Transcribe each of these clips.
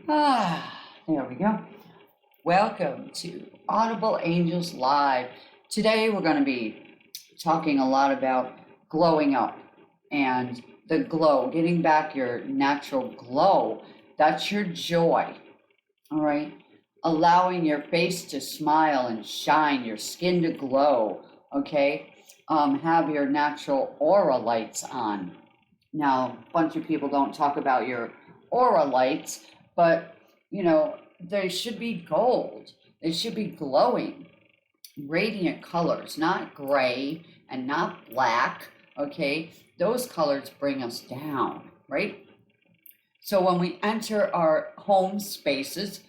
There we go. Welcome to Audible Angels Live. Today we're going to be talking a lot about glowing up and the glow, getting back your natural glow. That's your joy, all right? Allowing your face to smile and shine, your skin to glow, okay? Have your natural aura lights on. Now, a bunch of people don't talk about your aura lights, but, they should be gold. They should be glowing, radiant colors, not gray and not black, okay? Those colors bring us down, right? So when we enter our home spaces,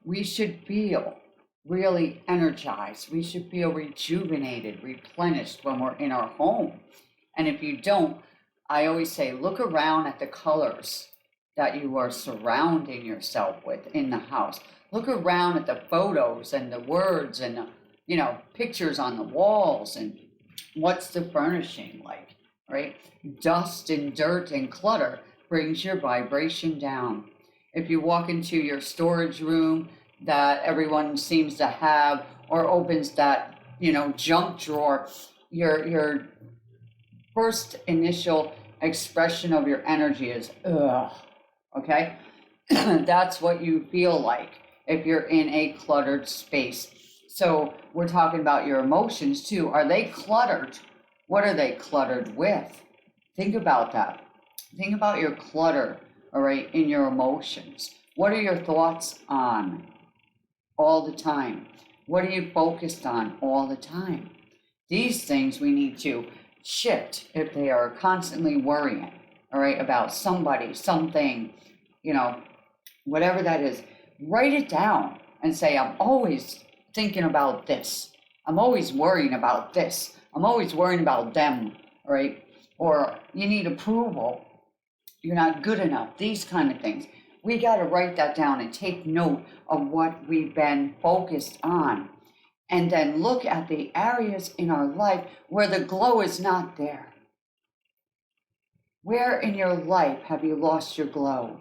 we should feel really energized. We should feel rejuvenated, replenished when we're in our home. And if you don't, I always say, look around at the colors that you are surrounding yourself with in the house. Look around at the photos and the words and the, pictures on the walls and what's the furnishing like, right? Dust and dirt and clutter brings your vibration down. If you walk into your storage room that everyone seems to have, or opens that, junk drawer, your first initial expression of your energy is, ugh. Okay, that's what you feel like if you're in a cluttered space. So we're talking about your emotions too. Are they cluttered? What are they cluttered with? Think about that. Think about your clutter, all right, in your emotions. What are your thoughts on all the time? What are you focused on all the time? These things we need to shift if they are constantly worrying, all right, about somebody, something, whatever that is. Write it down and say, I'm always thinking about this. I'm always worrying about this. I'm always worrying about them, right? Or you need approval. You're not good enough. These kind of things. We got to write that down and take note of what we've been focused on. And then look at the areas in our life where the glow is not there. Where in your life have you lost your glow?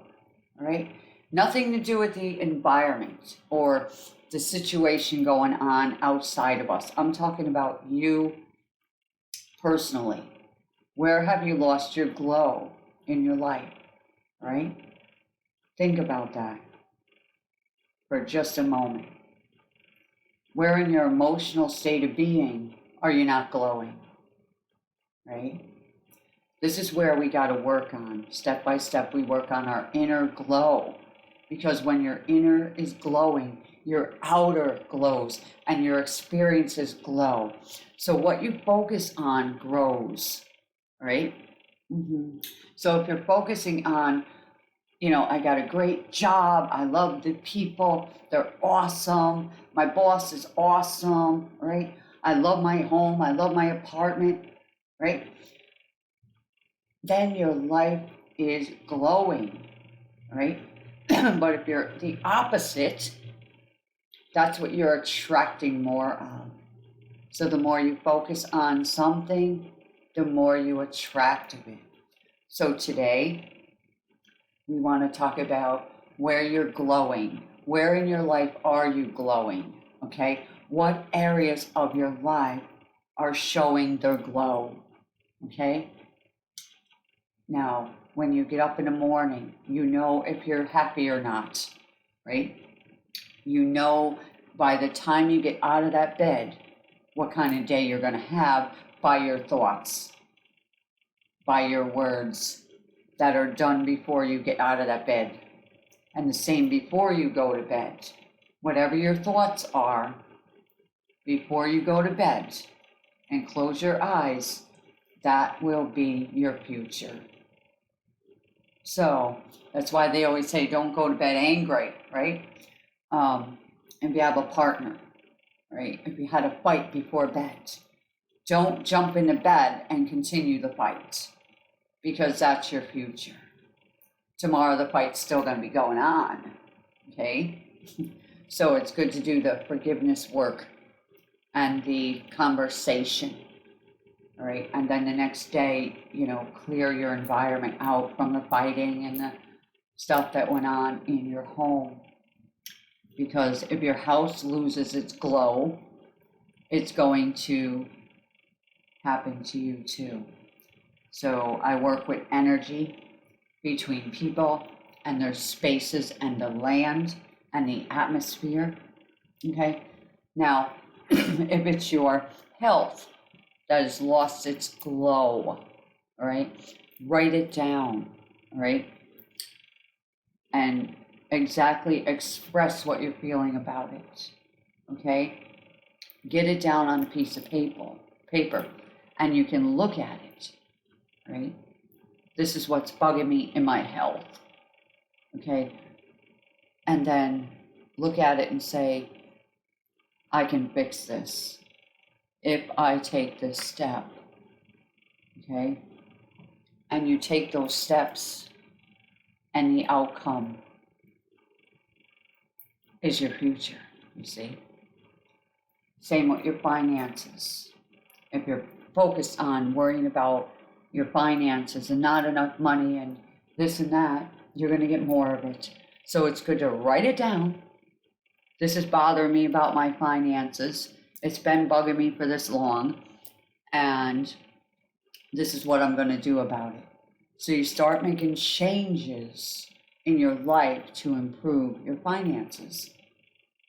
All right? Nothing to do with the environment or the situation going on outside of us. I'm talking about you personally. Where have you lost your glow in your life? All right? Think about that for just a moment. Where in your emotional state of being are you not glowing? Right? This is where we got to work on. Step by step, we work on our inner glow. Because when your inner is glowing, your outer glows and your experiences glow. So what you focus on grows, right? So if you're focusing on, I got a great job. I love the people. They're awesome. My boss is awesome, right? I love my home. I love my apartment, right? Then your life is glowing, right? But if you're the opposite, that's what you're attracting more of. So the more you focus on something, the more you attract of it. So today, we want to talk about where you're glowing. Where in your life are you glowing? Okay? What areas of your life are showing their glow? Okay? Now, when you get up in the morning, you know if you're happy or not, right? You know by the time you get out of that bed, what kind of day you're going to have by your thoughts, by your words that are done before you get out of that bed. And the same before you go to bed. Whatever your thoughts are before you go to bed and close your eyes, that will be your future. So that's why they always say, don't go to bed angry, right? If you have a partner, right? If you had a fight before bed, don't jump into bed and continue the fight, because that's your future. Tomorrow the fight's still going to be going on, okay? So it's good to do the forgiveness work and the conversation, all right? And then the next day, clear your environment out from the fighting and the stuff that went on in your home. Because if your house loses its glow, it's going to happen to you too. So I work with energy between people and their spaces and the land and the atmosphere. Okay? Now, if it's your health that has lost its glow, all right, write it down, all right? And exactly express what you're feeling about it, okay? Get it down on a piece of paper, and you can look at it, right? This is what's bugging me in my health, okay? And then look at it and say, I can fix this if I take this step, okay? And you take those steps, and the outcome is your future, you see? Same with your finances. If you're focused on worrying about your finances and not enough money and this and that, you're going to get more of it. So it's good to write it down. This is bothering me about my finances. It's been bugging me for this long, and this is what I'm going to do about it. So you start making changes in your life to improve your finances.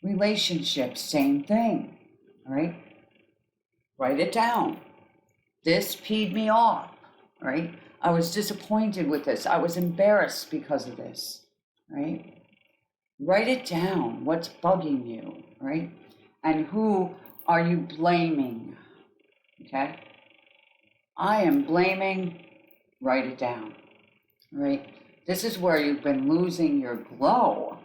Relationships, same thing, all right? Write it down. This peed me off, right? I was disappointed with this. I was embarrassed because of this, right? Write it down. What's bugging you, right? And who are you blaming, okay? I am blaming, write it down, right? This is where you've been losing your glow,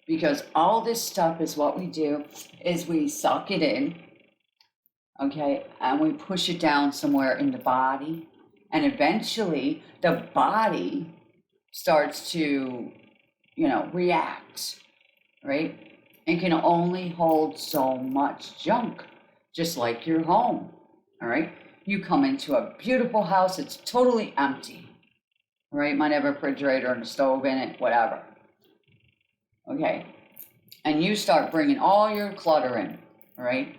because all this stuff is what we do is we suck it in, okay? And we push it down somewhere in the body. And eventually the body starts to, react, right? It can only hold so much junk, just like your home, all right? You come into a beautiful house, it's totally empty, all right? Might have a refrigerator and a stove in it, whatever. Okay, and you start bringing all your clutter in, all right?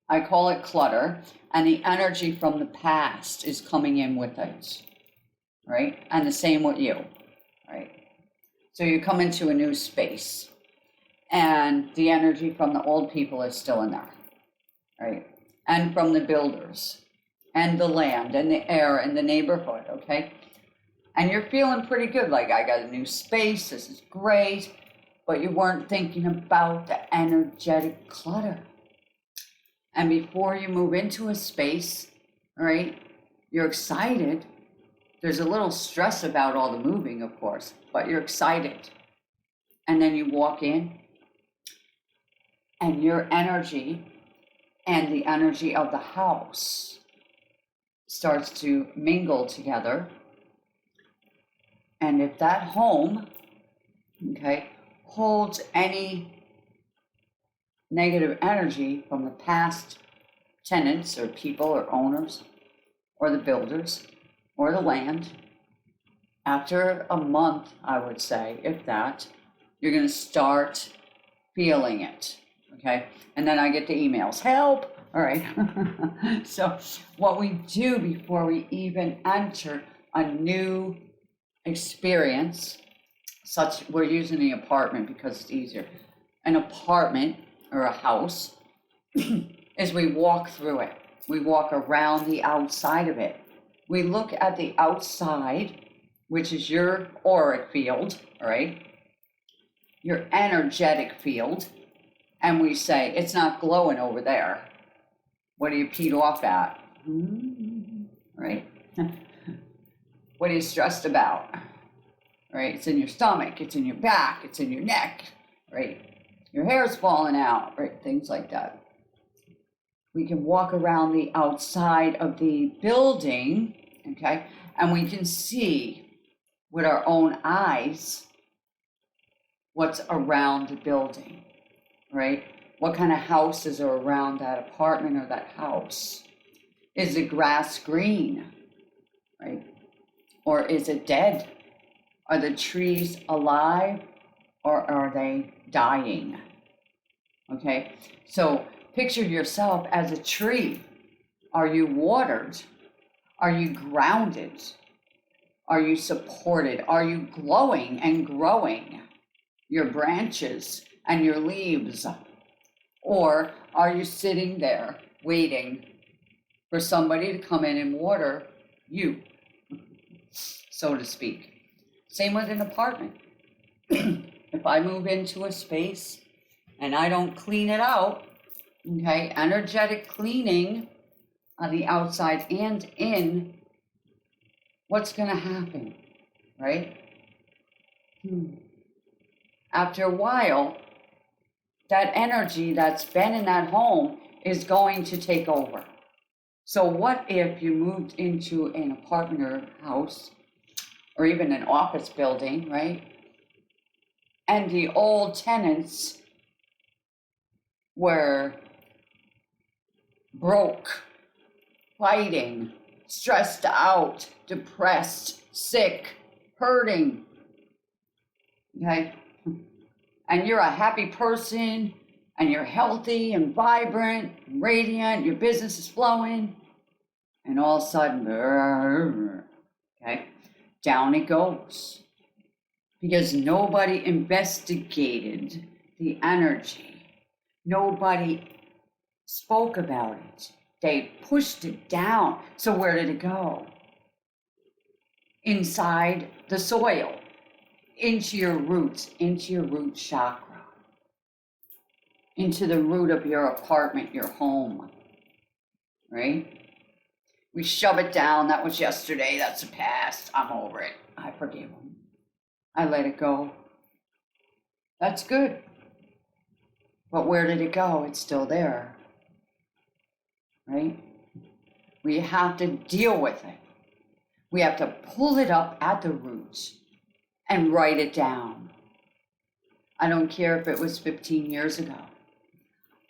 I call it clutter, and the energy from the past is coming in with it, right? And the same with you, right? So you come into a new space, and the energy from the old people is still in there, right? And from the builders, and the land, and the air, and the neighborhood, okay? And you're feeling pretty good, like I got a new space, this is great, but you weren't thinking about the energetic clutter. And before you move into a space, all right, you're excited. There's a little stress about all the moving, of course, but you're excited. And then you walk in, and your energy and the energy of the house starts to mingle together. And if that home, okay, holds any negative energy from the past tenants or people or owners or the builders or the land, after a month, I would say, if that, you're going to start feeling it, okay? And then I get the emails, help, all right? So what we do before we even enter a new experience, we're using the apartment because it's easier. An apartment or a house is we walk through it. We walk around the outside of it. We look at the outside, which is your auric field, all right? Your energetic field. And we say, it's not glowing over there. What are you peed off at? Right? What are you stressed about? Right? It's in your stomach, it's in your back, it's in your neck, right? Your hair's falling out, right? Things like that. We can walk around the outside of the building, okay? And we can see with our own eyes what's around the building, right? What kind of houses are around that apartment or that house? Is the grass green, right? Or is it dead? Are the trees alive or are they dying? Okay, so picture yourself as a tree. Are you watered? Are you grounded? Are you supported? Are you glowing and growing your branches and your leaves? Or are you sitting there waiting for somebody to come in and water you, so to speak? Same with an apartment. If I move into a space and I don't clean it out, okay, energetic cleaning on the outside and in, what's going to happen, right? After a while, that energy that's been in that home is going to take over. So what if you moved into an apartment or house or even an office building, right? And the old tenants were broke, fighting, stressed out, depressed, sick, hurting, okay? And you're a happy person, and you're healthy and vibrant and radiant, your business is flowing, and all of a sudden, okay, down it goes. Because nobody investigated the energy. Nobody spoke about it. They pushed it down. So where did it go? Inside the soil, into your roots, into your root chakra, into the root of your apartment, your home, right? We shove it down. That was yesterday. That's the past. I'm over it. I forgive them. I let it go. That's good. But where did it go? It's still there, right? We have to deal with it. We have to pull it up at the roots and write it down. I don't care if it was 15 years ago.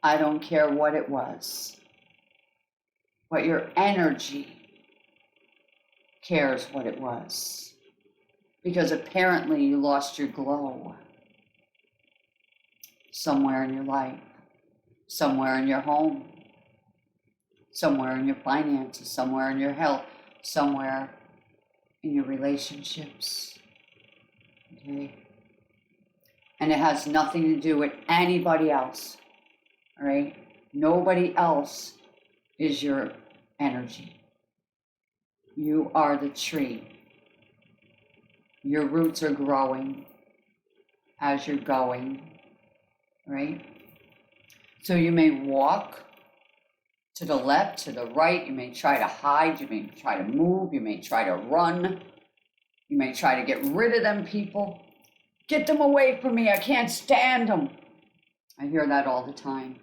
I don't care what it was. But your energy cares what it was. Because apparently you lost your glow somewhere in your life, somewhere in your home, somewhere in your finances, somewhere in your health, somewhere in your relationships. Okay? And it has nothing to do with anybody else. All right? Nobody else is your energy. You are the tree. Your roots are growing as you're going, right? So you may walk to the left, to the right. You may try to hide. You may try to move. You may try to run. You may try to get rid of them people. Get them away from me. I can't stand them. I hear that all the time.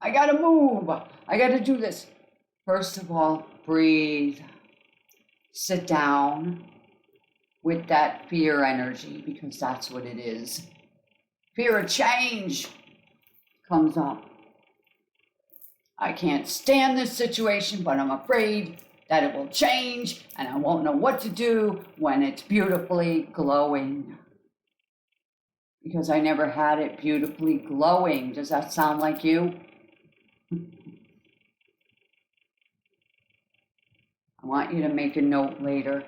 I gotta move. I gotta do this. First of all, breathe. Sit down with that fear energy, because that's what it is. Fear of change comes up. I can't stand this situation, but I'm afraid that it will change and I won't know what to do when it's beautifully glowing. Because I never had it beautifully glowing. Does that sound like you? I want you to make a note later.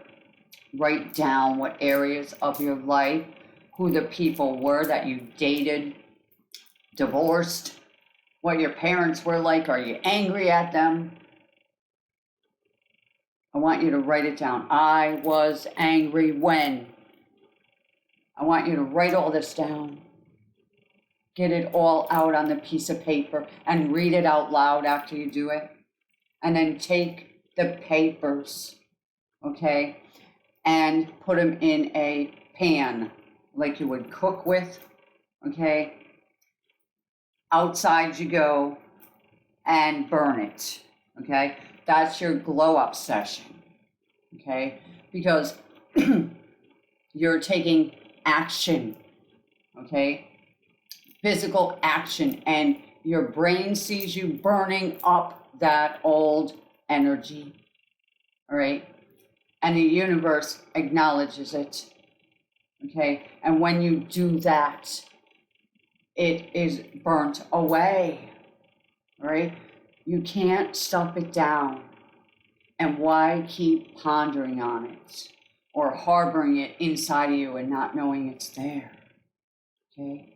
Write down what areas of your life, who the people were that you dated, divorced, what your parents were like. Are you angry at them? I want you to write it down. I was angry when. I want you to write all this down. Get it all out on the piece of paper and read it out loud after you do it. And then take the papers, okay, and put them in a pan like you would cook with, okay? Outside you go and burn it, okay? That's your glow up session, okay? Because you're taking action, okay? Physical action, and your brain sees you burning up that old energy, all right? and the universe acknowledges it. Okay, and when you do that, it is burnt away, right? You can't stuff it down. And why keep pondering on it or harboring it inside of you and not knowing it's there? Okay,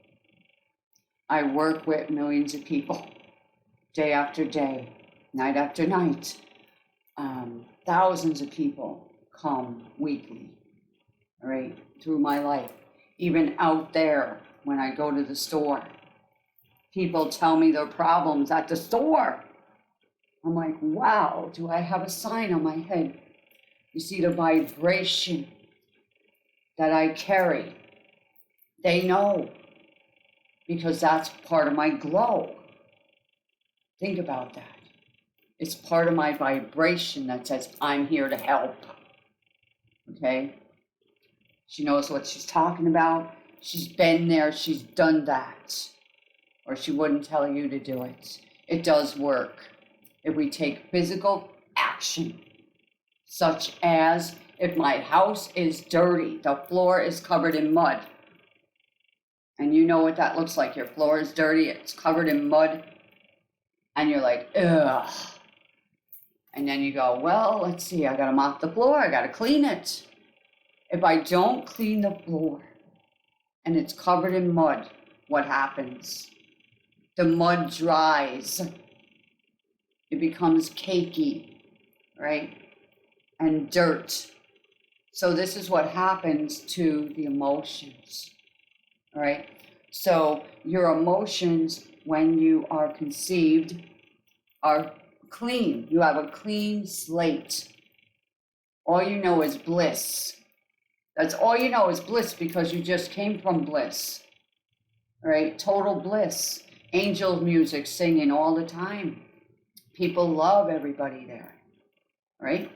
I work with millions of people, day after day, night after night. Thousands of people come weekly, all right, through my life. Even out there, when I go to the store, people tell me their problems at the store. I'm like, wow, do I have a sign on my head? You see the vibration that I carry. They know, because that's part of my glow. Think about that. It's part of my vibration that says, I'm here to help. Okay? She knows what she's talking about. She's been there. She's done that. Or she wouldn't tell you to do it. It does work if we take physical action, such as if my house is dirty, the floor is covered in mud. And you know what that looks like. Your floor is dirty, it's covered in mud. And you're like, ugh. And then you go, well, let's see, I gotta mop the floor, I gotta clean it. If I don't clean the floor and it's covered in mud, what happens? The mud dries. It becomes cakey, right? And dirt. So this is what happens to the emotions, all right? So your emotions, when you are conceived, are clean. You have a clean slate. All you know is bliss. That's all you know is bliss, because you just came from bliss, right? Total bliss. Angel music singing all the time. People love everybody there, right?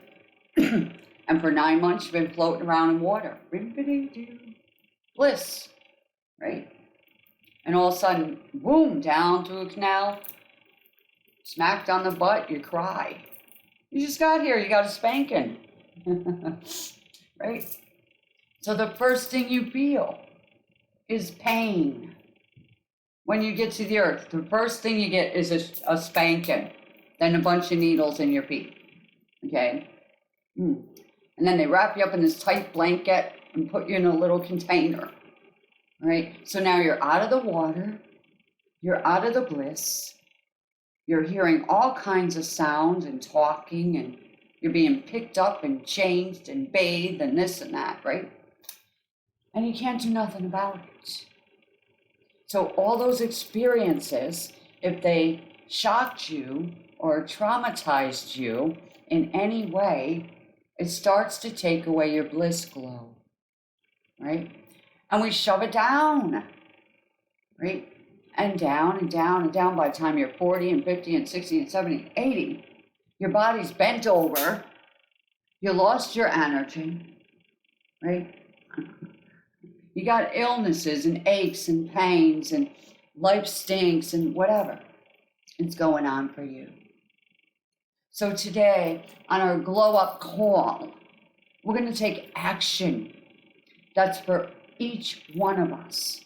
And for 9 months, you've been floating around in water. Bliss, right? And all of a sudden, boom, down through a canal, smacked on the butt, you cry. You just got here, you got a spanking, right? So the first thing you feel is pain. When you get to the earth, the first thing you get is a spanking, then a bunch of needles in your feet, okay? And then they wrap you up in this tight blanket and put you in a little container, right? So now you're out of the water, you're out of the bliss, you're hearing all kinds of sounds and talking, and you're being picked up and changed and bathed and this and that, right? And you can't do nothing about it. So all those experiences, if they shocked you or traumatized you in any way, it starts to take away your bliss glow, right? And we shove it down, right? And down and down and down. By the time you're 40 and 50 and 60 and 70, 80, your body's bent over. You lost your energy, right? You got illnesses and aches and pains and life stinks and whatever is going on for you. So today, on our glow up call, we're going to take action that's for each one of us.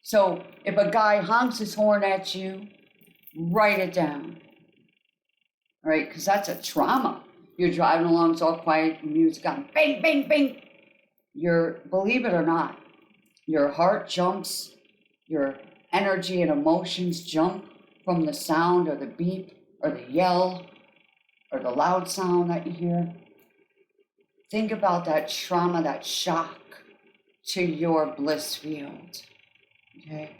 So if a guy honks his horn at you, write it down, right? Because that's a trauma. You're driving along, it's all quiet, music on, bang, bang, bang. Believe it or not, your heart jumps, your energy and emotions jump from the sound or the beep or the yell or the loud sound that you hear. Think about that trauma, that shock to your bliss field, okay?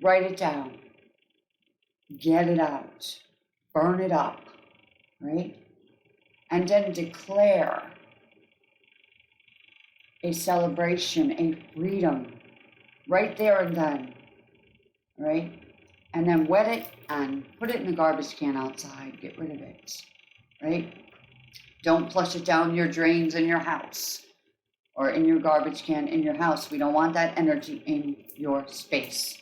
Write it down, get it out, burn it up, right? And then declare a celebration, a freedom, right there and then, right? And then wet it and put it in the garbage can outside, get rid of it, right? Don't flush it down your drains in your house or in your garbage can in your house. We don't want that energy in your space,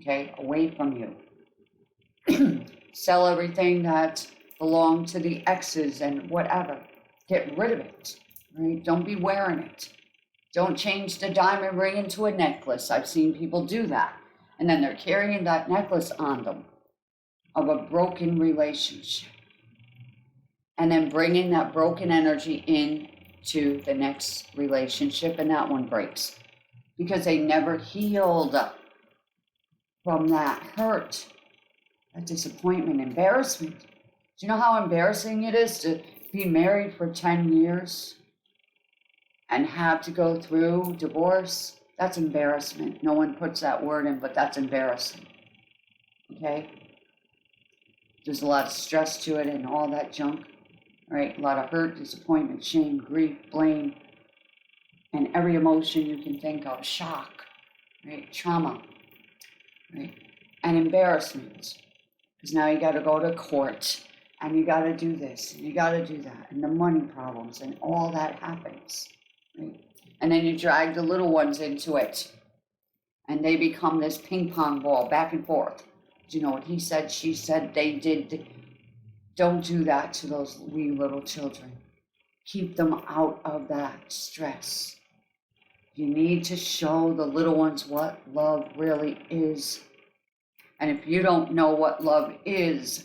okay? Away from you. Sell everything that belonged to the exes and whatever. Get rid of it, right? Don't be wearing it. Don't change the diamond ring into a necklace. I've seen people do that. And then they're carrying that necklace on them of a broken relationship. And then bringing that broken energy into the next relationship, and that one breaks. Because they never healed from that hurt, that disappointment, embarrassment. Do you know how embarrassing it is to be married for 10 years and have to go through divorce? That's embarrassment. No one puts that word in, but that's embarrassing. Okay? There's a lot of stress to it and all that junk, right? A lot of hurt, disappointment, shame, grief, blame, and every emotion you can think of, shock, right? Trauma, right? And embarrassment. Because now you got to go to court, and you got to do this, and you got to do that, and the money problems, and all that happens, right? And then you drag the little ones into it, and they become this ping pong ball back and forth. You know what he said, she said, they did. Don't do that to those wee little children. Keep them out of that stress. You need to show the little ones what love really is. And if you don't know what love is,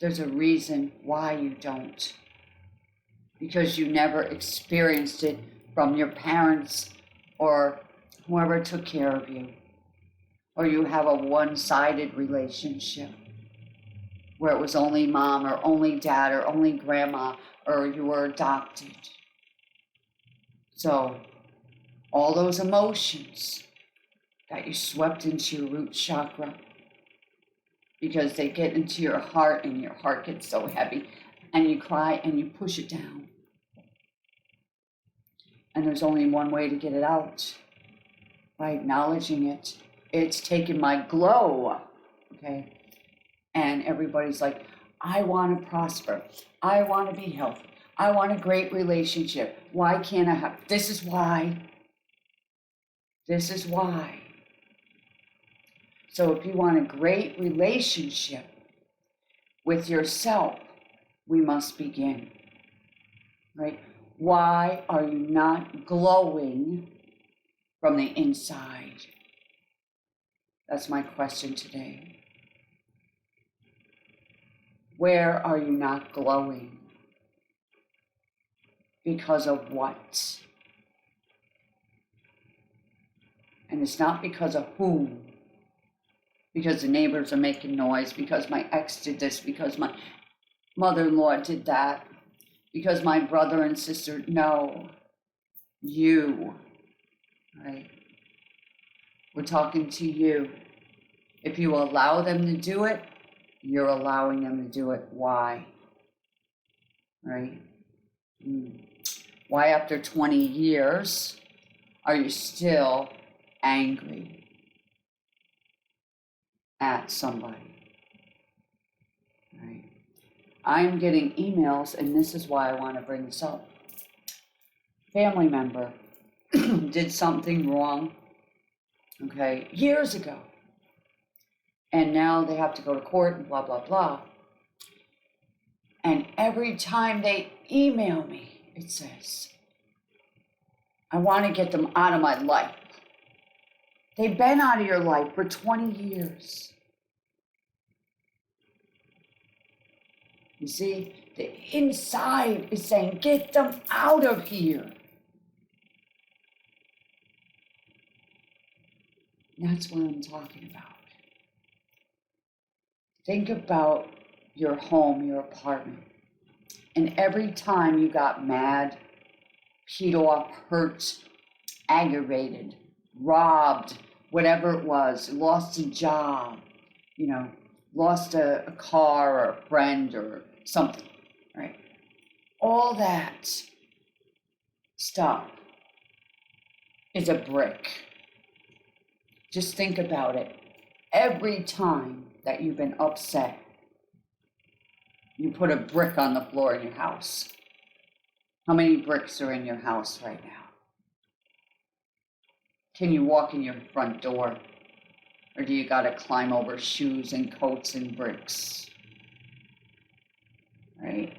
there's a reason why you don't. Because you never experienced it from your parents or whoever took care of you. Or you have a one-sided relationship where it was only mom or only dad or only grandma, or you were adopted. So all those emotions that you swept into your root chakra, because they get into your heart and your heart gets so heavy and you cry and you push it down. And there's only one way to get it out, by acknowledging it. It's taken my glow, okay? And everybody's like, I want to prosper. I want to be healthy. I want a great relationship. Why can't I have? This is why. This is why. So if you want a great relationship with yourself, we must begin, right? Why are you not glowing from the inside? That's my question today. Where are you not glowing? Because of what? And it's not because of whom. Because the neighbors are making noise, because my ex did this, because my mother-in-law did that, because my brother and sister. No, you, right? We're talking to you. If you allow them to do it, you're allowing them to do it. Why? Right? Why after 20 years are you still angry at somebody? Right? I'm getting emails, and this is why I want to bring this up. Family member did something wrong, okay, years ago. And now they have to go to court and blah, blah, blah. And every time they email me, it says, I want to get them out of my life. They've been out of your life for 20 years. You see, the inside is saying, get them out of here. That's what I'm talking about. Think about your home, your apartment. And every time you got mad, peed off, hurt, aggravated, robbed, whatever it was, lost a job, lost a car or a friend or something, right? All that stuff is a brick. Just think about it. Every time that you've been upset, you put a brick on the floor in your house. How many bricks are in your house right now? Can you walk in your front door? Or do you got to climb over shoes and coats and bricks? right?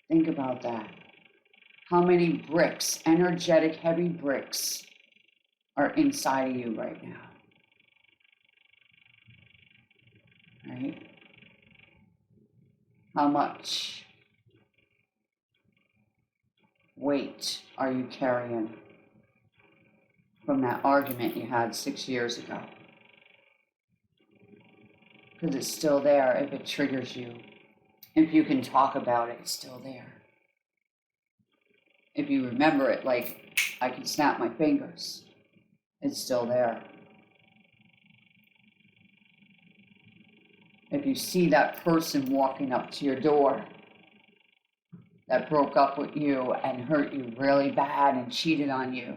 Think about that. How many bricks, energetic, heavy bricks, are inside of you right now? Right? How much weight are you carrying from that argument you had 6 years ago? Because it's still there if it triggers you. If you can talk about it, it's still there. If you remember it like I can snap my fingers, it's still there. If you see that person walking up to your door that broke up with you and hurt you really bad and cheated on you,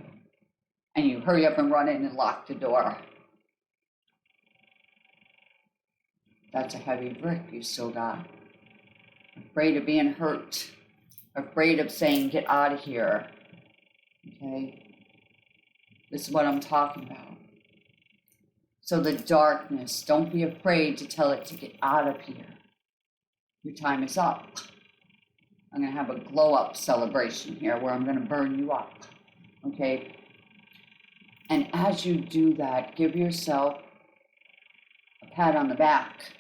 and you hurry up and run in and lock the door, that's a heavy brick you still got. Afraid of being hurt, afraid of saying, get out of here, okay? This is what I'm talking about. So the darkness, don't be afraid to tell it to get out of here. Your time is up. I'm going to have a glow up celebration here where I'm going to burn you up, okay? And as you do that, give yourself a pat on the back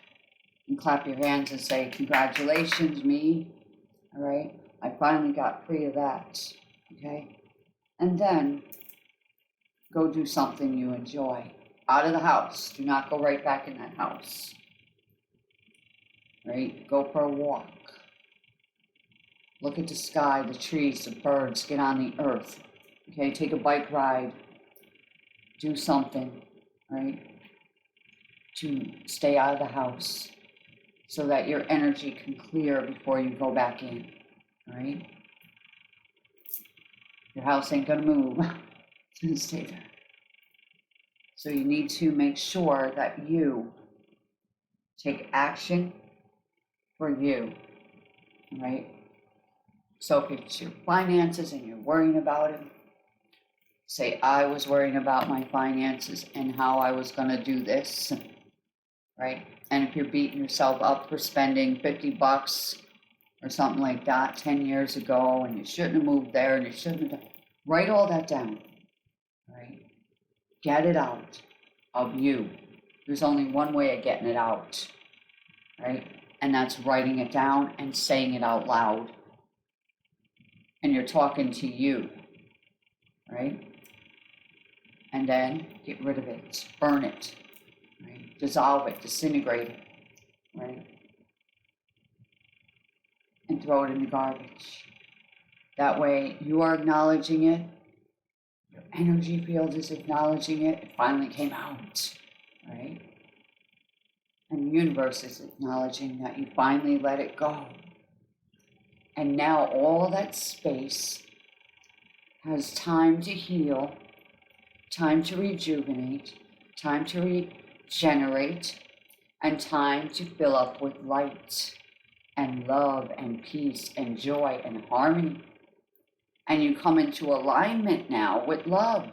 and clap your hands and say, congratulations, me, all right? I finally got free of that, okay? And then go do something you enjoy. Out of the house. Do not go right back in that house, right? Go for a walk. Look at the sky, the trees, the birds, get on the earth, okay? Take a bike ride. Do something, right? To stay out of the house so that your energy can clear before you go back in, right? Your house ain't gonna move. It's gonna stay there. So you need to make sure that you take action for you, right? So if it's your finances and you're worrying about it, say, I was worrying about my finances and how I was going to do this, right? And if you're beating yourself up for spending $50 or something like that 10 years ago, and you shouldn't have moved there, and you shouldn't have, write all that down, right? Get it out of you. There's only one way of getting it out, right? And that's writing it down and saying it out loud. And you're talking to you, right? And then get rid of it, burn it, right? Dissolve it, disintegrate it, right? And throw it in the garbage. That way you are acknowledging it. Your energy field is acknowledging it. It finally came out, right? And the universe is acknowledging that you finally let it go. And now all that space has time to heal, time to rejuvenate, time to regenerate, and time to fill up with light and love and peace and joy and harmony. And you come into alignment now with love,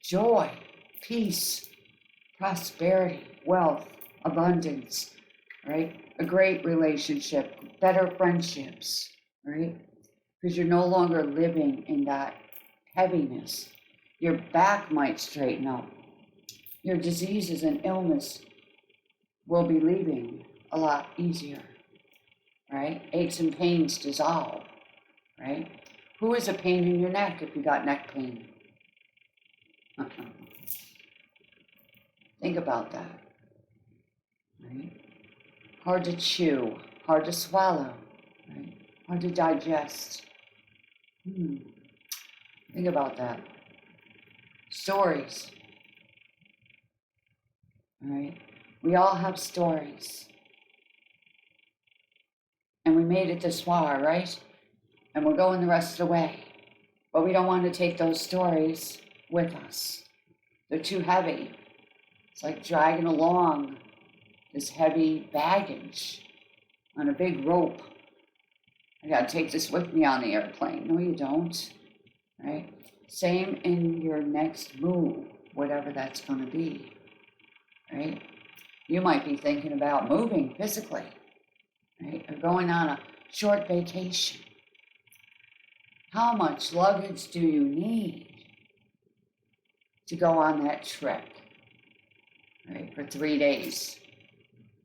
joy, peace, prosperity, wealth, abundance, right? A great relationship, better friendships, right? Because you're no longer living in that heaviness. Your back might straighten up. Your diseases and illness will be leaving a lot easier, right? Aches and pains dissolve, right? Who is a pain in your neck if you got neck pain? Think about that, right? Hard to chew, hard to swallow, right? Hard to digest. Think about that. Stories, all right? We all have stories. And we made it this far, right? And we're going the rest of the way. But we don't want to take those stories with us. They're too heavy. It's like dragging along this heavy baggage on a big rope. I got to take this with me on the airplane. No, you don't, right? Same in your next move, whatever that's going to be, right? You might be thinking about moving physically, right? Or going on a short vacation. How much luggage do you need to go on that trip, right? For 3 days.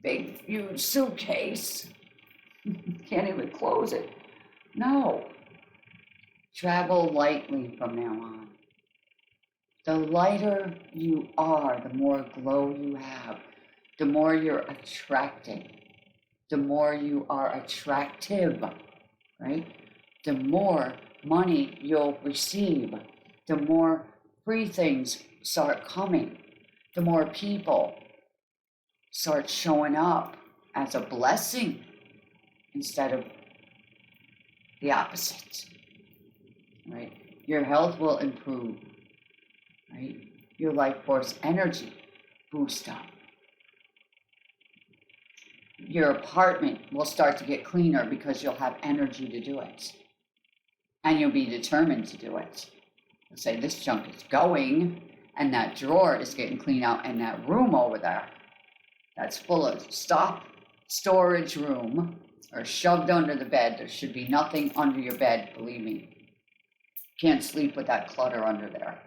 Big, huge suitcase. Can't even close it. No. Travel lightly from now on. The lighter you are, the more glow you have, the more you're attracting, the more you are attractive, right? The more money you'll receive, the more free things start coming, the more people start showing up as a blessing instead of the opposite, right? Your health will improve, right? Your life force energy boost up. Your apartment will start to get cleaner because you'll have energy to do it. And you'll be determined to do it. You'll say, this junk is going, and that drawer is getting cleaned out, and that room over there that's full of stuff, storage room, or shoved under the bed. There should be nothing under your bed, believe me. Can't sleep with that clutter under there.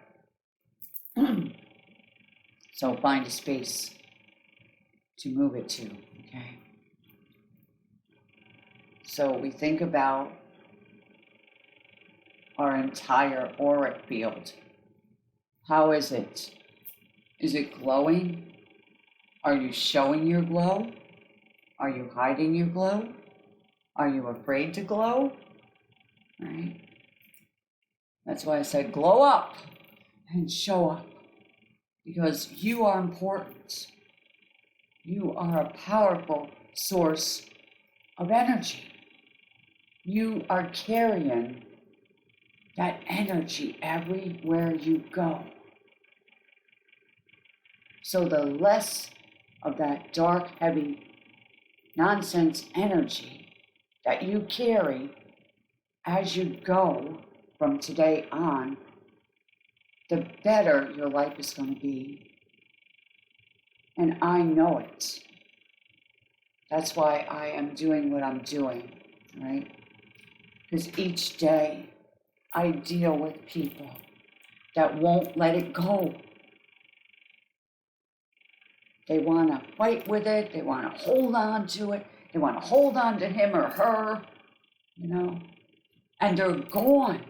So find a space to move it to, okay? So we think about our entire auric field. How is it? Is it glowing? Are you showing your glow? Are you hiding your glow? Are you afraid to glow? Right? That's why I said glow up and show up, because you are important. You are a powerful source of energy. You are carrying that energy everywhere you go. So the less of that dark, heavy, nonsense energy that you carry as you go from today on, the better your life is going to be. And I know it. That's why I am doing what I'm doing, right? Because each day I deal with people that won't let it go. They want to fight with it. They want to hold on to it. They want to hold on to him or her, you know, and they're gone,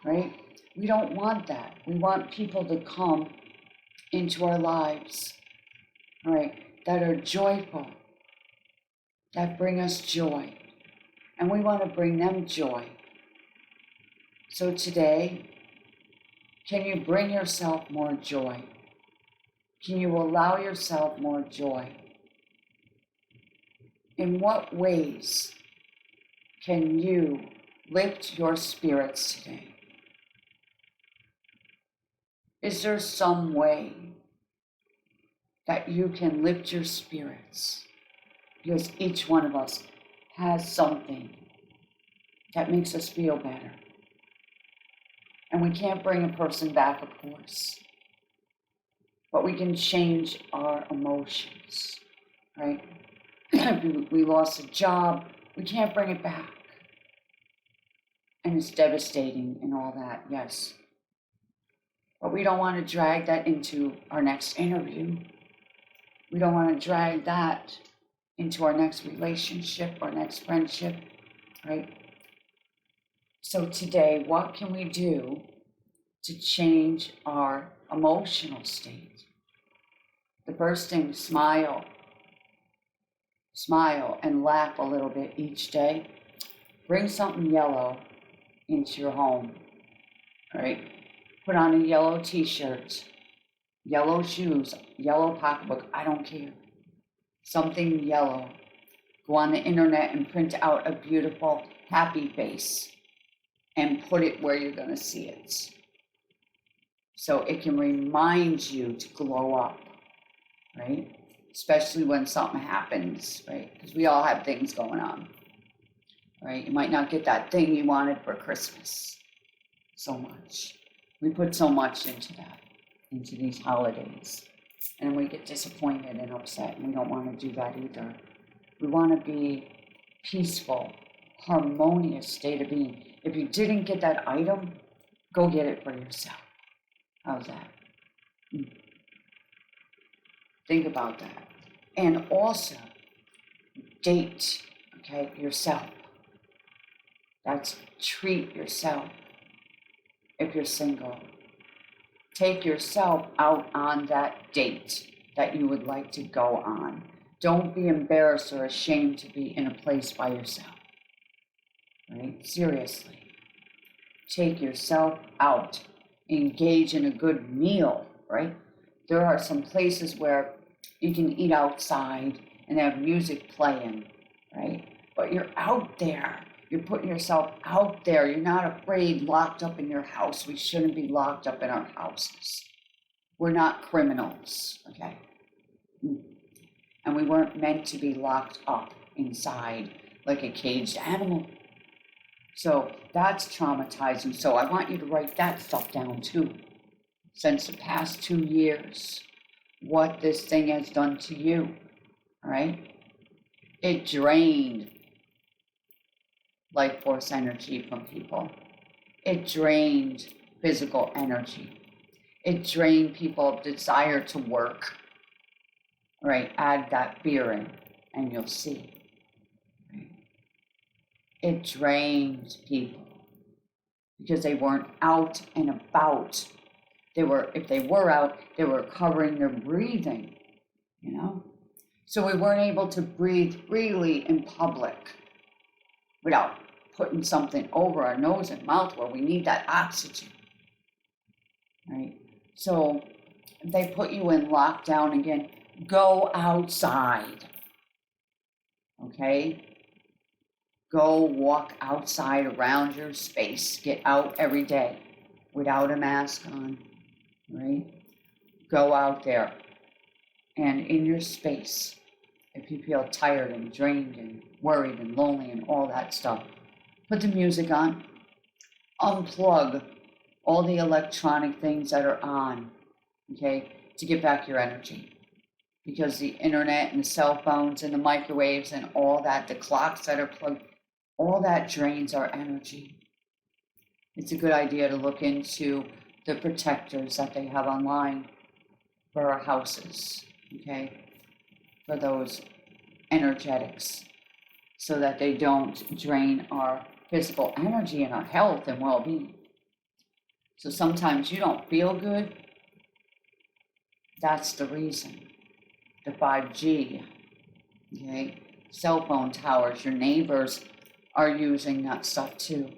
right? We don't want that. We want people to come into our lives, right, that are joyful, that bring us joy. And we want to bring them joy. So today, can you bring yourself more joy? Can you allow yourself more joy? In what ways can you lift your spirits today? Is there some way that you can lift your spirits? Because each one of us has something that makes us feel better. And we can't bring a person back, of course. But we can change our emotions, right? If we lost a job, we can't bring it back. And it's devastating and all that, yes. But we don't want to drag that into our next interview. We don't want to drag that into our next relationship, our next friendship, right? So today, what can we do to change our emotional state? The first thing, smile. Smile and laugh a little bit each day. Bring something yellow into your home, right? Put on a yellow t-shirt, yellow shoes, yellow pocketbook, I don't care. Something yellow. Go on the internet and print out a beautiful, happy face and put it where you're going to see it. So it can remind you to glow up, right? Especially when something happens, right? Because we all have things going on, right? You might not get that thing you wanted for Christmas so much. We put so much into that, into these holidays. And we get disappointed and upset, and we don't want to do that either. We want to be peaceful, harmonious state of being. If you didn't get that item, go get it for yourself. How's that? Think about that. And also, date, okay, yourself. That's treat yourself if you're single. Take yourself out on that date that you would like to go on. Don't be embarrassed or ashamed to be in a place by yourself. Right? Seriously. Take yourself out. Engage in a good meal, right? There are some places where you can eat outside and have music playing, right? But you're out there. You're putting yourself out there. You're not afraid, locked up in your house. We shouldn't be locked up in our houses. We're not criminals, okay? And we weren't meant to be locked up inside like a caged animal. So that's traumatizing. So I want you to write that stuff down too. Since the past 2 years, what this thing has done to you, all right? It drained life force energy from people. It drained physical energy. It drained people's desire to work. All right, add that fear in and you'll see. Right? It drained people because they weren't out and about. If they were out, they were covering their breathing, you know? So we weren't able to breathe freely in public without putting something over our nose and mouth where we need that oxygen, right? So they put you in lockdown again. Go outside, okay? Go walk outside around your space. Get out every day without a mask on, right? Go out there and in your space. If you feel tired and drained and worried and lonely and all that stuff, put the music on. Unplug all the electronic things that are on, okay, to get back your energy. Because the internet and the cell phones and the microwaves and all that, the clocks that are plugged, all that drains our energy. It's a good idea to look into the protectors that they have online for our houses, okay, for those energetics, so that they don't drain our physical energy and our health and well-being. So sometimes you don't feel good. That's the reason. The 5G, okay, cell phone towers, your neighbors are using that stuff too.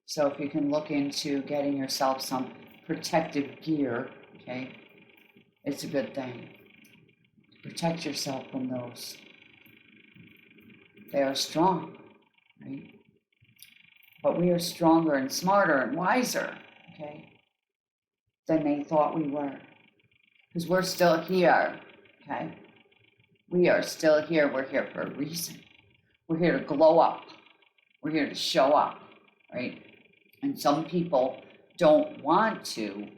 So if you can look into getting yourself some protective gear, okay, it's a good thing. Protect yourself from those. They are strong, right? But we are stronger and smarter and wiser, okay, than they thought we were. Because we're still here, okay? We are still here. We're here for a reason. We're here to glow up. We're here to show up, right? And some people don't want to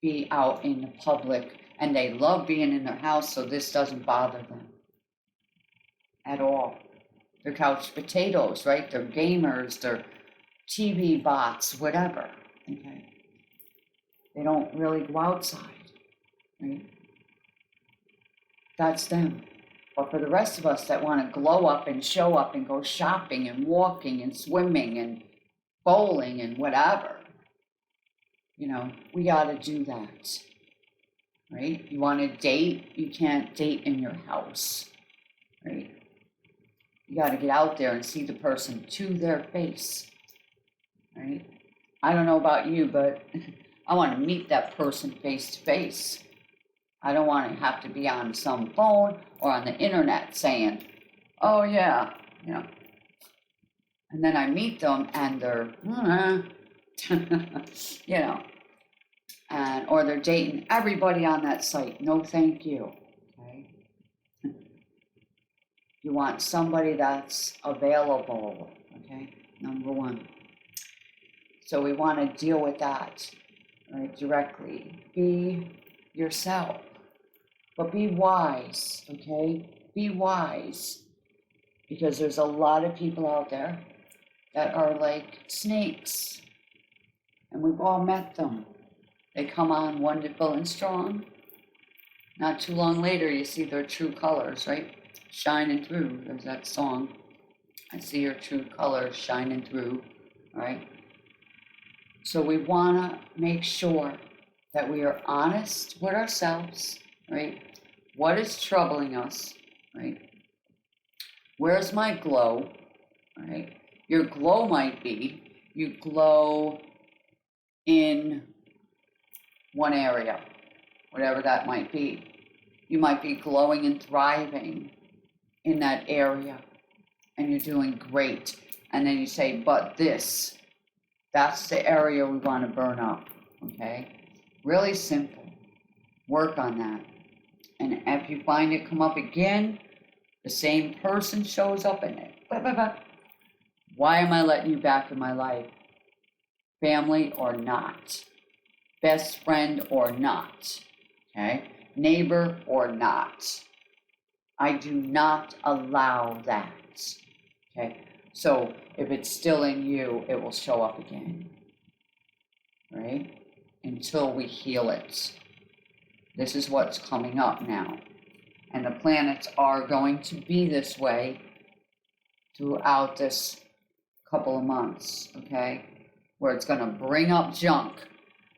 be out in the public and they love being in their house, so this doesn't bother them at all. They're couch potatoes, right? They're gamers, they're TV bots, whatever, okay? They don't really go outside, right? That's them. But for the rest of us that want to glow up and show up and go shopping and walking and swimming and bowling and whatever, you know, we got to do that, right? You want to date, you can't date in your house, right? You got to get out there and see the person to their face, right? I don't know about you, but I want to meet that person face to face. I don't want to have to be on some phone or on the internet saying, oh yeah, you know. And then I meet them and they're, you know, and or they're dating everybody on that site. No, thank you. Okay. You want somebody that's available. Okay. Number one. So we want to deal with that, right, directly. Be yourself, but be wise. Okay. Be wise, because there's a lot of people out there that are like snakes, and we've all met them. They come on wonderful and strong. Not too long later, you see their true colors, right? Shining through. There's that song. I see your true colors shining through, right? So we want to make sure that we are honest with ourselves, right? What is troubling us, right? Where's my glow, right? Your glow might be, you glow in one area, whatever that might be. You might be glowing and thriving in that area, and you're doing great. And then you say, but this, that's the area we want to burn up, okay? Really simple. Work on that. And if you find it come up again, the same person shows up in it. Why am I letting you back in my life? Family or not? Best friend or not? Okay? Neighbor or not? I do not allow that. Okay? So if it's still in you, it will show up again. Right? Until we heal it. This is what's coming up now. And the planets are going to be this way throughout this couple of months, okay? Where it's going to bring up junk.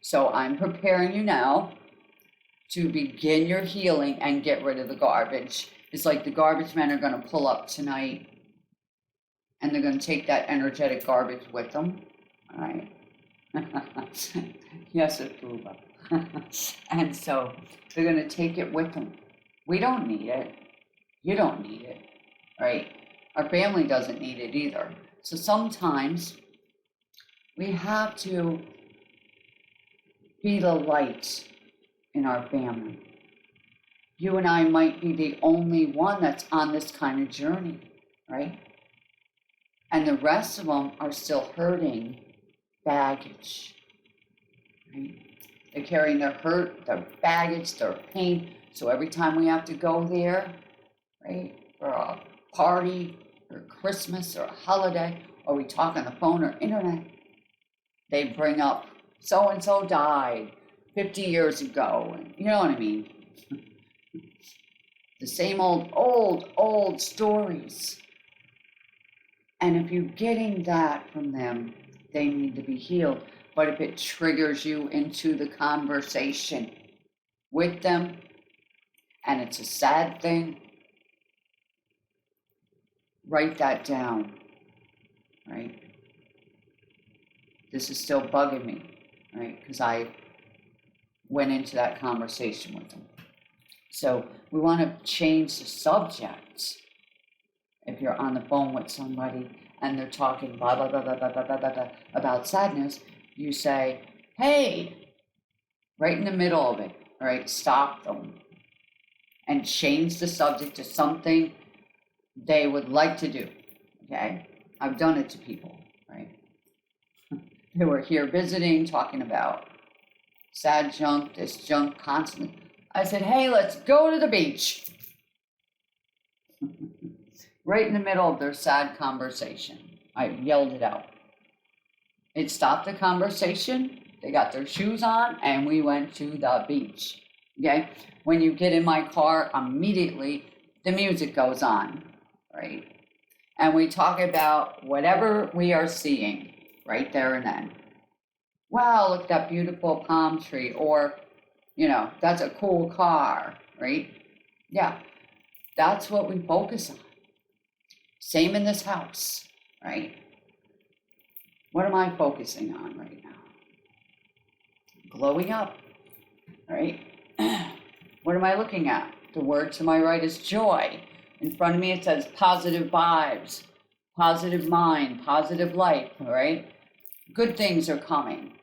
So I'm preparing you now to begin your healing and get rid of the garbage. It's like the garbage men are going to pull up tonight, and they're going to take that energetic garbage with them, all right? Yes, Approval. And so they're going to take it with them. We don't need it. You don't need it, right? Our family doesn't need it either. So sometimes we have to be the light in our family. You and I might be the only one that's on this kind of journey, right? And the rest of them are still hurting baggage, right? They're carrying their hurt, their baggage, their pain. So every time we have to go there, right, for a party or Christmas or a holiday, or we talk on the phone or internet, they bring up so-and-so died 50 years ago. And you know what I mean? The same old stories. And if you're getting that from them, they need to be healed. But if it triggers you into the conversation with them, and it's a sad thing, write that down, right? This is still bugging me, right? Because I went into that conversation with them. So we want to change the subject. If you're on the phone with somebody and they're talking blah, blah, blah, blah, blah, blah, blah, blah, blah, about sadness, you say, hey, right in the middle of it, all right, stop them and change the subject to something they would like to do, okay? I've done it to people, right? They were here visiting, talking about sad junk, this junk constantly. I said, hey, let's go to the beach. Right in the middle of their sad conversation. I yelled it out. It stopped the conversation. They got their shoes on and we went to the beach. Okay? When you get in my car, immediately the music goes on, right? And we talk about whatever we are seeing right there and then. Wow, look at that beautiful palm tree. Or, you know, that's a cool car, right? Yeah, that's what we focus on. Same in this house, right? What am I focusing on right now? Glowing up, right? What am I looking at? The word to my right is joy. In front of me it says positive vibes, positive mind, positive life, right? Good things are coming,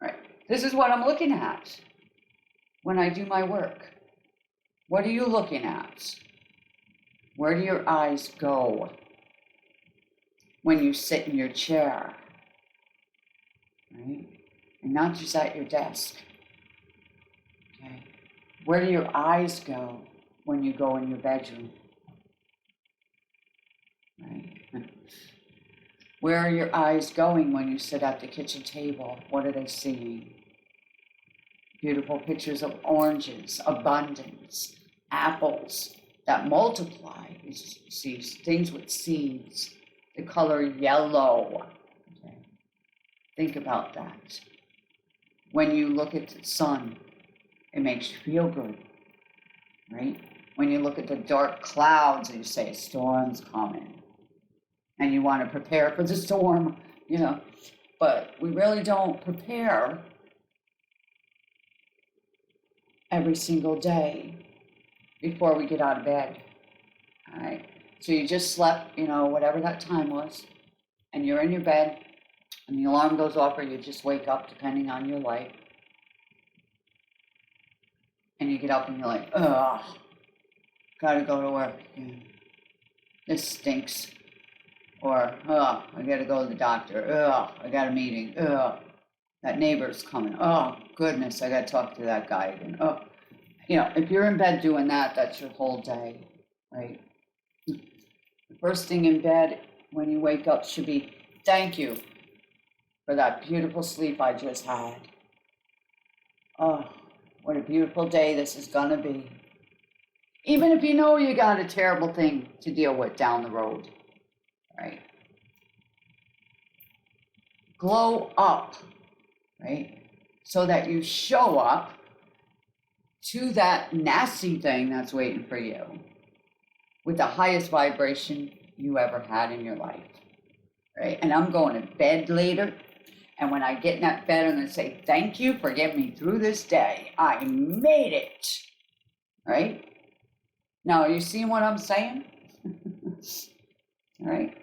right? This is what I'm looking at when I do my work. What are you looking at? Where do your eyes go when you sit in your chair, right? And not just at your desk, okay? Where do your eyes go when you go in your bedroom? Right? Where are your eyes going when you sit at the kitchen table? What are they seeing? Beautiful pictures of oranges, abundance, apples that multiply. You see things with seeds, the color yellow. Okay. Think about that. When you look at the sun, it makes you feel good, right? When you look at the dark clouds and you say, a storm's coming, and you want to prepare for the storm, but we really don't prepare every single day before we get out of bed. All right. So you just slept, whatever that time was, and you're in your bed, and the alarm goes off, or you just wake up, depending on your life. And you get up and you're like, ugh, gotta go to work again. This stinks. Or, ugh, I gotta go to the doctor. Ugh, I got a meeting. Ugh, that neighbor's coming. Oh, goodness, I gotta talk to that guy again. Oh, if you're in bed doing that, that's your whole day, right? The first thing in bed when you wake up should be, thank you for that beautiful sleep I just had. Oh, what a beautiful day this is gonna be. Even if you know you got a terrible thing to deal with down the road, right? Glow up, right? So that you show up to that nasty thing that's waiting for you with the highest vibration you ever had in your life, right? And I'm going to bed later, and when I get in that bed, I'm going to say, thank you for getting me through this day. I made it, right? Now, are you seeing what I'm saying? All right?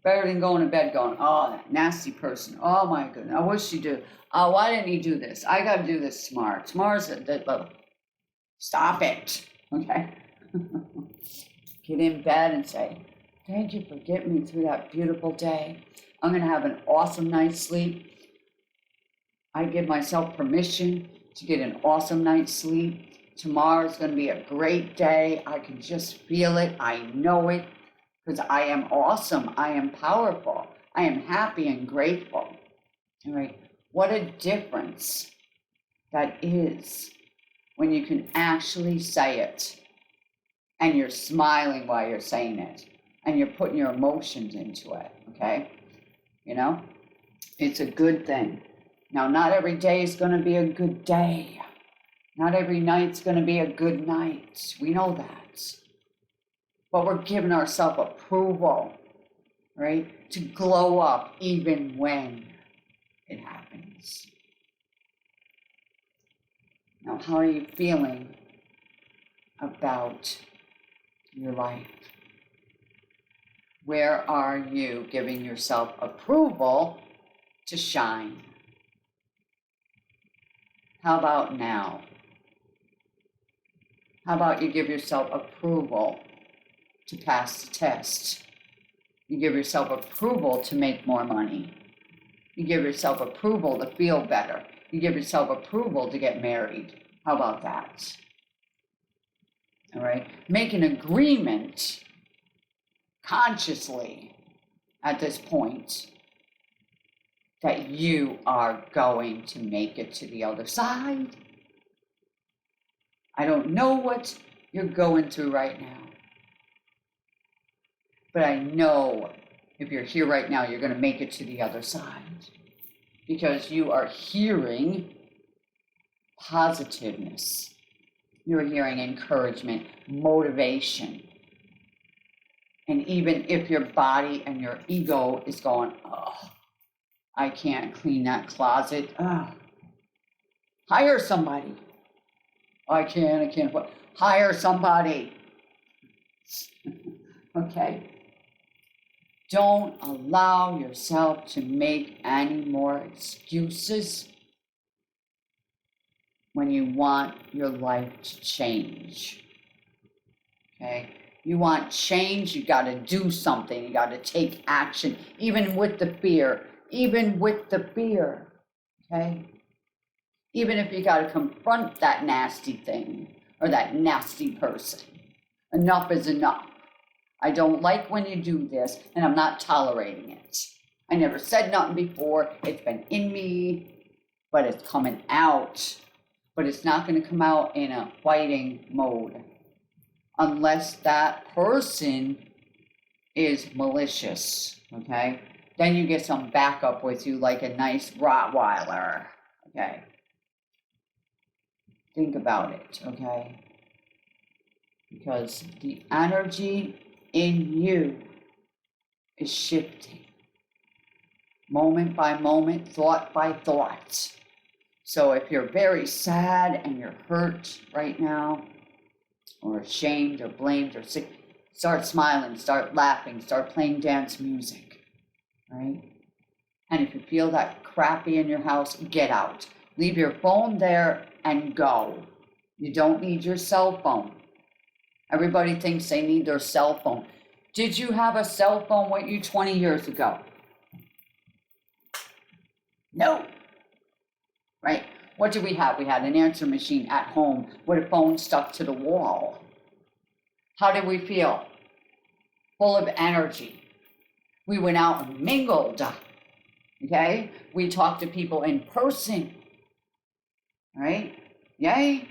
Better than going to bed going, oh, that nasty person. Oh, my goodness. I wish you do. Oh, why didn't he do this? I got to do this tomorrow. Tomorrow's stop it. Okay? Get in bed and say, thank you for getting me through that beautiful day. I'm going to have an awesome night's sleep. I give myself permission to get an awesome night's sleep. Tomorrow's going to be a great day. I can just feel it. I know it. Because I am awesome, I am powerful, I am happy and grateful. All right, what a difference that is when you can actually say it, and you're smiling while you're saying it, and you're putting your emotions into it, okay? It's a good thing. Now, not every day is going to be a good day. Not every night's going to be a good night. We know that. But we're giving ourselves approval, right? To glow up even when it happens. Now, how are you feeling about your life? Where are you giving yourself approval to shine? How about now? How about you give yourself approval to pass the test? You give yourself approval to make more money. You give yourself approval to feel better. You give yourself approval to get married. How about that? All right. Make an agreement consciously at this point that you are going to make it to the other side. I don't know what you're going through right now. But I know if you're here right now, you're going to make it to the other side because you are hearing positiveness. You're hearing encouragement, motivation. And even if your body and your ego is going, oh, I can't clean that closet. Oh, hire somebody. I can't. Hire somebody. Okay. Don't allow yourself to make any more excuses when you want your life to change. Okay? You want change, you got to do something. You got to take action, even with the fear. Even with the fear. Okay? Even if you got to confront that nasty thing or that nasty person. Enough is enough. I don't like when you do this, and I'm not tolerating it. I never said nothing before. It's been in me, but it's coming out. But it's not going to come out in a fighting mode unless that person is malicious, okay? Then you get some backup with you like a nice Rottweiler, okay? Think about it, okay? Because the energy in you is shifting moment by moment, thought by thought. So if you're very sad and you're hurt right now, or ashamed or blamed or sick, start smiling, start laughing, start playing dance music, right? And if you feel that crappy in your house, get out. Leave your phone there and go. You don't need your cell phone. Everybody thinks they need their cell phone. Did you have a cell phone with you 20 years ago? No. Right? What did we have? We had an answer machine at home with a phone stuck to the wall. How did we feel? Full of energy. We went out and mingled. Okay? We talked to people in person. Right? Yay?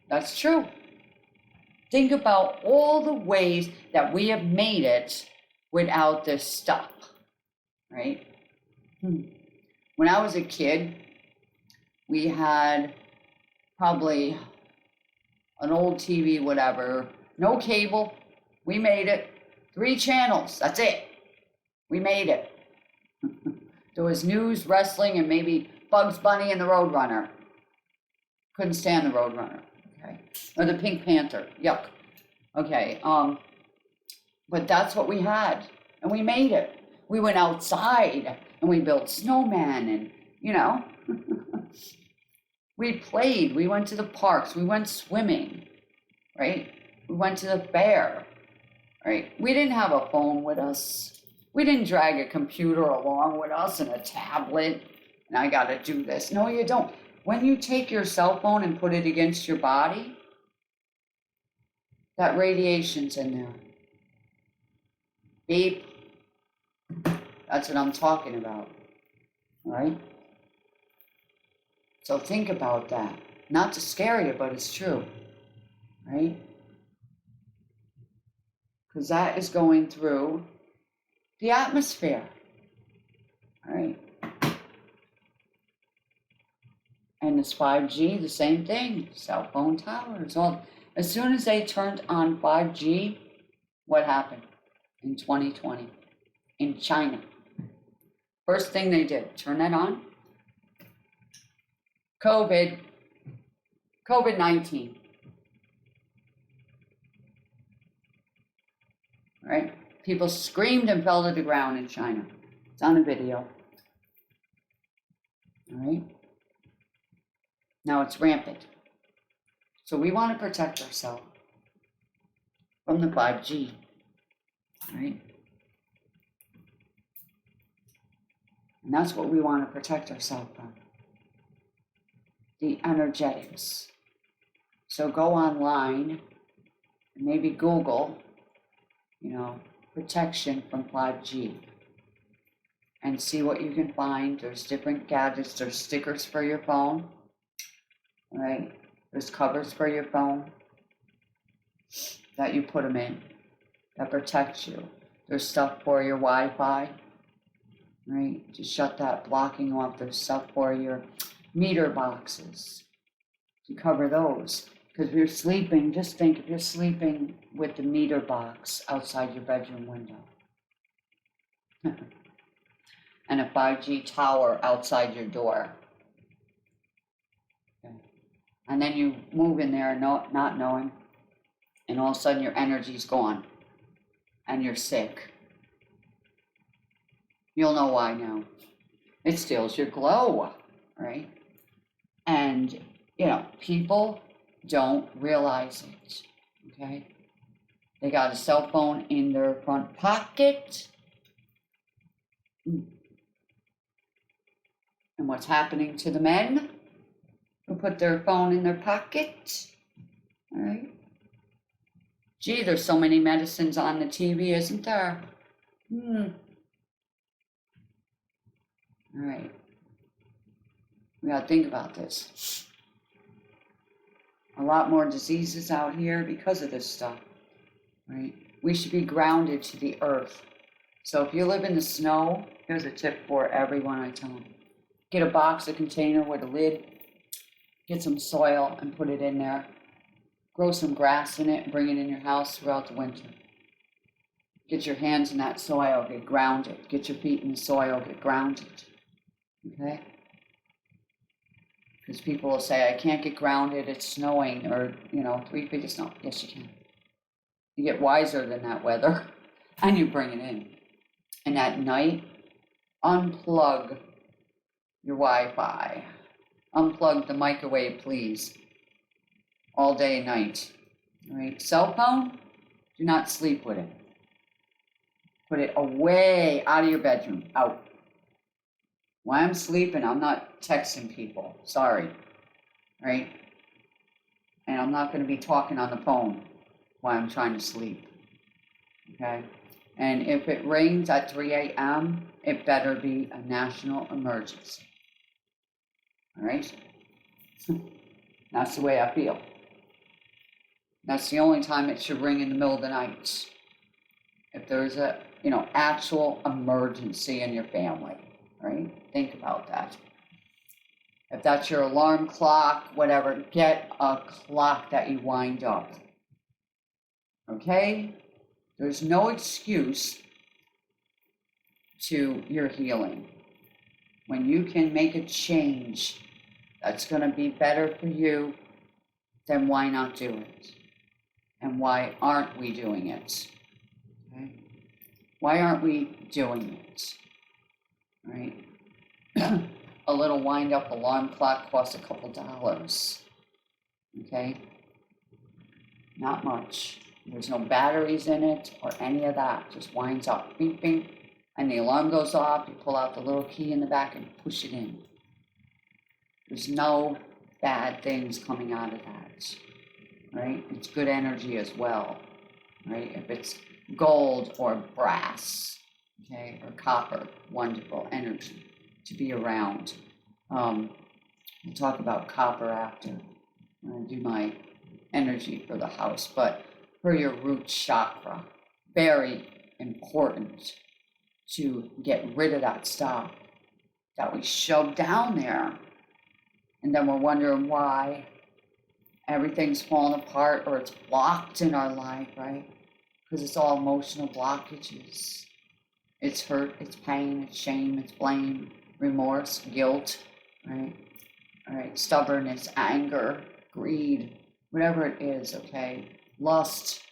That's true. Think about all the ways that we have made it without this stuff. Right? When I was a kid, we had probably an old TV, whatever, no cable. We made it. 3 channels, that's it. We made it. There was news, wrestling, and maybe Bugs Bunny and the Roadrunner. Couldn't stand the Roadrunner, okay? Or the Pink Panther, yuck. Okay, but that's what we had, and we made it. We went outside, and we built snowmen, and, you know, we played, we went to the parks, we went swimming, right? We went to the fair, right? We didn't have a phone with us. We didn't drag a computer along with us and a tablet, and I got to do this. No, you don't. When you take your cell phone and put it against your body, that radiation's in there. Beep. That's what I'm talking about, all right? So think about that. Not to scare you, but it's true, right? Because that is going through the atmosphere, all right? And this 5G, the same thing, cell phone towers. All. As soon as they turned on 5G, what happened in 2020 in China? First thing they did, turn that on. COVID-19. Right? People screamed and fell to the ground in China. It's on a video. All right? Now it's rampant. So we want to protect ourselves from the 5G. All right? And that's what we want to protect ourselves from. The energetics. So go online and maybe Google, protection from 5G and see what you can find. There's different gadgets. There's stickers for your phone, right? There's covers for your phone that you put them in that protects you. There's stuff for your Wi-Fi, right? To shut that blocking off. There's stuff for your meter boxes to cover those. Because if you're sleeping, just think if you're sleeping with the meter box outside your bedroom window and a 5G tower outside your door. Okay. And then you move in there not knowing, and all of a sudden your energy's gone and you're sick. You'll know why now. It steals your glow, right? And, people don't realize it, okay? They got a cell phone in their front pocket. And what's happening to the men who put their phone in their pocket, all right? Gee, there's so many medicines on the TV, isn't there? All right. We got to think about this. A lot more diseases out here because of this stuff, right? We should be grounded to the earth. So if you live in the snow, here's a tip for everyone I tell them. Get a box, a container with a lid, get some soil and put it in there. Grow some grass in it and bring it in your house throughout the winter. Get your hands in that soil, get grounded. Get your feet in the soil, get grounded. Okay? Because people will say, I can't get grounded, it's snowing, or, 3 feet of snow. Yes, you can. You get wiser than that weather, and you bring it in. And at night, unplug your Wi-Fi. Unplug the microwave, please. All day and night. All right? Cell phone, do not sleep with it. Put it away out of your bedroom, out. While I'm sleeping, I'm not texting people. Sorry. Right? And I'm not going to be talking on the phone while I'm trying to sleep. Okay? And if it rings at 3 a.m., it better be a national emergency. All right? That's the way I feel. That's the only time it should ring in the middle of the night. If there's a, actual emergency in your family, right? Think about that. If that's your alarm clock, whatever, get a clock that you wind up. Okay? There's no excuse to your healing. When you can make a change that's going to be better for you, then why not do it? And why aren't we doing it? Okay? Why aren't we doing it? Right? A little wind-up alarm clock costs a couple dollars. Okay? Not much. There's no batteries in it or any of that. Just winds up, beep, beep, and the alarm goes off. You pull out the little key in the back and push it in. There's no bad things coming out of that. Right? It's good energy as well. Right? If it's gold or brass, okay, or copper, wonderful energy to be around. We'll talk about copper after I do my energy for the house, but for your root chakra, very important to get rid of that stuff that we shove down there, and then we're wondering why everything's falling apart or it's blocked in our life, right? Because it's all emotional blockages. It's hurt, it's pain, it's shame, it's blame, remorse, guilt, right? All right, stubbornness, anger, greed, whatever it is, okay? Lust,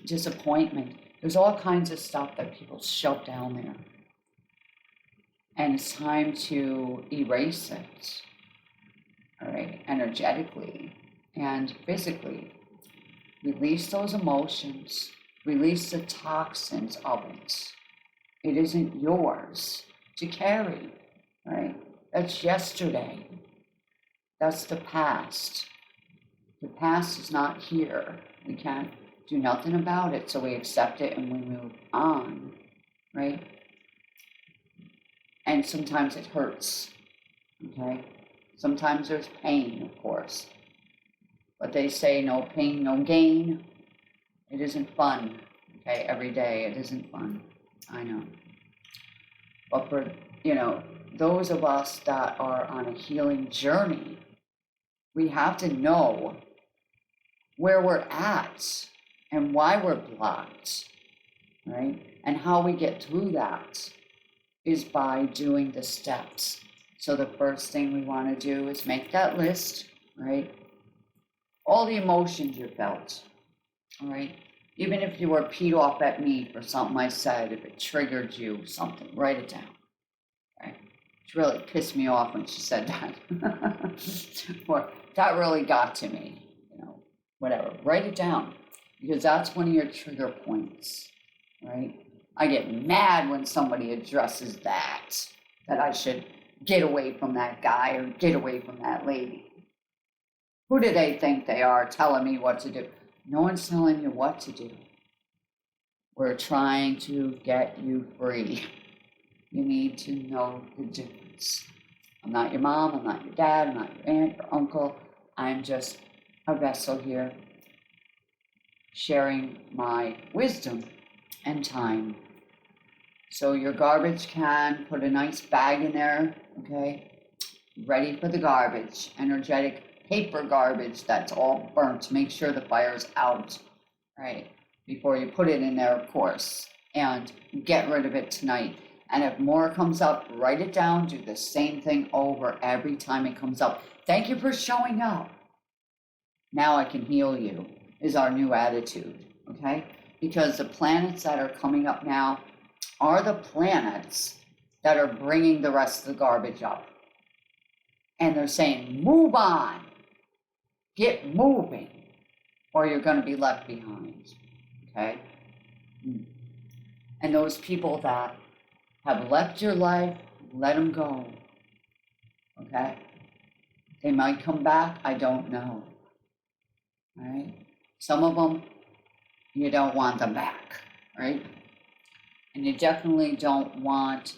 disappointment. There's all kinds of stuff that people shove down there. And it's time to erase it, all right, energetically and physically. Release those emotions. Release the toxins of it. It isn't yours to carry, right? That's yesterday. That's the past. The past is not here. We can't do nothing about it, so we accept it and we move on, right? And sometimes it hurts, okay? Sometimes there's pain, of course. But they say no pain, no gain. It isn't fun, okay? Every day it isn't fun, I know. But for, those of us that are on a healing journey, we have to know where we're at and why we're blocked, right? And how we get through that is by doing the steps. So the first thing we want to do is make that list, right? All the emotions you felt, all right? Even if you were peed off at me for something I said, if it triggered you, something, write it down, right? She really pissed me off when she said that. Or that really got to me, whatever. Write it down, because that's one of your trigger points, right? I get mad when somebody addresses that I should get away from that guy or get away from that lady. Who do they think they are telling me what to do? No one's telling you what to do. We're trying to get you free. You need to know the difference. I'm not your mom, I'm not your dad, I'm not your aunt, your uncle. I'm just a vessel here, sharing my wisdom and time. So your garbage can, put a nice bag in there, okay? Ready for the garbage, energetic paper garbage that's all burnt. Make sure the fire's out, right? Before you put it in there, of course, and get rid of it tonight. And if more comes up, write it down, do the same thing over every time it comes up. Thank you for showing up. Now I can heal you is our new attitude, okay? Because the planets that are coming up now are the planets that are bringing the rest of the garbage up. And they're saying, move on, get moving, or you're going to be left behind, okay? And those people that have left your life, let them go, okay? They might come back, I don't know, all right? Some of them, you don't want them back, right? And you definitely don't want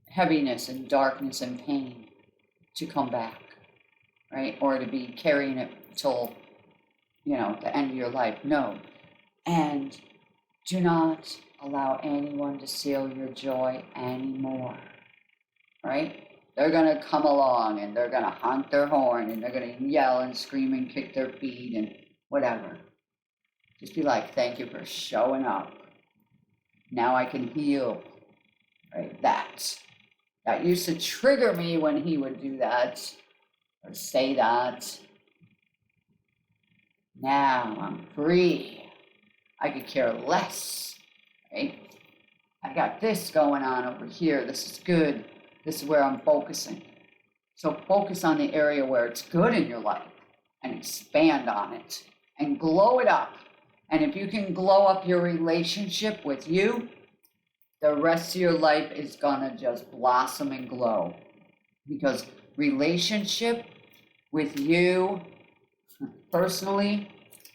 heaviness and darkness and pain to come back, right? Or to be carrying it till, the end of your life. No. And do not allow anyone to steal your joy anymore, right? They're going to come along and they're going to honk their horn and they're going to yell and scream and kick their feet and whatever. Just be like, thank you for showing up. Now I can heal, right? That used to trigger me when he would do that or say that. Now I'm free. I could care less, right? I got this going on over here. This is good. This is where I'm focusing. So focus on the area where it's good in your life and expand on it and glow it up. And if you can glow up your relationship with you, the rest of your life is gonna just blossom and glow. Because relationship with you personally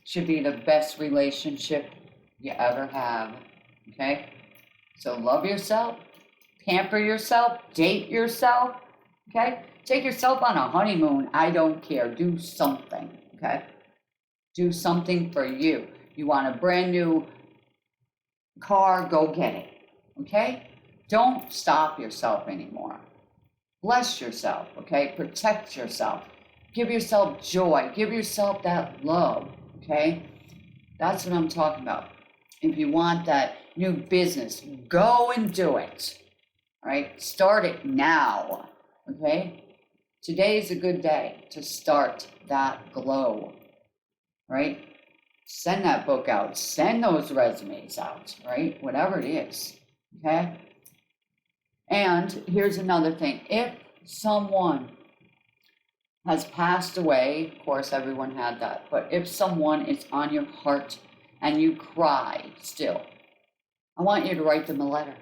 should be the best relationship you ever have, okay? So love yourself, pamper yourself, date yourself, okay? Take yourself on a honeymoon, I don't care, do something, okay? Do something for you. You want a brand new car, go get it, okay? Don't stop yourself anymore. Bless yourself, okay? Protect yourself. Give yourself joy. Give yourself that love, okay? That's what I'm talking about. If you want that new business, go and do it, all right? Start it now, okay? Today is a good day to start that glow, right? Send that book out. Send those resumes out, right? Whatever it is, okay? And here's another thing. If someone has passed away, of course, everyone had that, but if someone is on your heart and you cry still, I want you to write them a letter.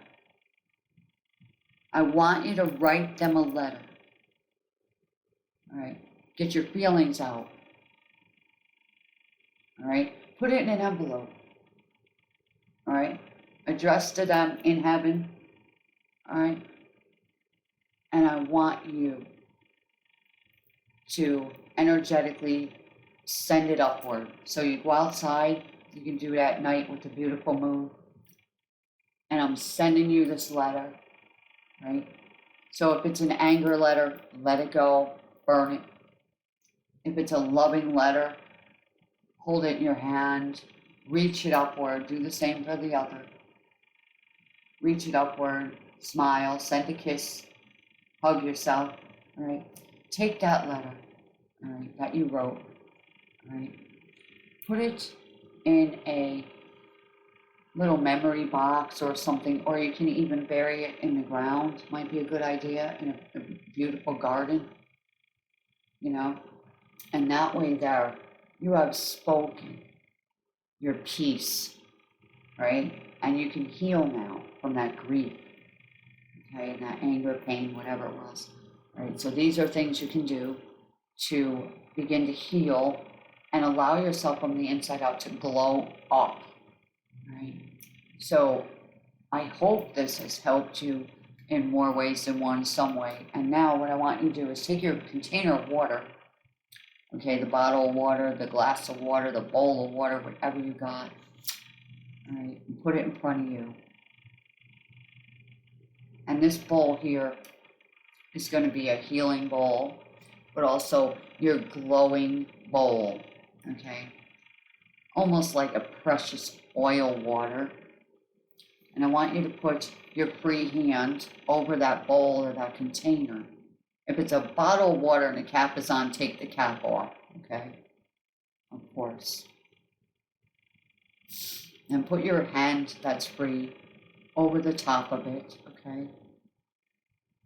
I want you to write them a letter. All right? Get your feelings out. All right? Put it in an envelope. All right? Addressed to them in heaven. All right? And I want you to energetically send it upward. So you go outside, you can do it at night with the beautiful moon. And I'm sending you this letter, right? So if it's an anger letter, let it go, burn it. If it's a loving letter, hold it in your hand, reach it upward, do the same for the other. Reach it upward, smile, send a kiss, hug yourself, all right? Take that letter, all right, that you wrote, all right? Put it in a little memory box or something, or you can even bury it in the ground, might be a good idea, in a beautiful garden, and that way there, you have spoken your peace, right? And you can heal now from that grief, okay, and that anger, pain, whatever it was, right? So these are things you can do to begin to heal and allow yourself from the inside out to glow up, right? So I hope this has helped you in more ways than one, some way. And now what I want you to do is take your container of water, okay, the bottle of water, the glass of water, the bowl of water, whatever you got, all right, and put it in front of you. And this bowl here is going to be a healing bowl, but also your glowing bowl, okay? Almost like a precious oil water. And I want you to put your free hand over that bowl or that container. If it's a bottle of water and the cap is on, take the cap off, okay? Of course. And put your hand that's free over the top of it, okay?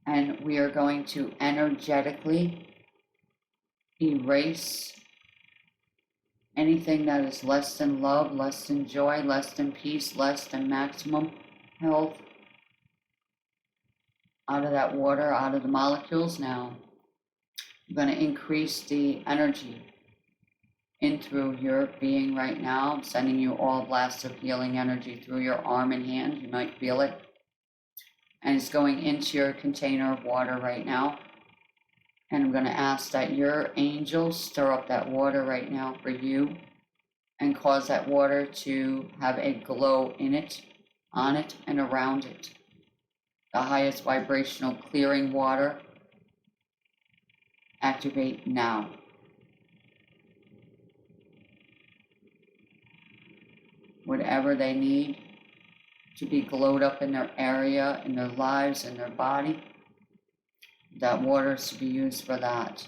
And we are going to energetically erase anything that is less than love, less than joy, less than peace, less than maximum health out of that water, out of the molecules now. I'm going to increase the energy in through your being right now. I'm sending you all blasts of healing energy through your arm and hand. You might feel it. And it's going into your container of water right now. And I'm going to ask that your angels stir up that water right now for you and cause that water to have a glow in it, on it, and around it. The highest vibrational clearing water, activate now. Whatever they need to be glowed up in their area, in their lives, in their body, that water is to be used for that,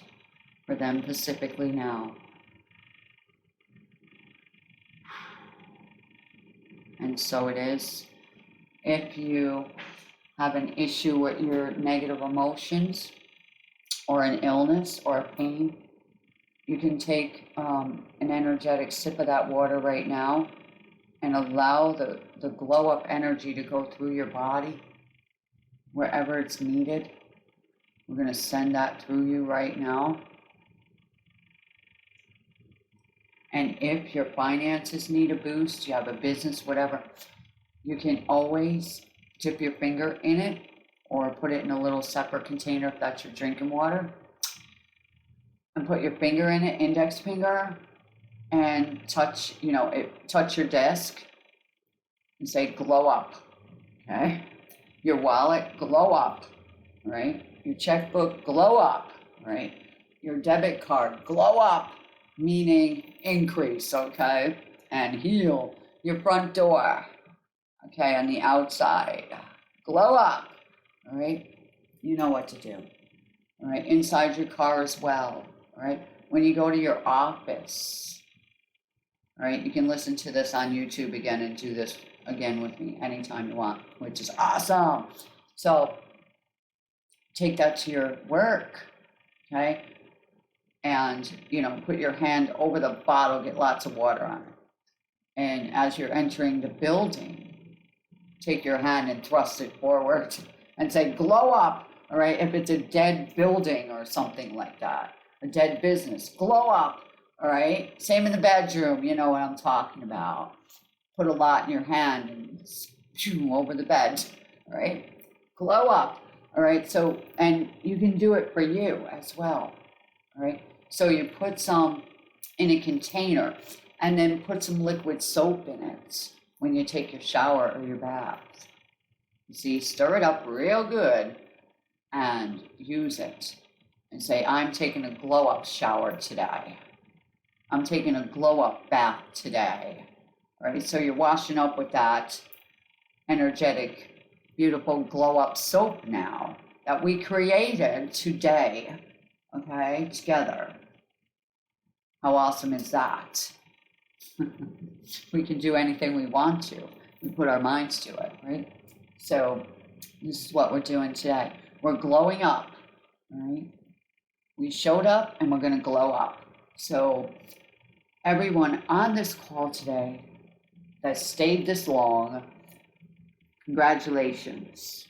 for them specifically now. And so it is. If you have an issue with your negative emotions or an illness or a pain, you can take an energetic sip of that water right now and allow the glow up energy to go through your body wherever it's needed. We're going to send that through you right now. And if your finances need a boost, you have a business, whatever, you can always dip your finger in it or put it in a little separate container if that's your drinking water. And put your finger in it, index finger, and touch your desk and say, glow up, okay? Your wallet, glow up, right? Your checkbook, glow up, right? Your debit card, glow up, meaning increase, okay? And heal. Your front door, okay, on the outside, glow up, all right? You know what to do, all right? Inside your car as well, all right? When you go to your office, all right, you can listen to this on YouTube again and do this again with me anytime you want, which is awesome. So take that to your work, okay? And, put your hand over the bottle, get lots of water on it. And as you're entering the building, take your hand and thrust it forward and say, glow up, all right? If it's a dead building or something like that, a dead business, glow up, all right? Same in the bedroom, you know what I'm talking about. Put a lot in your hand and over the bed, all right? Glow up, all right? So, and you can do it for you as well, all right? So you put some in a container and then put some liquid soap in it when you take your shower or your bath. You see, stir it up real good and use it and say, I'm taking a glow up shower today. I'm taking a glow up bath today. All right, so you're washing up with that energetic, beautiful glow up soap now that we created today, okay, together. How awesome is that? We can do anything we want to. We put our minds to it, right? So this is what we're doing today. We're glowing up, all right? We showed up and we're going to glow up. So everyone on this call today that stayed this long, congratulations,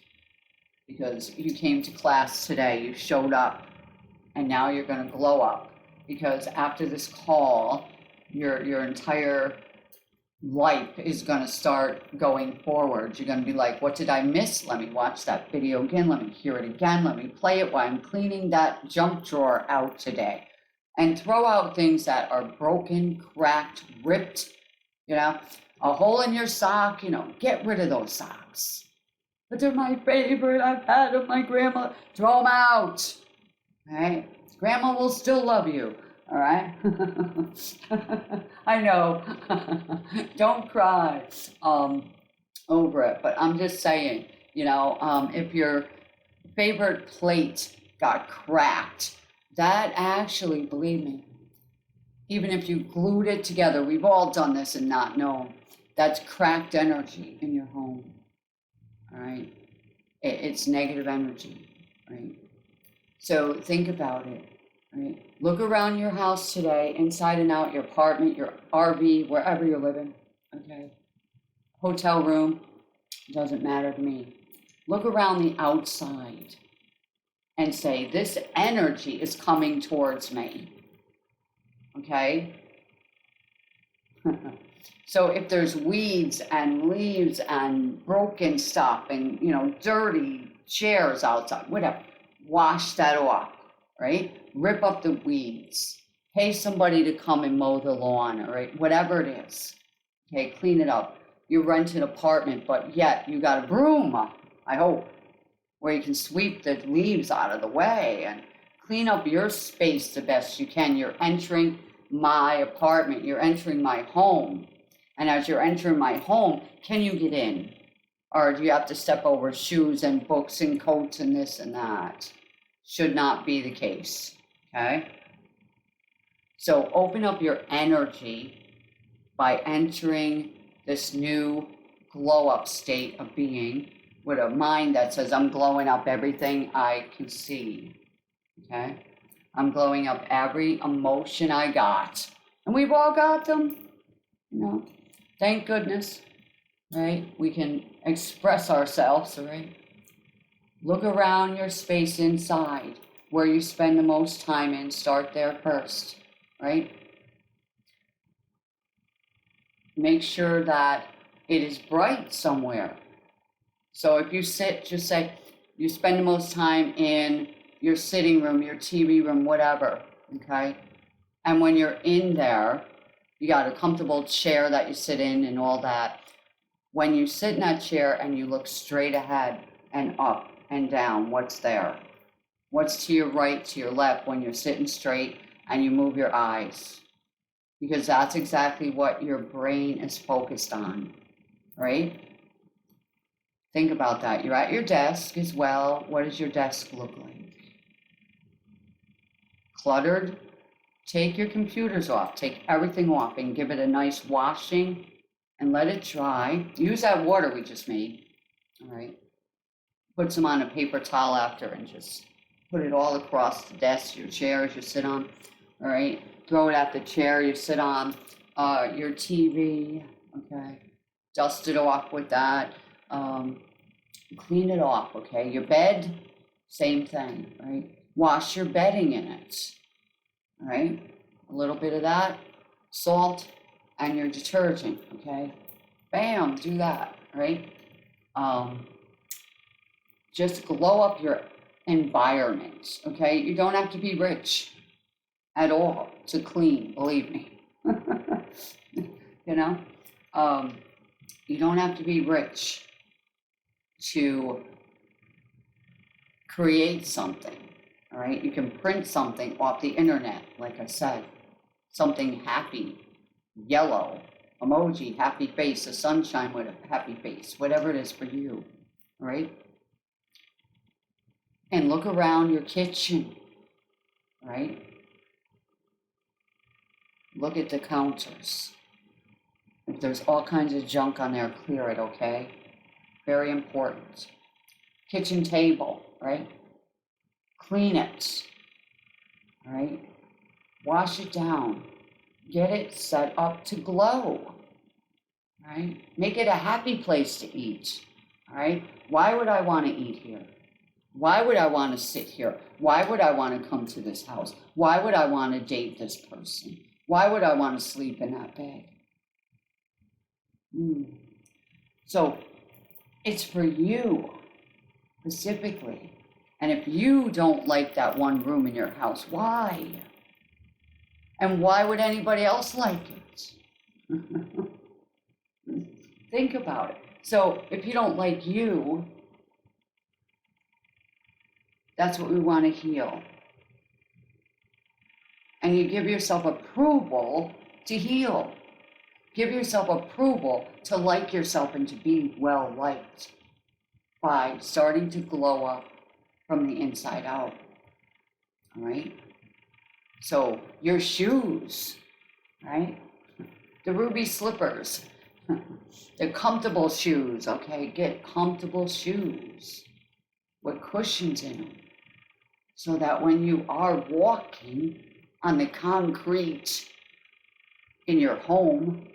because you came to class today, you showed up, and now you're going to glow up, because after this call, your entire life is going to start going forward. You're going to be like, what did I miss? Let me watch that video again. Let me hear it again. Let me play it while I'm cleaning that junk drawer out today. And throw out things that are broken, cracked, ripped, a hole in your sock, get rid of those socks. But they're my favorite. I've had them, my grandma. Throw them out. All right? Grandma will still love you. All right? I know. Don't cry over it. But I'm just saying, if your favorite plate got cracked, that actually, believe me, even if you glued it together, we've all done this and not known, that's cracked energy in your home. All right? It's negative energy, right? So think about it, right? Look around your house today, inside and out, your apartment, your RV, wherever you're living, okay? Hotel room, doesn't matter to me. Look around the outside and say, this energy is coming towards me, okay? So if there's weeds and leaves and broken stuff and, dirty chairs outside, whatever, wash that off, right? Rip up the weeds. Pay somebody to come and mow the lawn, all right? Whatever it is, okay? Clean it up. You rent an apartment, but yet you got a broom, I hope, where you can sweep the leaves out of the way and clean up your space the best you can. You're entering my apartment. You're entering my home. And as you're entering my home, can you get in? Or do you have to step over shoes and books and coats and this and that? Should not be the case, okay? So open up your energy by entering this new glow-up state of being with a mind that says, I'm glowing up everything I can see, okay? I'm glowing up every emotion I got. And we've all got them, thank goodness, right? We can express ourselves, right? Look around your space inside, where you spend the most time in, start there first, right? Make sure that it is bright somewhere. So if you just say you spend the most time in your sitting room, your TV room, whatever, okay? And when you're in there, you got a comfortable chair that you sit in and all that. When you sit in that chair and you look straight ahead and up and down, what's there? What's to your right, to your left when you're sitting straight and you move your eyes? Because that's exactly what your brain is focused on, right? Think about that. You're at your desk as well. What does your desk look like? Cluttered? Take your computers off. Take everything off and give it a nice washing and let it dry. Use that water we just made, all right? Put some on a paper towel after and just put it all across the desk, your chairs you sit on, all right? Throw it at the chair you sit on, your TV, okay? Dust it off with that. Clean it off, okay? Your bed, same thing, right? Wash your bedding in it, all right? A little bit of that, salt, and your detergent, okay? Bam, do that, right? Just glow up your environment, okay? You don't have to be rich at all to clean, believe me. You don't have to be rich to create something, all right? You can print something off the internet, like I said, something happy, yellow, emoji, happy face, a sunshine with a happy face, whatever it is for you, all right? And look around your kitchen, right? Look at the counters. If there's all kinds of junk on there, clear it, okay? Very important. Kitchen table, right? Clean it, all right? Wash it down. Get it set up to glow, right? Make it a happy place to eat, all right? Why would I want to eat here? Why would I want to sit here? Why would I want to come to this house? Why would I want to date this person? Why would I want to sleep in that bed? So it's for you specifically. And if you don't like that one room in your house, why? And why would anybody else like it? Think about it. So if you don't like you, that's what we want to heal. And you give yourself approval to heal. Give yourself approval to like yourself and to be well liked by starting to glow up from the inside out. All right? So your shoes, right? The ruby slippers, the comfortable shoes, okay? Get comfortable shoes with cushions in them so that when you are walking on the concrete in your home,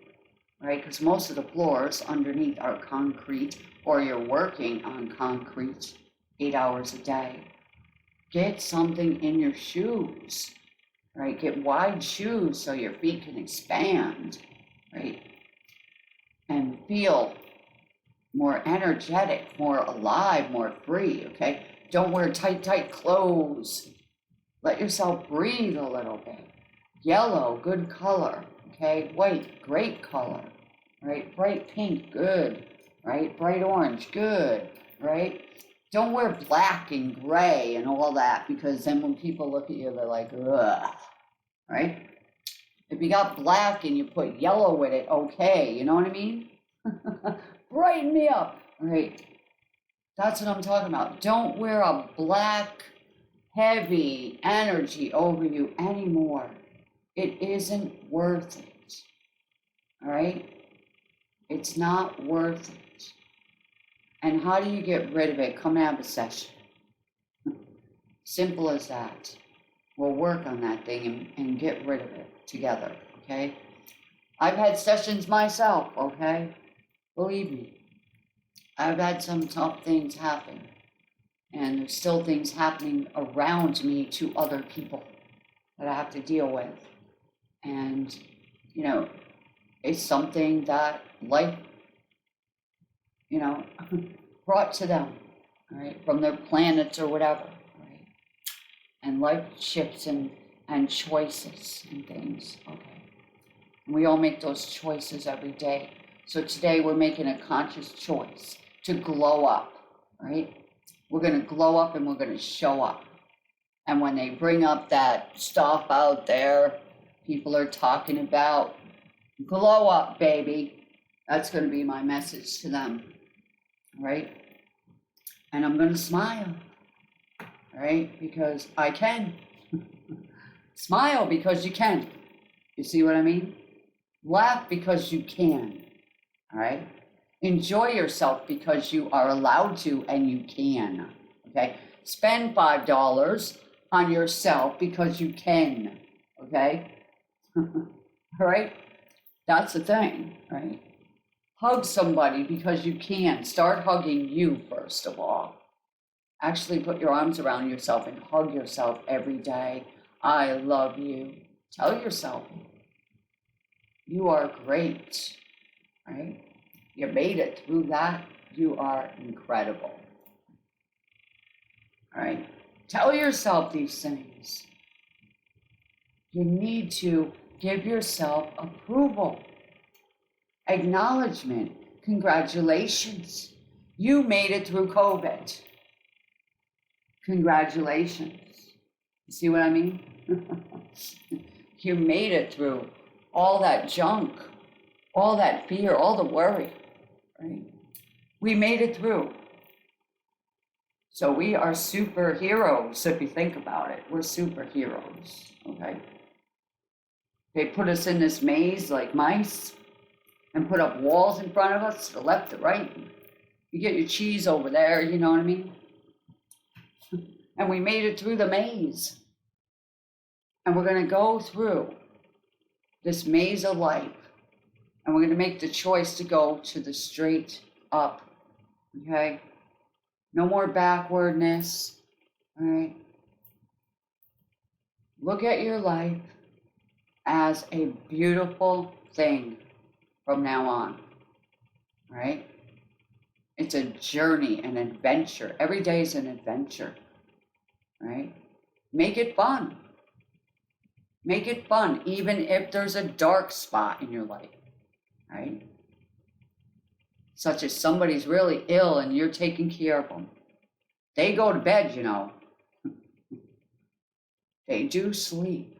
right? Because most of the floors underneath are concrete, or you're working on concrete 8 hours a day. Get something in your shoes, right? Get wide shoes so your feet can expand, right? And feel more energetic, more alive, more free, okay? Don't wear tight clothes. Let yourself breathe a little bit. Yellow, good color, okay? White, great color, right? Bright pink, good, right? Bright orange, good, right? Don't wear black and gray and all that, because then when people look at you, they're like, ugh, right? If you got black and you put yellow with it, okay, you know what I mean? Brighten me up, right? That's what I'm talking about. Don't wear a black, heavy energy over you anymore. It isn't worth it, all right? It's not worth it. And how do you get rid of it? Come and have a session. Simple as that. We'll work on that thing and get rid of it together, okay? I've had sessions myself, okay? Believe me. I've had some tough things happen. And there's still things happening around me to other people that I have to deal with. And, you know, it's something that life, you know, brought to them, right, from their planets or whatever, right? And life shifts and choices and things, okay? And we all make those choices every day. So today we're making a conscious choice to glow up, right? We're going to glow up and we're going to show up. And when they bring up that stuff out there, people are talking about, glow up, baby. That's going to be my message to them, right? And I'm going to smile, right? Because I can. Smile because you can. You see what I mean? Laugh because you can, all right? Enjoy yourself because you are allowed to and you can, okay? Spend $5 on yourself because you can, okay? All right? That's the thing, right? Hug somebody because you can. Start hugging you first of all. Actually put your arms around yourself and hug yourself every day. I love you. Tell yourself you are great, right? You made it through that. You are incredible. All right? Tell yourself these things. You need to give yourself approval, acknowledgement, congratulations. You made it through COVID. Congratulations. You see what I mean? You made it through all that junk, all that fear, all the worry, right? We made it through. So we are superheroes, if you think about it. We're superheroes, okay? They put us in this maze like mice and put up walls in front of us to the left, to the right. You get your cheese over there, you know what I mean? And we made it through the maze. And we're going to go through this maze of life. And we're going to make the choice to go to the straight up, okay? No more backwardness, all right? Look at your life. as a beautiful thing from now on, right? It's a journey, an adventure. Every day is an adventure, right? Make it fun. Make it fun, even if there's a dark spot in your life, right? Such as somebody's really ill and you're taking care of them. They go to bed, you know. They do sleep.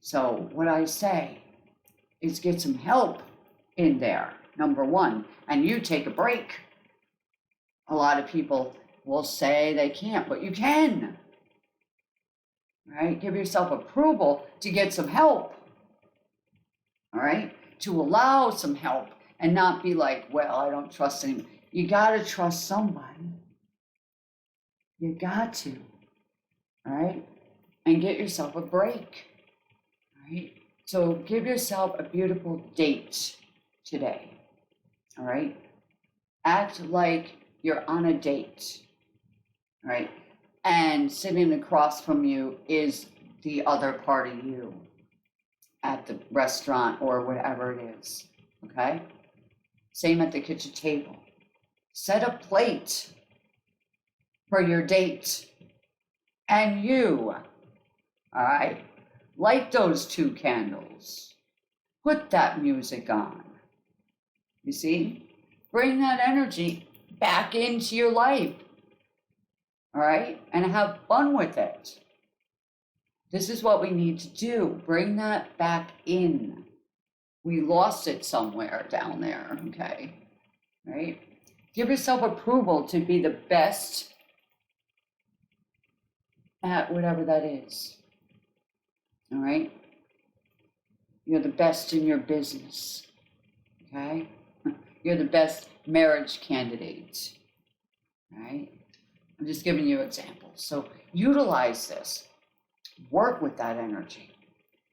So what I say is get some help in there, number one, and you take a break. A lot of people will say they can't, but you can. Right? Give yourself approval to get some help. All right? To allow some help and not be like, well, I don't trust anyone. You got to trust somebody. You got to. All right? And get yourself a break. All right? So give yourself a beautiful date today. All right? Act like you're on a date. All right? And sitting across from you is the other part of you at the restaurant or whatever it is, okay? Same at the kitchen table. Set a plate for your date and you, all right? Light those 2 candles. Put that music on. You see? Bring that energy back into your life. All right, and have fun with it. This is what we need to do. Bring that back in. We lost it somewhere down there, okay? Right? Give yourself approval to be the best at whatever that is. All right? You're the best in your business, okay? You're the best marriage candidate, all right? I'm just giving you examples. So utilize this. Work with that energy.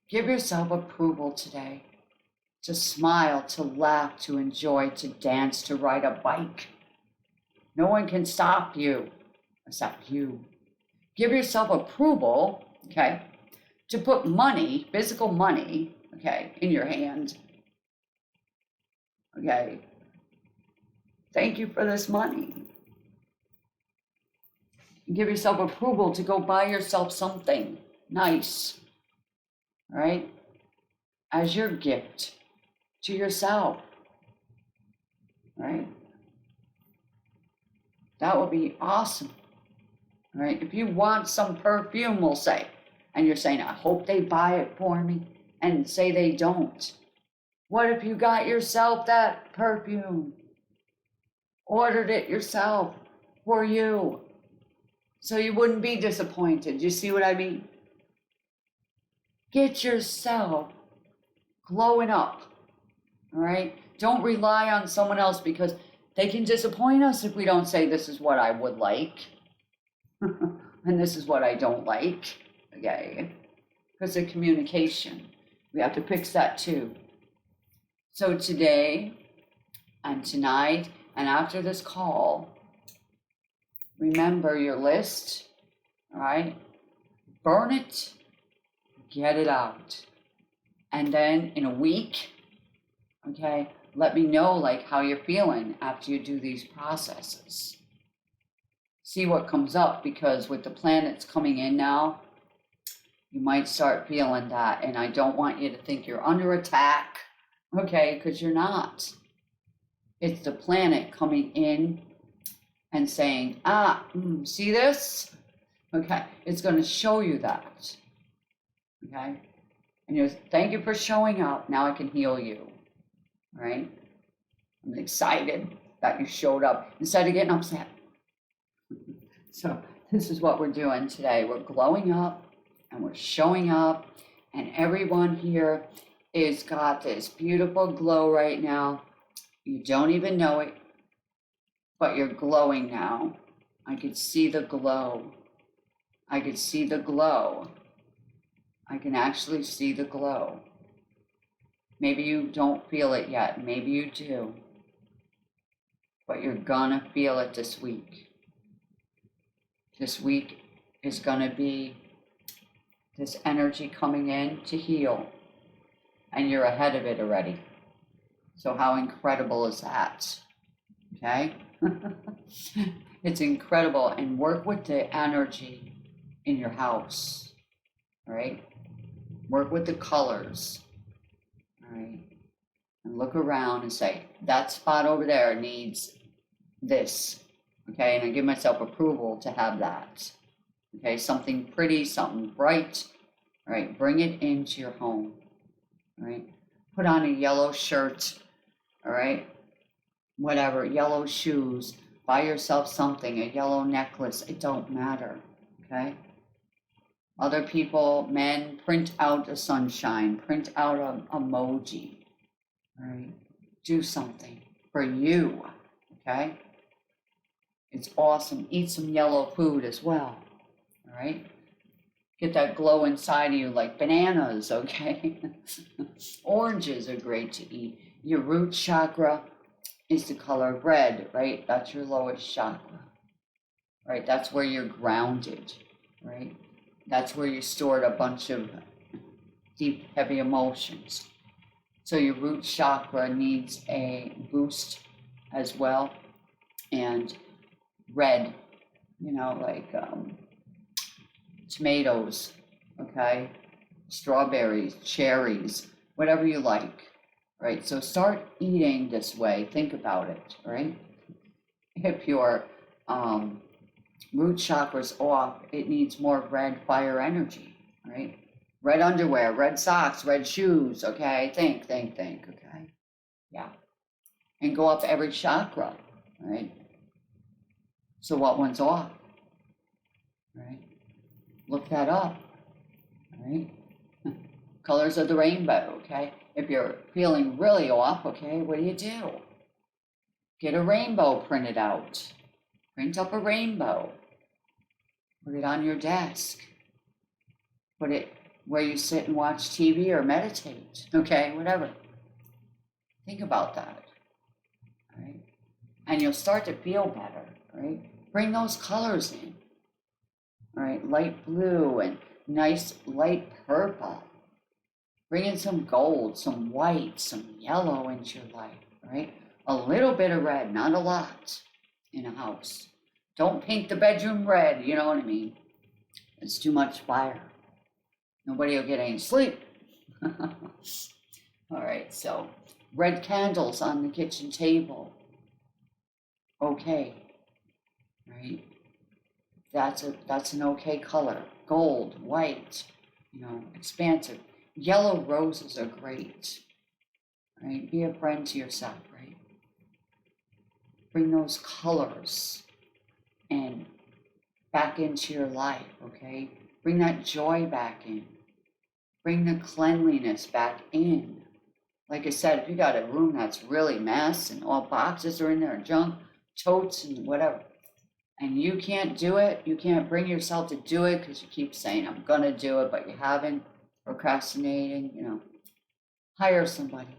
Give yourself approval today to smile, to laugh, to enjoy, to dance, to ride a bike. No one can stop you except you. Give yourself approval, okay, to put money, physical money, okay, in your hand. Okay. Thank you for this money. Give yourself approval to go buy yourself something nice, right? As your gift to yourself, right? That would be awesome, right? If you want some perfume, we'll say, and you're saying, I hope they buy it for me, and say they don't. What if you got yourself that perfume? Ordered it yourself for you. So you wouldn't be disappointed. You see what I mean? Get yourself glowing up, all right? Don't rely on someone else because they can disappoint us if we don't say this is what I would like and this is what I don't like, okay? Because of communication. We have to fix that too. So today and tonight and after this call, remember your list, all right? Burn it, get it out. And then in a week, okay, let me know like how you're feeling after you do these processes. See what comes up, because with the planets coming in now, you might start feeling that. And I don't want you to think you're under attack, okay, because you're not. It's the planet coming in and saying, see this? Okay, it's going to show you that. Okay, and you're, thank you for showing up. Now I can heal you. Right? I'm excited that you showed up instead of getting upset. So this is what we're doing today. We're glowing up and we're showing up, and everyone here is got this beautiful glow right now. You don't even know it, but you're glowing now. I could see the glow. I could see the glow. I can actually see the glow. Maybe you don't feel it yet. Maybe you do. But you're gonna feel it this week. This week is gonna be this energy coming in to heal, and you're ahead of it already. So how incredible is that? Okay? It's incredible. And work with the energy in your house. All right? Work with the colors. All right? And look around and say, that spot over there needs this. Okay? And I give myself approval to have that. Okay? Something pretty, something bright. All right? Bring it into your home. All right? Put on a yellow shirt. All right? Whatever, yellow shoes, buy yourself something, a yellow necklace, it don't matter, okay? Other people, men, print out a sunshine, print out an emoji, all right? Do something for you, okay? It's awesome. Eat some yellow food as well, all right? Get that glow inside of you like bananas, okay? Oranges are great to eat. Your root chakra is the color red, right? That's your lowest chakra, right? That's where you're grounded, right? That's where you stored a bunch of deep, heavy emotions. So your root chakra needs a boost as well. And red, like tomatoes, okay? Strawberries, cherries, whatever you like. Right, so start eating this way. Think about it, right? If your root chakra's off, it needs more red fire energy, right? Red underwear, red socks, red shoes, okay? Think, okay? Yeah. And go up every chakra, right? So what one's off, right? Look that up, right? Colors of the rainbow, okay? If you're feeling really off, okay, what do? Get a rainbow printed out. Print up a rainbow. Put it on your desk. Put it where you sit and watch TV or meditate, okay, whatever. Think about that, all right? And you'll start to feel better, right? Bring those colors in, all right? Light blue and nice light purple. Bring in some gold, some white, some yellow into your life, right? A little bit of red, not a lot in a house. Don't paint the bedroom red, you know what I mean? It's too much fire. Nobody will get any sleep. All right, so red candles on the kitchen table. Okay, right? That's an okay color. Gold, white, expansive. Yellow roses are great, right? Be a friend to yourself, right? Bring those colors and back into your life, okay? Bring that joy back in. Bring the cleanliness back in. Like I said, if you got a room that's really mess and all boxes are in there and junk, totes and whatever, and you can't do it, you can't bring yourself to do it because you keep saying, I'm gonna do it, but you haven't, procrastinating, hire somebody.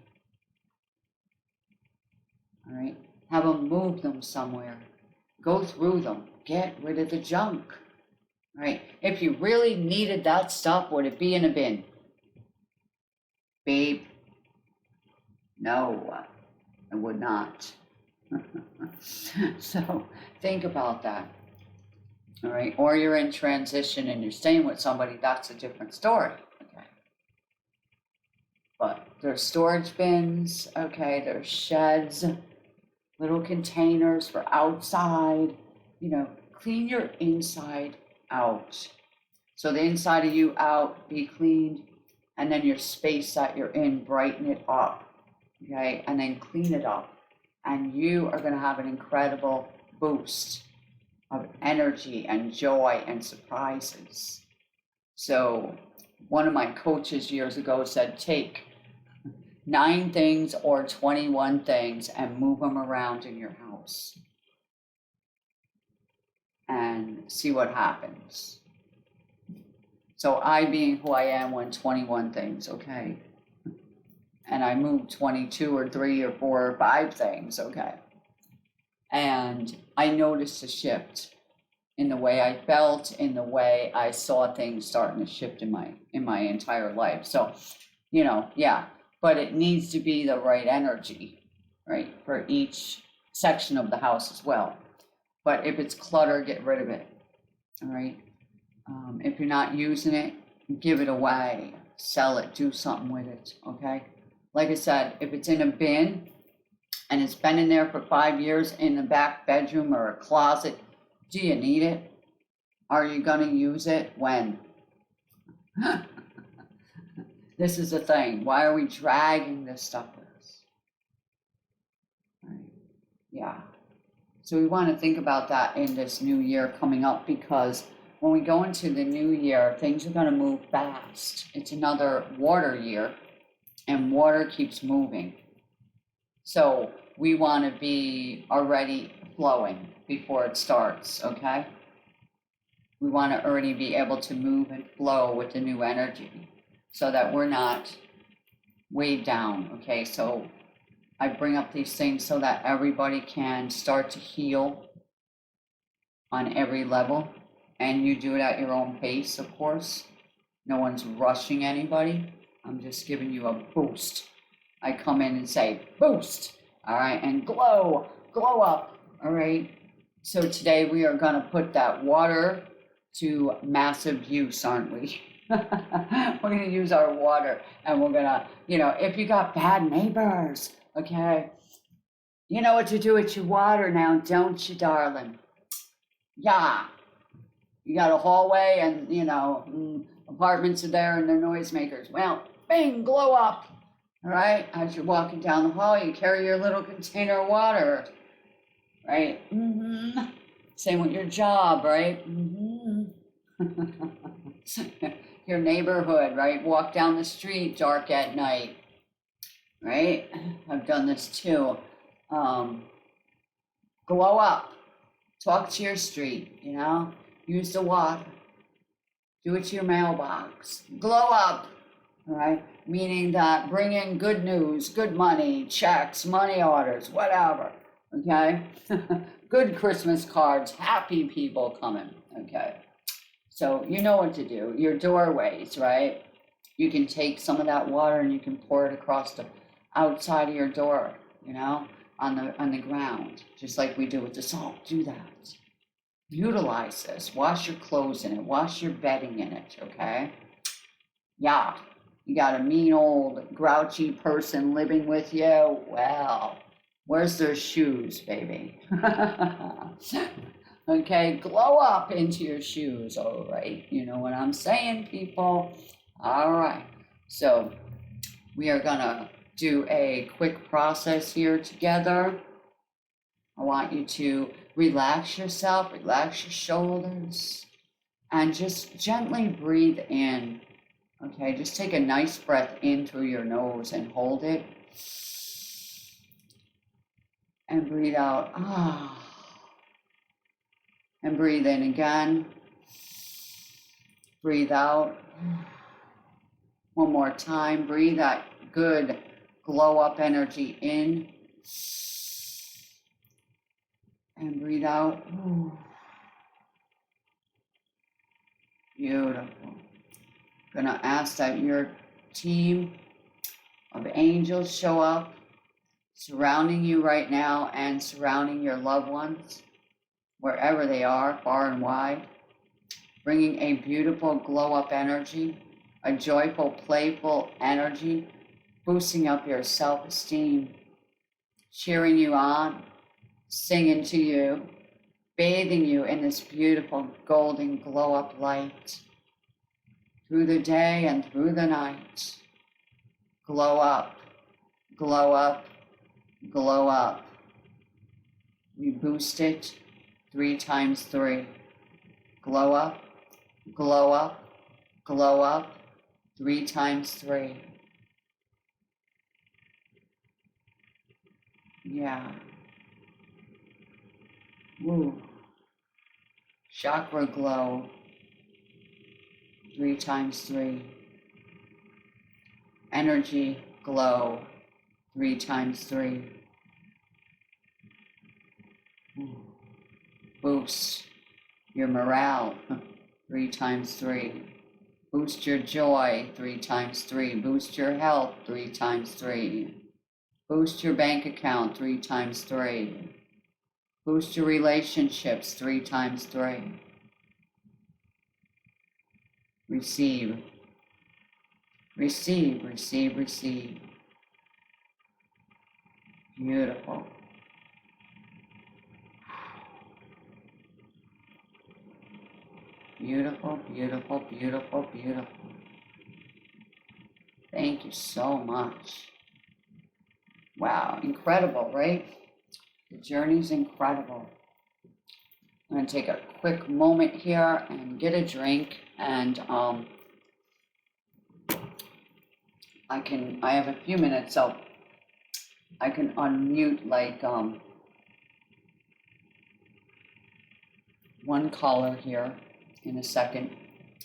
All right, have them move them somewhere. Go through them, get rid of the junk. All right, if you really needed that stuff, would it be in a bin? Beep. No, it would not. So think about that. All right, or you're in transition and you're staying with somebody, that's a different story. Okay. But there's storage bins, okay, there's sheds, little containers for outside, clean your inside out. So the inside of you out, be cleaned, and then your space that you're in, brighten it up, okay, and then clean it up. And you are going to have an incredible boost of energy and joy and surprises. So one of my coaches years ago said, take 9 things or 21 things and move them around in your house and see what happens. So I, being who I am, went 21 things, okay? And I moved 22 or 3 or 4 or 5 things, okay? And I noticed a shift. in the way I felt, in the way I saw things starting to shift in my entire life. So, yeah, but it needs to be the right energy, right, for each section of the house as well. But if it's clutter, get rid of it. All right. If you're not using it, give it away, sell it, do something with it. Okay. Like I said, if it's in a bin and it's been in there for 5 years in the back bedroom or a closet, do you need it? Are you going to use it? When? This is the thing. Why are we dragging this stuff with us? Right. Yeah. So we want to think about that in this new year coming up, because when we go into the new year, things are going to move fast. It's another water year, and water keeps moving. So we want to be already flowing before it starts, okay? We want to already be able to move and flow with the new energy so that we're not weighed down, okay? So I bring up these things so that everybody can start to heal on every level, and you do it at your own pace, of course. No one's rushing anybody. I'm just giving you a boost. I come in and say, boost, all right, and glow up, all right? So today we are gonna put that water to massive use, aren't we? We're gonna use our water, and we're gonna, if you got bad neighbors, okay, you know what to do with your water now, don't you, darling? Yeah. You got a hallway and, apartments are there and they're noisemakers. Well, bing, glow up. All right. As you're walking down the hall, you carry your little container of water. Right? Mm-hmm. Same with your job, right? Mm-hmm. Your neighborhood, right? Walk down the street dark at night. Right? I've done this too. Glow up. Talk to your street, Use the water. Do it to your mailbox. Glow up, all right? Meaning that bring in good news, good money, checks, money orders, whatever, okay? Good Christmas cards, happy people coming, okay? So you know what to do. Your doorways, right? You can take some of that water and you can pour it across the outside of your door, on the ground, just like we do with the salt. Do that. Utilize this. Wash your clothes in it. Wash your bedding in it, okay? Yeah. You got a mean old grouchy person living with you? Well, where's their shoes, baby? Okay, glow up into your shoes, all right? You know what I'm saying, people? All right. So we are going to do a quick process here together. I want you to relax yourself, relax your shoulders, and just gently breathe in. Okay, just take a nice breath in through your nose and hold it. And breathe out. And breathe in again. Breathe out. One more time. Breathe that good glow up energy in. And breathe out. Beautiful. Gonna ask that your team of angels show up, surrounding you right now and surrounding your loved ones, wherever they are, far and wide, bringing a beautiful glow up energy, a joyful, playful energy, boosting up your self-esteem, cheering you on, singing to you, bathing you in this beautiful golden glow up light through the day and through the night. Glow up, glow up, glow up. We boost it 3 times 3. Glow up, glow up, glow up, 3 times 3. Yeah. Woo. Chakra glow. 3 times 3. Energy glow. 3 times 3. Boost. your morale, 3 times 3. Boost your joy, 3 times 3. Boost your health, 3 times 3. Boost your bank account, 3 times 3. Boost your relationships, 3 times 3. Receive, receive, receive, receive. Beautiful. Beautiful, beautiful, beautiful, beautiful. Thank you so much. Wow, incredible, right? The journey's incredible. I'm going to take a quick moment here and get a drink, and I have a few minutes, so I can unmute like one caller here in a second.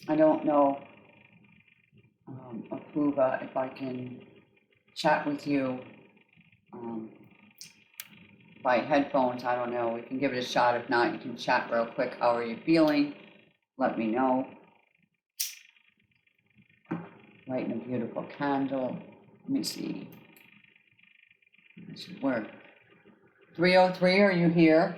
I don't know, Apuva, if I can chat with you by headphones. I don't know. We can give it a shot. If not, you can chat real quick. How are you feeling? Let me know. Lighting a beautiful candle. Let me see. This should work. 303, are you here?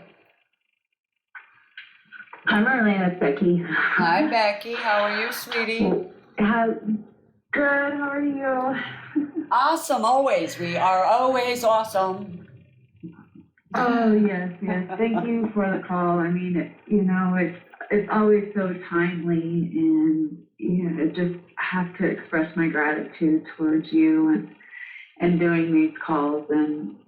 Hi, Marlene. It's Becky. Hi, Becky. How are you, sweetie? Good. How are you? Awesome. Always. We are always awesome. Oh, yes. Thank you for the call. I mean, it's always so timely, and I just have to express my gratitude towards you and doing these calls, and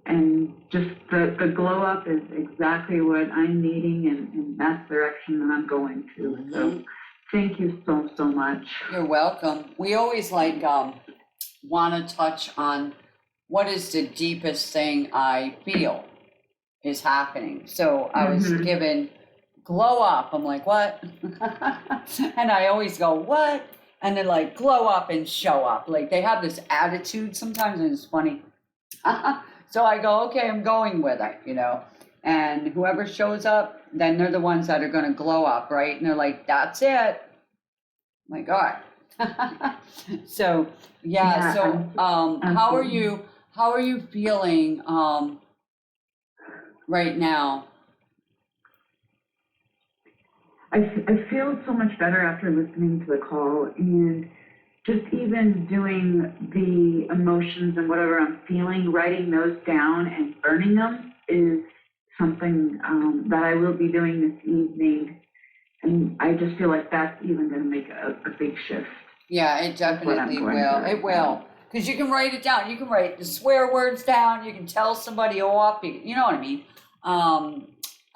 just the glow up is exactly what I'm needing, and that's the direction that I'm going to. So thank you so much. You're welcome. We always want to touch on what is the deepest thing I feel is happening. So I was given glow up. I'm like, what? And I always go, what? And then like glow up and show up. Like they have this attitude sometimes, and it's funny. So I go, okay, I'm going with it, and whoever shows up, then they're the ones that are going to glow up, right? And they're like, that's it. I'm like, all right. So how are you feeling right now? I feel so much better after listening to the call, and just even doing the emotions and whatever I'm feeling, writing those down and burning them is something that I will be doing this evening. And I just feel like that's even going to make a big shift. Yeah, it definitely will. It will. Because you can write it down. You can write the swear words down. You can tell somebody off. You know what I mean?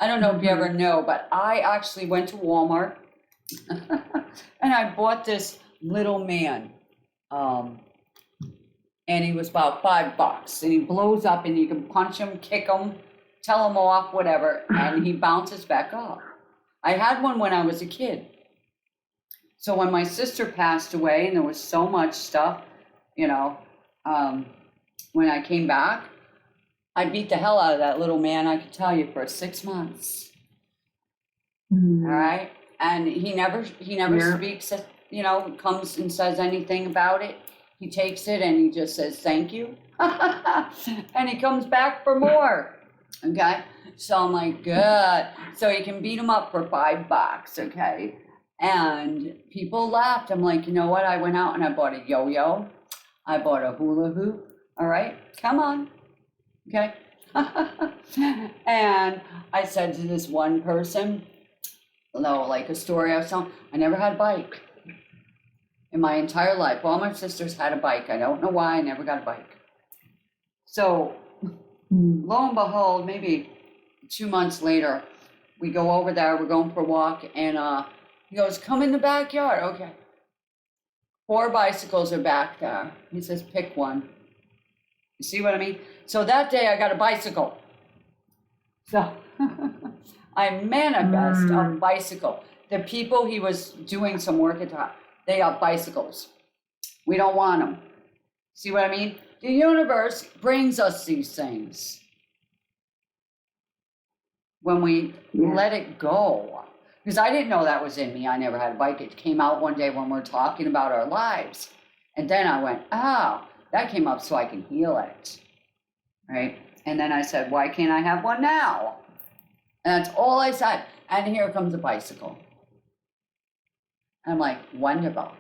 I don't know if you ever know, but I actually went to Walmart and I bought this little man. And he was about $5. And he blows up, and you can punch him, kick him, tell him off, whatever. And he bounces back up. I had one when I was a kid. So when my sister passed away and there was so much stuff, when I came back, I beat the hell out of that little man, I could tell you, for 6 months. All right. And he never speaks, comes and says anything about it. He takes it and he just says, thank you. And he comes back for more. Okay. So I'm like, good. So you can beat him up for $5. Okay. And people laughed. I'm like, you know what? I went out and I bought a yo-yo. I bought a hula hoop. All right. Come on. Okay. And I said to this one person, like a story I was telling, I never had a bike in my entire life. All my sisters had a bike. I don't know why. I never got a bike. So lo and behold, maybe 2 months later, we go over there. We're going for a walk, and he goes, come in the backyard. Okay. 4 bicycles are back there. He says, pick one. You see what I mean? So that day I got a bicycle. So I manifest a bicycle. The people he was doing some work at, they got bicycles. We don't want them. See what I mean? The universe brings us these things when we let it go. Because I didn't know that was in me. I never had a bike. It came out one day when we're talking about our lives. And then I went, oh, that came up so I can heal it, right? And then I said, why can't I have one now? And that's all I said. And here comes a bicycle. I'm like, wonderful.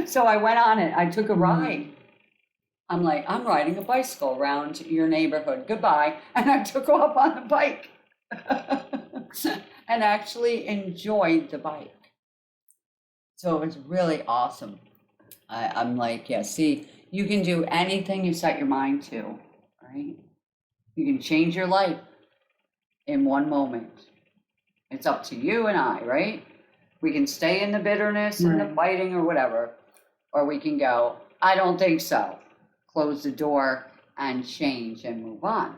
So I went on it. I took a ride. I'm like, I'm riding a bicycle around your neighborhood. Goodbye. And I took off on the bike and actually enjoyed the bike. So it was really awesome. I'm like, yeah, see, you can do anything you set your mind to, right? You can change your life in one moment. It's up to you and I, right? We can stay in the bitterness and the fighting or whatever, or we can go, I don't think so. Close the door and change and move on,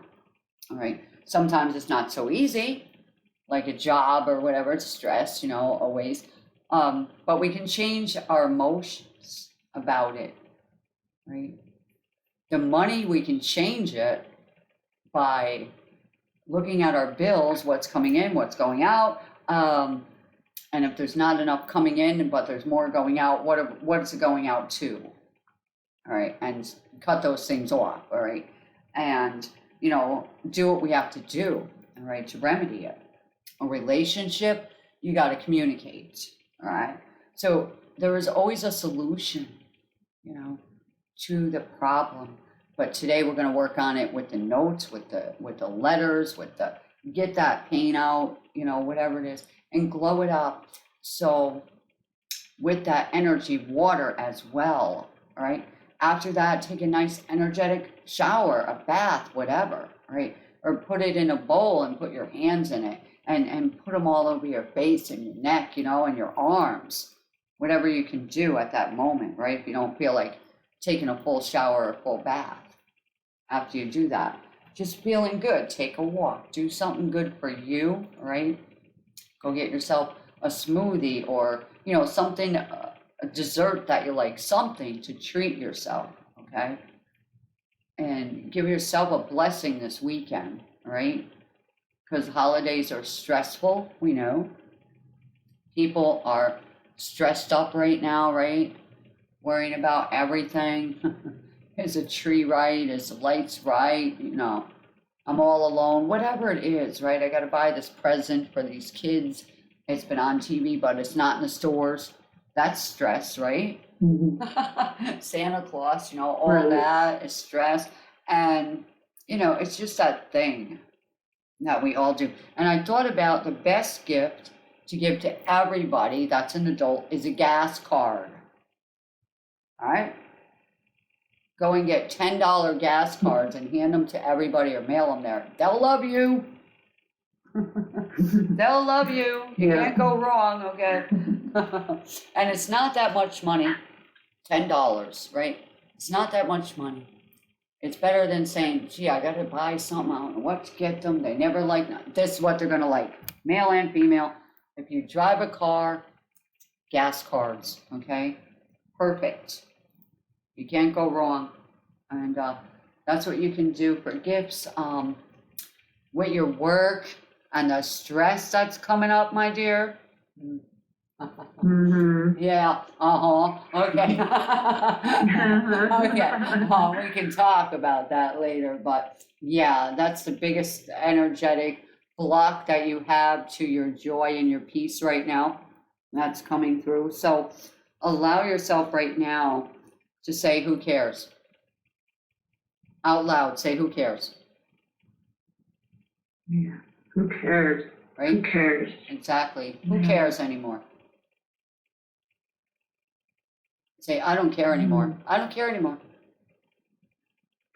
all right? Sometimes it's not so easy, like a job or whatever, it's stress, always. But we can change our emotions about it, right? The money, we can change it by looking at our bills, what's coming in, what's going out. And if there's not enough coming in, but there's more going out, what is it going out to? All right, and cut those things off, all right? And, do what we have to do, all right, to remedy it. A relationship, you got to communicate, all right? So there is always a solution, to the problem. But today we're going to work on it with the notes, with the letters, get that pain out, whatever it is, and glow it up. So with that energy, water as well, all right? After that, take a nice energetic shower, a bath, whatever, right? Or put it in a bowl and put your hands in it and put them all over your face and your neck, and your arms, whatever you can do at that moment, right? If you don't feel like taking a full shower or full bath. After you do that, just feeling good, take a walk, do something good for you, right? Go get yourself a smoothie or, something, a dessert that you like, something to treat yourself, okay? And give yourself a blessing this weekend, right? Because holidays are stressful, we know. People are stressed up right now, right? Worrying about everything. Is a tree right? Is the lights right? I'm all alone, whatever it is, right? I got to buy this present for these kids. It's been on TV, but it's not in the stores. That's stress, right? Mm-hmm. Santa Claus, all right. That is stress. And, it's just that thing that we all do. And I thought about the best gift to give to everybody that's an adult is a gas card. All right? Go and get $10 gas cards and hand them to everybody or mail them there. They'll love you. They'll love you. You can't go wrong, okay? And it's not that much money. $10, right? It's not that much money. It's better than saying, gee, I got to buy something. I don't know what to get them. They never like, this is what they're going to like. Male and female. If you drive a car, gas cards, okay? Perfect. You can't go wrong. And that's what you can do for gifts. With your work and the stress that's coming up, my dear. Mm-hmm. Yeah, okay. Okay, we can talk about that later. But yeah, that's the biggest energetic block that you have to your joy and your peace right now. That's coming through. So allow yourself right now to say, who cares? Out loud, say, who cares? Yeah, who cares? Right? Who cares? Exactly. Who cares anymore? Say, I don't care anymore. I don't care anymore.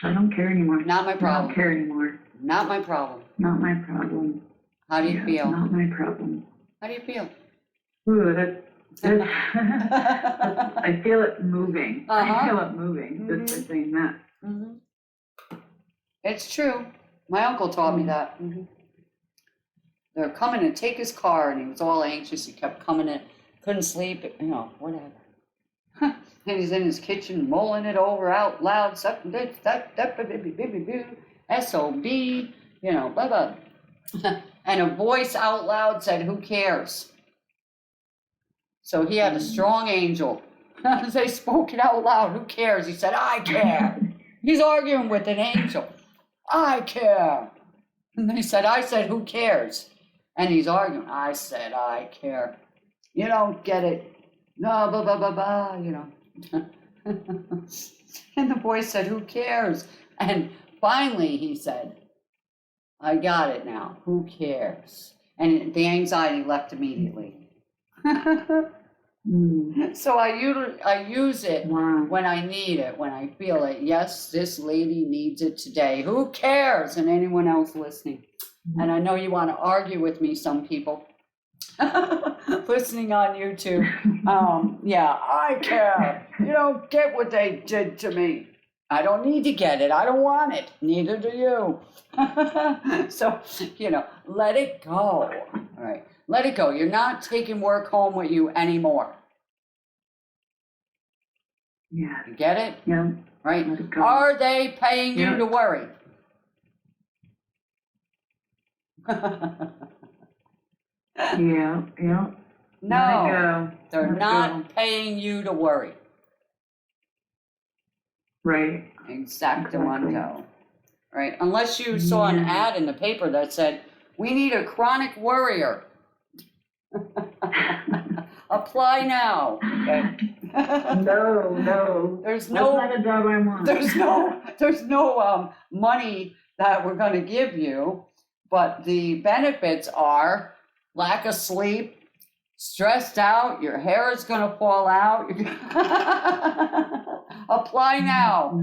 I don't care anymore. Not my problem. I don't care anymore. Not my problem. Not my problem. How do you feel? Not my problem. How do you feel? Ooh, that's I feel it moving. I feel it moving. Just for saying that. Mm-hmm. It's true. My uncle taught me that. Mm-hmm. They were coming to take his car, and he was all anxious. He kept coming in, couldn't sleep, whatever. And he's in his kitchen mulling it over out loud, SOB, blah, blah. And a voice out loud said, who cares? So he had a strong angel. They spoke it out loud. Who cares? He said, I care. He's arguing with an angel. I care. And they said, I said, who cares? And he's arguing. I said, I care. You don't get it. No, blah, blah, blah, blah, you know. And the voice said, who cares? And finally he said, I got it now. Who cares? And the anxiety left immediately. So I use it when I need it, when I feel it. Yes, this lady needs it today. Who cares? And anyone else listening. And I know you want to argue with me, some people listening on YouTube. Yeah, I care. You don't get what they did to me. I don't need to get it. I don't want it. Neither do you. So, you know, let it go. All right. Let it go. You're not taking work home with you anymore. Yeah. You get it? Yeah. Right? Let it go. Are they paying you to worry? Yeah. Yeah. No, they're not paying you to worry. Right. Exactamundo. Right? Unless you saw an ad in the paper that said, we need a chronic worrier. Apply now. Okay. No. There's That's not a job I want. There's no money that we're going to give you, but the benefits are lack of sleep, stressed out, your hair is going to fall out. Apply now,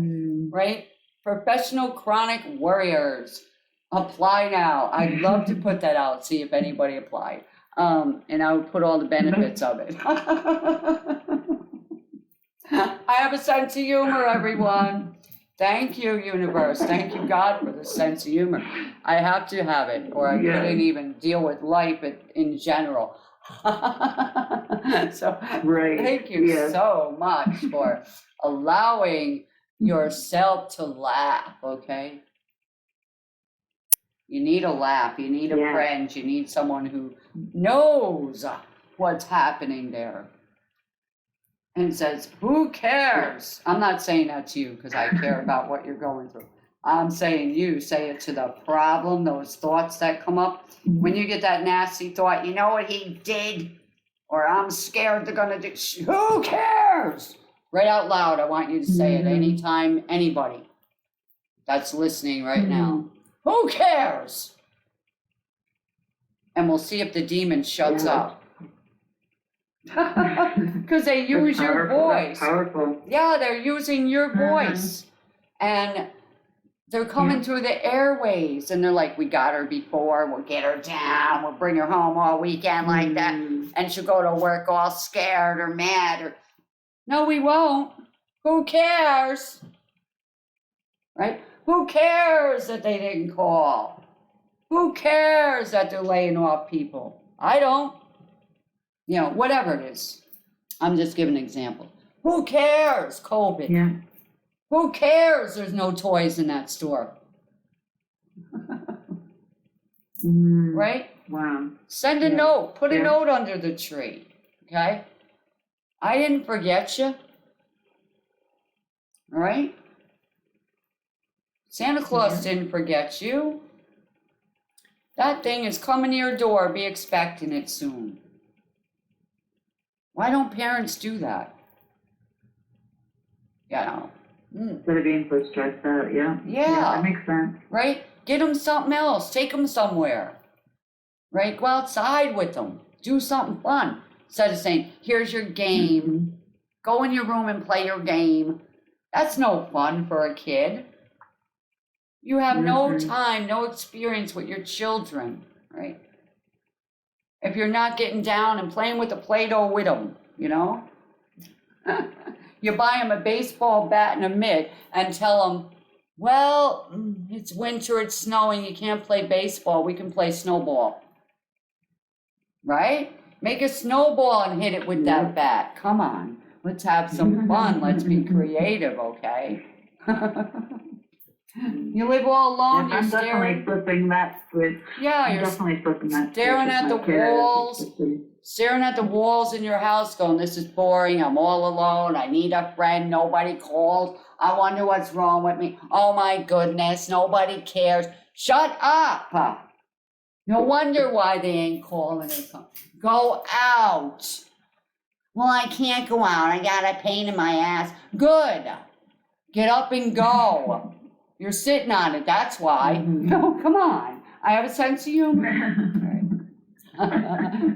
right? Professional chronic warriors. Apply now. I'd love to put that out, see if anybody applied. And I would put all the benefits of it. I have a sense of humor, everyone. Thank you, universe. Thank you, God, for the sense of humor. I have to have it, or I couldn't even deal with life in general. So thank you so much for allowing yourself to laugh, okay? You need a laugh. You need a friend. You need someone who knows what's happening there. And says, who cares? I'm not saying that to you because I care about what you're going through. I'm saying you say it to the problem, those thoughts that come up. When you get that nasty thought, you know what he did? Or I'm scared they're going to do. Who cares? Right out loud, I want you to say it anytime, anybody that's listening right now. Who cares? And we'll see if the demon shuts up. Because they use your voice. That's powerful. Yeah, they're using your voice. And they're coming through the airways. And they're like, we got her before. We'll get her down. We'll bring her home all weekend like that. And she'll go to work all scared or mad. Or no, we won't. Who cares? Right? Who cares that they didn't call? Who cares that they're laying off people? I don't. You know, whatever it is. I'm just giving an example. Who cares, COVID? Yeah. Who cares there's no toys in that store? Right? Wow. Send a note. Put a note under the tree. Okay? I didn't forget you. All right? Santa Claus didn't forget you. That thing is coming to your door. Be expecting it soon. Why don't parents do that? You know. Instead of being so stressed out, yeah, that makes sense. Right? Get them something else. Take them somewhere. Right? Go outside with them. Do something fun. Instead of saying, here's your game. Go in your room and play your game. That's no fun for a kid. You have no time, no experience with your children, right? If you're not getting down and playing with the Play-Doh with them, you know? You buy them a baseball bat and a mitt and tell them, well, it's winter, it's snowing, you can't play baseball, we can play snowball. Right? Make a snowball and hit it with that bat. Come on, let's have some fun, let's be creative, okay? You live all alone, I'm definitely flipping that switch. Yeah, you're definitely flipping that staring switch at the with my walls. kids. Staring at the walls in your house going, this is boring, I'm all alone, I need a friend, nobody called, I wonder what's wrong with me, oh my goodness, nobody cares. Shut up! No wonder why they ain't calling or something. Go out. Well, I can't go out, I got a pain in my ass. Good. Get up and go. You're sitting on it, that's why. No, come on. I have a sense of humor.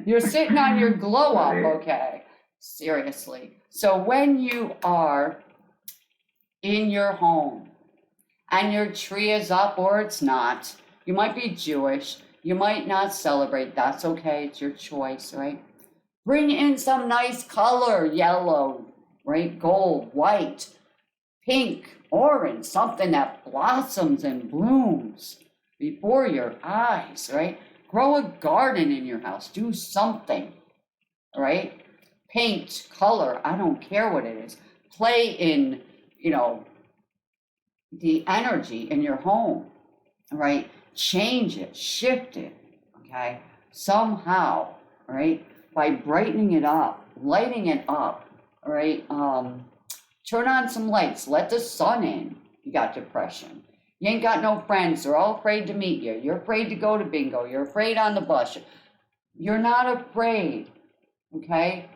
You're sitting on your glow up, okay? Seriously. So when you are in your home and your tree is up or it's not, you might be Jewish, you might not celebrate, that's okay, it's your choice, right? Bring in some nice color, yellow, right? Gold, white, pink, orange, something that blossoms and blooms before your eyes, right? Grow a garden in your house. Do something, right? Paint, color, I don't care what it is. Play in, the energy in your home, right? Change it, shift it, okay? Somehow, right? By brightening it up, lighting it up, right? Turn on some lights, let the sun in. You got depression. You ain't got no friends. They're all afraid to meet you. You're afraid to go to bingo. You're afraid on the bus. You're not afraid, okay,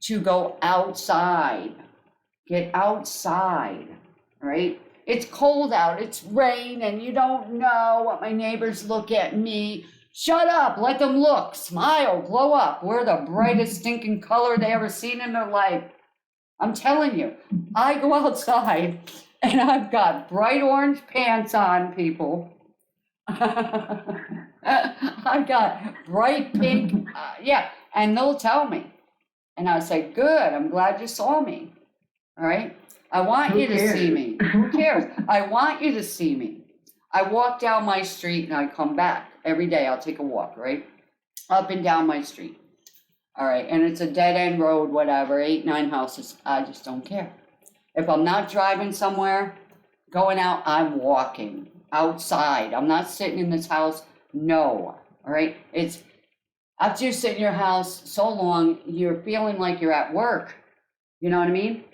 to go outside. Get outside, right? It's cold out. It's rain, and you don't know what my neighbors look at me. Shut up. Let them look. Smile. Glow up. We're the brightest stinking color they ever seen in their life. I'm telling you, I go outside. And I've got bright orange pants on, people. I've got bright pink, and they'll tell me. And I say, good, I'm glad you saw me, all right? I want you to see me. Who cares? I want you to see me. I walk down my street and I come back. Every day I'll take a walk, right? Up and down my street, all right? And it's a dead-end road, whatever, 8, 9 houses. I just don't care. If I'm not driving somewhere, going out, I'm walking outside. I'm not sitting in this house. No, all right? It's after you sit in your house so long, you're feeling like you're at work. You know what I mean?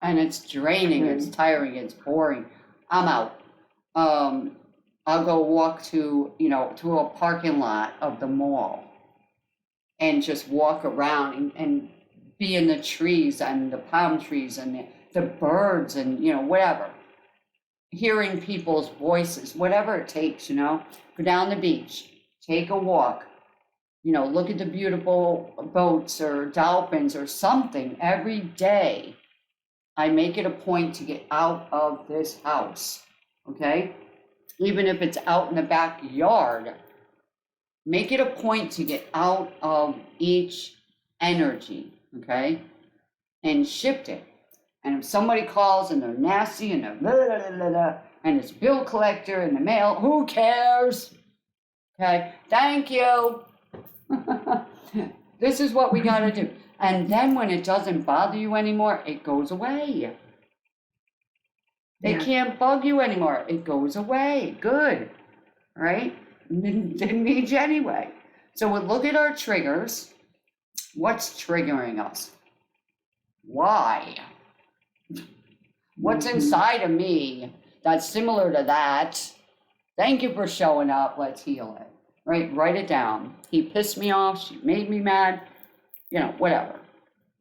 And it's draining, it's tiring, it's boring. I'm out. I'll go walk to a parking lot of the mall and just walk around and be in the trees and the palm trees and the birds and, whatever. Hearing people's voices, whatever it takes, go down the beach, take a walk, look at the beautiful boats or dolphins or something every day. I make it a point to get out of this house, okay? Even if it's out in the backyard, make it a point to get out of each energy, okay? And shift it. And if somebody calls and they're nasty and they're blah, blah, blah, blah, and it's bill collector in the mail, who cares? Okay, thank you. This is what we got to do. And then when it doesn't bother you anymore, it goes away. They can't bug you anymore. It goes away. Good. Right? Didn't need you anyway. So we look at our triggers. What's triggering us? Why? What's inside of me that's similar to that? Thank you for showing up. Let's heal it. Right? Write it down. He pissed me off. She made me mad. Whatever.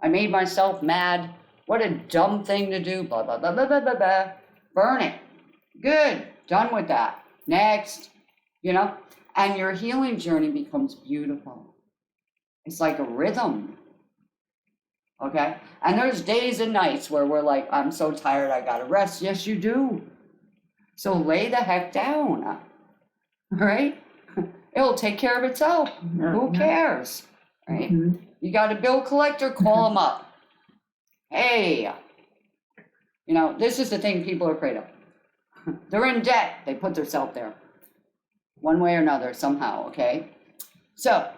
I made myself mad. What a dumb thing to do. Blah, blah, blah, blah, blah, blah, blah. Burn it. Good. Done with that. Next. And your healing journey becomes beautiful. It's like a rhythm. Okay? And there's days and nights where we're like, I'm so tired, I gotta rest. Yes, you do. So lay the heck down. All right? It'll take care of itself. Who cares? Right? Mm-hmm. You got a bill collector, call them up. Hey, this is the thing people are afraid of. They're in debt. They put themselves there. One way or another, somehow, okay? So,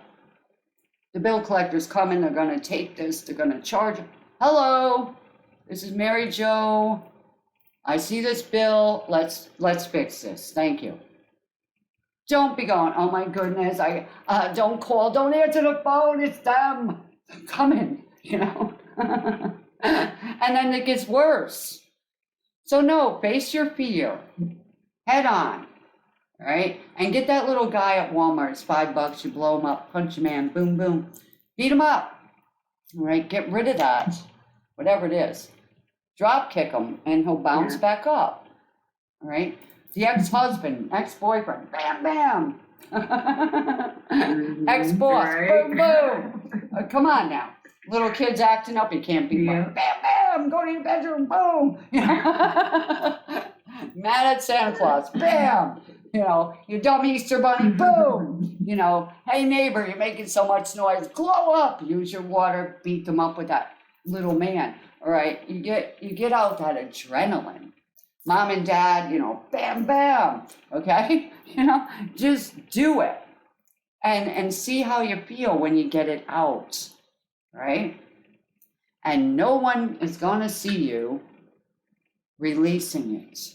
the bill collector's coming. They're going to take this. They're going to charge. Hello, this is Mary Jo. I see this bill. Let's fix this. Thank you. Don't be going, oh my goodness, don't call, don't answer the phone, it's them coming, and then it gets worse. So no, face your fear, head on, all right? And get that little guy at Walmart, it's $5, you blow him up, punch a man, boom, boom, beat him up, all right? Get rid of that, whatever it is. Drop kick him and he'll bounce back up, all right? The ex-husband, ex-boyfriend, bam, bam. Ex-boss, Right. boom, boom. Come on now. Little kids acting up, you can't beat them. Bam, bam, go to your bedroom, boom. Mad at Santa Claus, bam. You dumb Easter bunny, boom. Hey neighbor, you're making so much noise, glow up. Use your water, beat them up with that little man. All right, you get out that adrenaline. Mom and dad, bam, bam, okay? Just do it and see how you feel when you get it out, right? And no one is going to see you releasing it,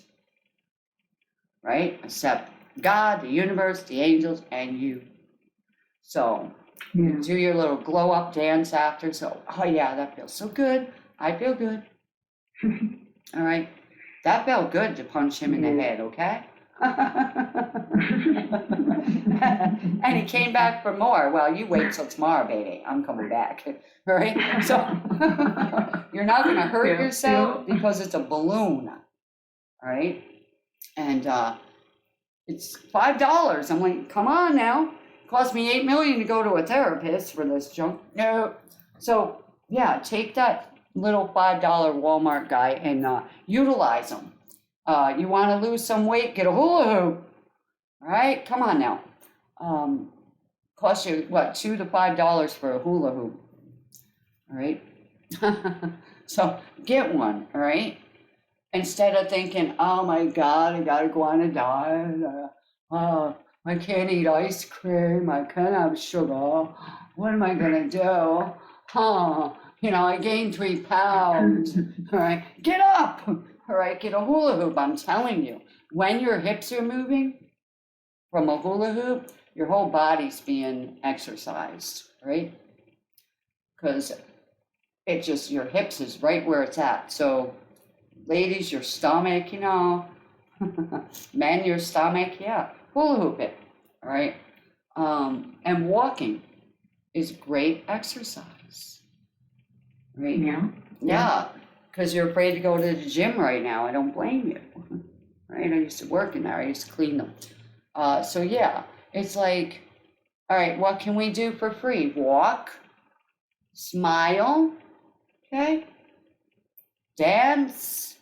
right? Except God, the universe, the angels, and you. So do your little glow up dance after. So, oh yeah, that feels so good. I feel good. All right. That felt good to punch him in the head, okay? And he came back for more. Well, you wait till tomorrow, baby. I'm coming back. All right? So you're not going to hurt yourself because it's a balloon. All right? And it's $5. I'm like, come on now. It cost me $8 million to go to a therapist for this junk. No. So, yeah, take that little $5 Walmart guy and utilize them. You want to lose some weight, get a hula hoop. All right, come on now. Cost you what, $2 to $5 for a hula hoop. All right. So get one. All right. Instead of thinking, oh my God, I gotta go on a diet. I can't eat ice cream. I can't have sugar. What am I gonna do? I gained 3 pounds. All right, get up. All right, get a hula hoop. I'm telling you, when your hips are moving from a hula hoop, your whole body's being exercised, right? Because it just, your hips is right where it's at. So, ladies, your stomach, men, your stomach, hula hoop it, all right? And walking is great exercise. Right? Yeah, because you're afraid to go to the gym right now. I don't blame you. Right? I used to work in there. I used to clean them. So yeah, it's like, all right, what can we do for free? Walk, smile, okay? Dance.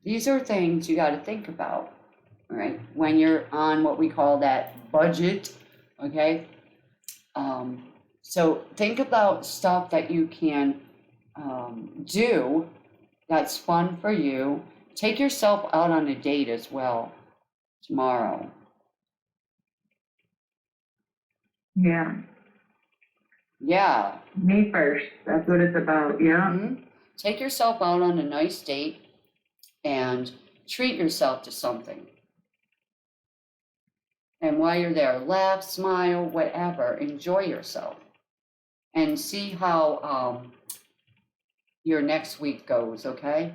These are things you got to think about, all right? When you're on what we call that budget, okay? So think about stuff that you can do that's fun for you. Take yourself out on a date as well tomorrow. Yeah. Me first. That's what it's about. Yeah. Take yourself out on a nice date and treat yourself to something. And while you're there, laugh, smile, whatever. Enjoy yourself. And see how your next week goes, okay?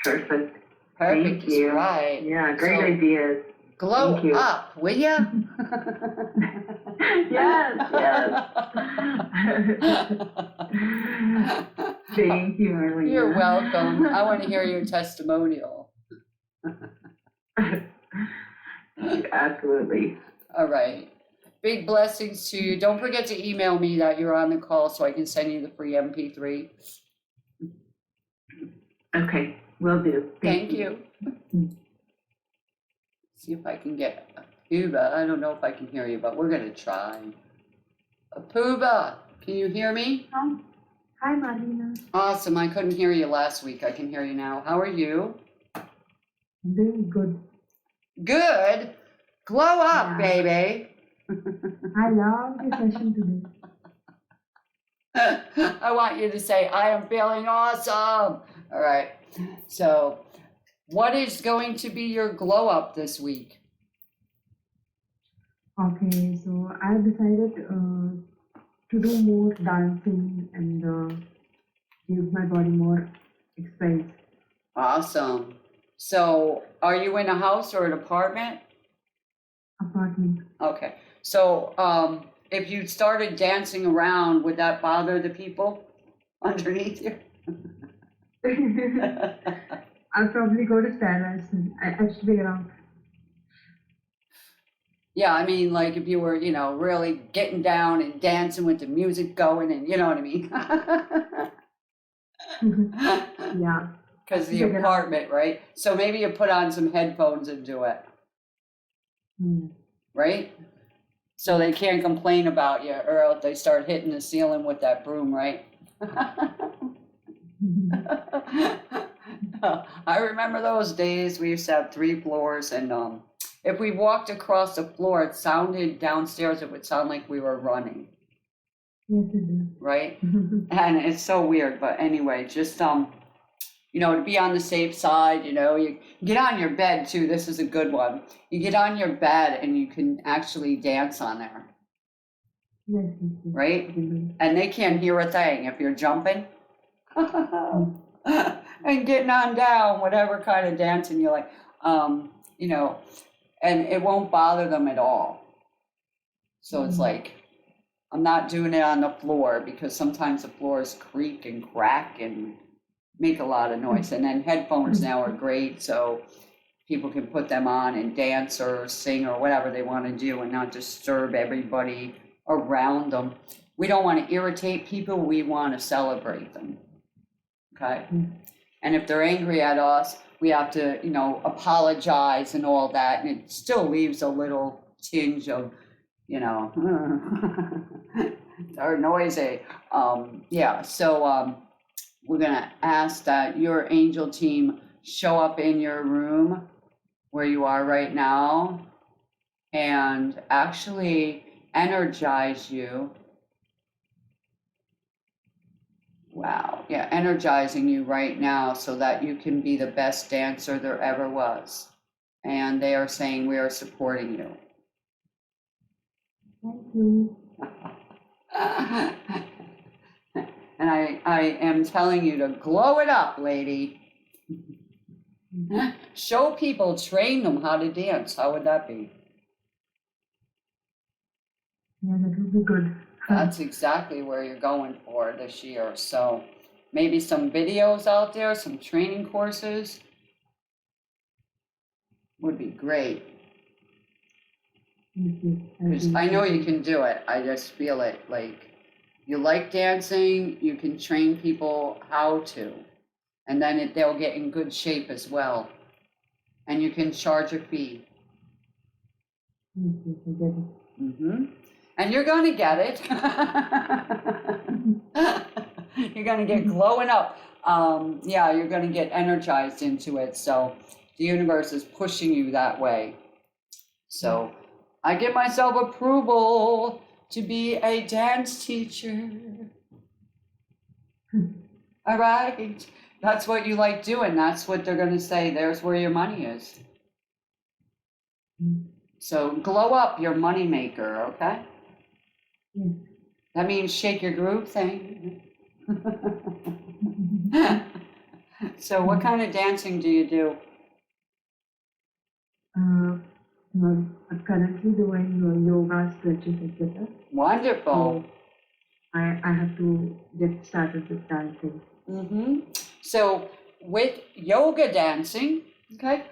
Perfect. Thank you. Right. Yeah, great ideas. Glow up, will ya? Yes. Thank you, Marlene. You're welcome. I want to hear your testimonial. Absolutely. All right. Big blessings to you. Don't forget to email me that you're on the call so I can send you the free MP3. Okay, will do. Thank you. See if I can get Apuba. I don't know if I can hear you, but we're going to try. Apuba, can you hear me? Hi, Marlena. Awesome. I couldn't hear you last week. I can hear you now. How are you? Doing good. Good. Glow up, baby. I love the session today. I want you to say, I am feeling awesome. All right. So, what is going to be your glow up this week? Okay, so I decided to do more dancing and give my body more exercise. Awesome. So, are you in a house or an apartment? Apartment. Okay. So, if you started dancing around, would that bother the people underneath you? I'll probably go to Sarah's and I should figure out. Yeah, I mean, like if you were, really getting down and dancing with the music going and you know what I mean? Yeah. Because the Figure it out. apartment, right? So maybe you put on some headphones and do it, right? So they can't complain about you or else they start hitting the ceiling with that broom, right? I remember those days. We used to have 3 floors, and if we walked across the floor, it sounded downstairs, it would sound like we were running, Yes, it is. right? And it's so weird, but anyway, just to be on the safe side, you get on your bed too. This is a good one. You get on your bed and you can actually dance on there, Yes, yes, yes. right? And they can't hear a thing if you're jumping. And getting on down, whatever kind of dancing you like, and it won't bother them at all. So it's like, I'm not doing it on the floor because sometimes the floors creak and crack and make a lot of noise. And then headphones now are great, so people can put them on and dance or sing or whatever they want to do and not disturb everybody around them. We don't want to irritate people, we want to celebrate them. Okay? And if they're angry at us, we have to, apologize and all that. And it still leaves a little tinge of, or noisy. So we're going to ask that your angel team show up in your room where you are right now and actually energize you. Wow, yeah, energizing you right now so that you can be the best dancer there ever was. And they are saying we are supporting you. Thank you. And I am telling you to glow it up, lady. Show people, train them how to dance. How would that be? Yeah, that would be good. That's exactly where you're going for this year. So maybe some videos out there, some training courses would be great. Yes, yes. Because I know you can do it. I just feel it. Like, you like dancing, you can train people how to. And then they'll get in good shape as well. And you can charge a fee. Yes, yes, I get it. Mm-hmm. And you're going to get it. You're going to get glowing up. You're going to get energized into it. So the universe is pushing you that way. So I give myself approval to be a dance teacher. All right. That's what you like doing. That's what they're going to say. There's where your money is. So glow up your money maker, okay? Yes. That means shake your groove thing. So what kind of dancing do you do? Well, I'm currently doing yoga, stretches, etc. Wonderful. So I have to get started with dancing. Mm-hmm. So with yoga dancing, okay,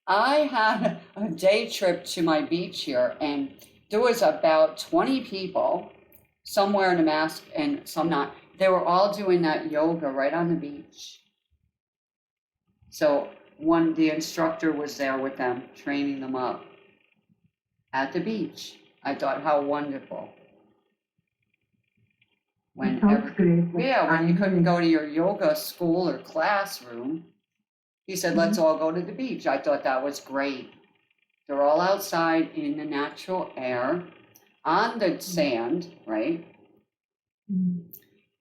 I had a day trip to my beach here, and there was about 20 people, some wearing a mask and some not. They were all doing that yoga right on the beach. So the instructor was there with them, training them up at the beach. I thought, how wonderful. That sounds great. Yeah, when you couldn't go to your yoga school or classroom, he said, let's all go to the beach. I thought that was great. They're all outside in the natural air, on the sand, right?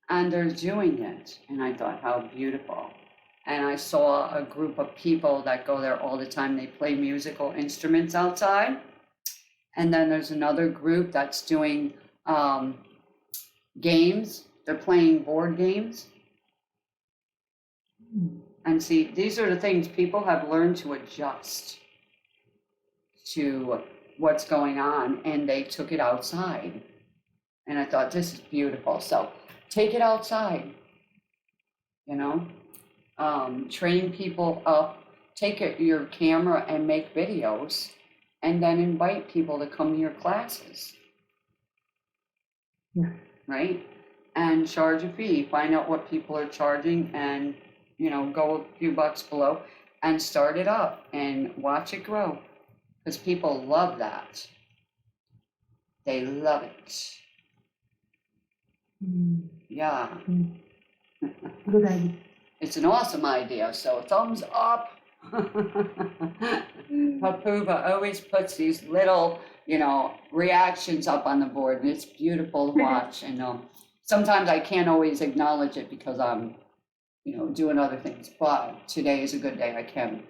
and they're doing it. And I thought, how beautiful. And I saw a group of people that go there all the time. They play musical instruments outside. And then there's another group that's doing games. They're playing board games. And see, these are the things people have learned to adjust to what's going on, and they took it outside. And I thought, this is beautiful. So take it outside, you know, train people up, take your camera and make videos, and then invite people to come to your classes. Yeah. Right? And charge a fee, find out what people are charging, and, you know, go a few bucks below and start it up and watch it grow. Because people love that. They love it. Yeah. Good idea. It's an awesome idea, so thumbs up. Papuba always puts these little, you know, reactions up on the board, and it's beautiful to watch. And sometimes I can't always acknowledge it because I'm, you know, doing other things. But today is a good day, I can.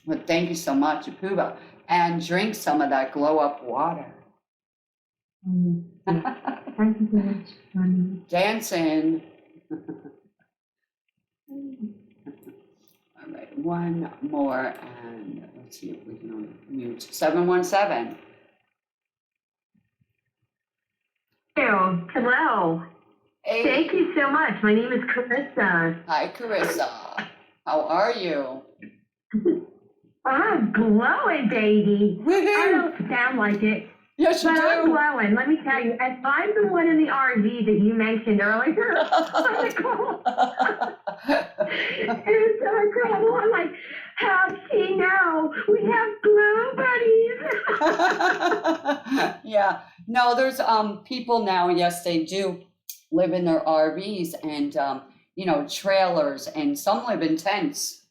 But thank you so much, Papuba. And drink some of that glow up water. Yeah. Thank you so much, Ronnie. Dancing. All right, one more, and let's see if we can unmute. 717. Hello. Hey. Thank you so much. My name is Carissa. Hi, Carissa. How are you? I'm glowing, baby. I Woohoo! don't sound like it, Yes, you but I'm do. glowing. Let me tell you, as I'm the one in the RV that you mentioned earlier, I'm like, oh, it was so incredible. I'm like, how'd she know? We have glow buddies. Yeah. No, there's people now, yes, they do live in their RVs and you know, trailers, and some live in tents.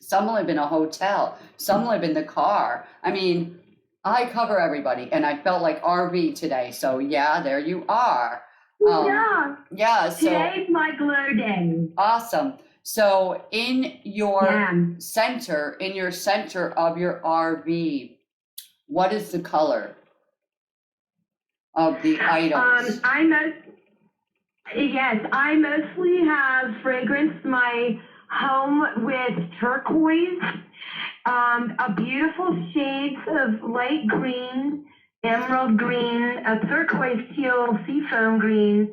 Some live in a hotel. Some live in the car. I mean, I cover everybody, and I felt like RV today. So yeah, there you are. Yeah. Yeah. So Today's my glow day. awesome. So in your Yeah. center of your RV, what is the color of the items? I mostly have fragrance my home with turquoise, a beautiful shades of light green, emerald green, a turquoise teal, seafoam green.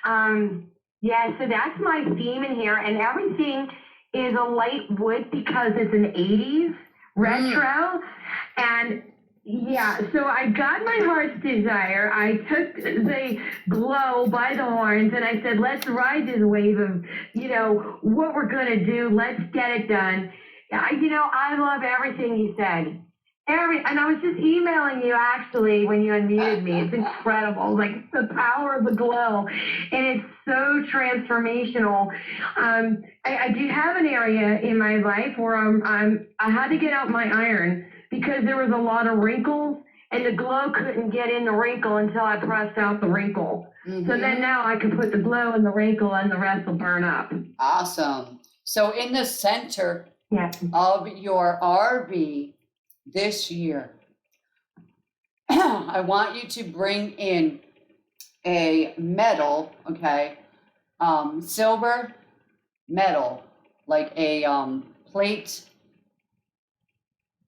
So that's my theme in here, and everything is a light wood because it's an 80s retro, and yeah, so I got my heart's desire. I took the glow by the horns and I said, let's ride this wave of, you know, what we're going to do. Let's get it done. I love everything you said. And I was just emailing you actually when you unmuted me. It's incredible, like the power of the glow, and it's so transformational. I do have an area in my life where I had to get out my iron because there was a lot of wrinkles, and the glow couldn't get in the wrinkle until I pressed out the wrinkle. Mm-hmm. So then now I can put the glow in the wrinkle, and the rest will burn up. Awesome. So in the center Yeah. of your RV this year, I want you to bring in a metal, okay, silver metal, like a plate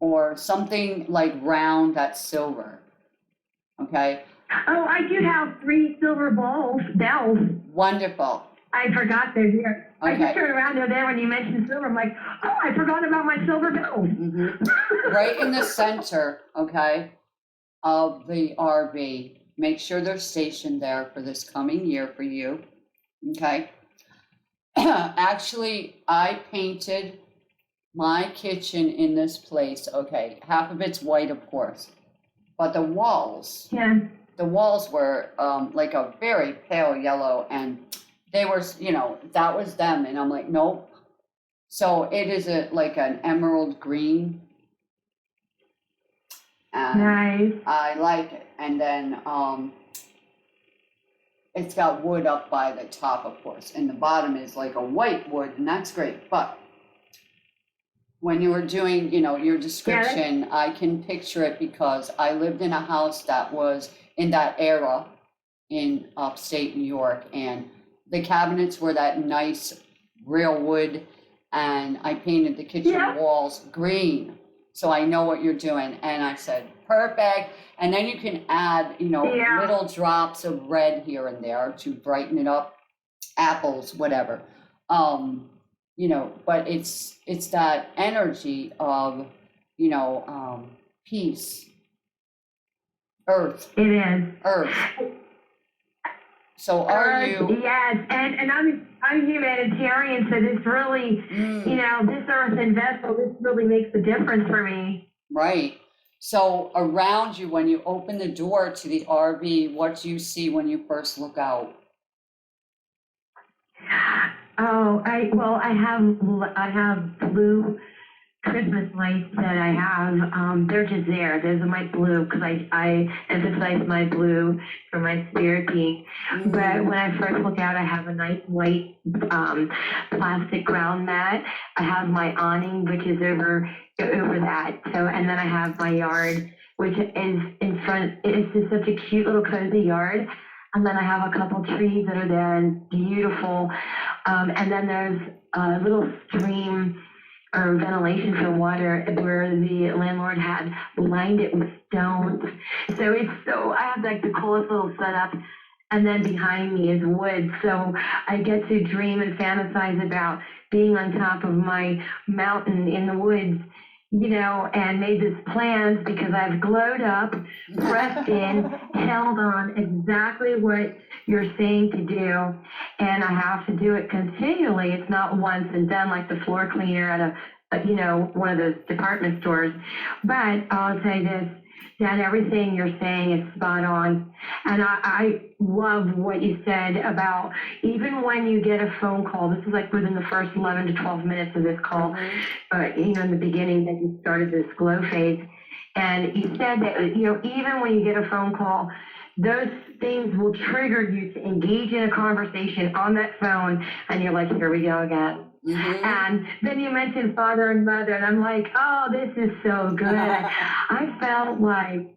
or something like round that's silver, okay? Oh, I do have 3 silver bells. Wonderful. I forgot they're here. I Okay. just turned around there when you mentioned silver. I'm like, oh, I forgot about my silver bells. Mm-hmm. Right in the center, okay, of the RV. Make sure they're stationed there for this coming year for you, okay? Actually, I painted my kitchen in this place, okay? Half of it's white, of course, but the walls were like a very pale yellow, and they were, you know, that was them, and I'm like, nope. So it is like an emerald green, and Nice. I like it. And then it's got wood up by the top, of course, and the bottom is like a white wood, and that's great. But when you were doing, your description, I can picture it because I lived in a house that was in that era in upstate New York, and the cabinets were that nice real wood, and I painted the kitchen walls green. So I know what you're doing. And I said, perfect. And then you can add, little drops of red here and there to brighten it up, apples, whatever. But it's that energy of, peace, earth. It is. Earth. So are you? Yes, and I'm humanitarian, so this really, this earthen vessel, this really makes a difference for me. Right. So around you, when you open the door to the RV, what do you see when you first look out? Oh, I have blue Christmas lights that I have. They're just there. Those are my blue because I emphasize my blue for my spirit being. Mm-hmm. But when I first look out, I have a nice white plastic ground mat. I have my awning, which is over that. So, and then I have my yard, which is in front. It's just such a cute little cozy yard. And then I have a couple trees that are there and beautiful. And then there's a little stream or ventilation for water where the landlord had lined it with stones. So I have like the coolest little setup. And then behind me is wood. So I get to dream and fantasize about being on top of my mountain in the woods, and made this plans because I've glowed up, pressed in, held on exactly what you're saying to do. And I have to do it continually. It's not once and done like the floor cleaner at one of those department stores. But I'll say this, Dan, everything you're saying is spot on. And I love what you said about even when you get a phone call, this is like within the first 11 to 12 minutes of this call, in the beginning that you started this glow phase. And you said that, even when you get a phone call, those things will trigger you to engage in a conversation on that phone. And you're like, here we go again. Mm-hmm. And then you mentioned father and mother, and I'm like, oh, this is so good. I felt like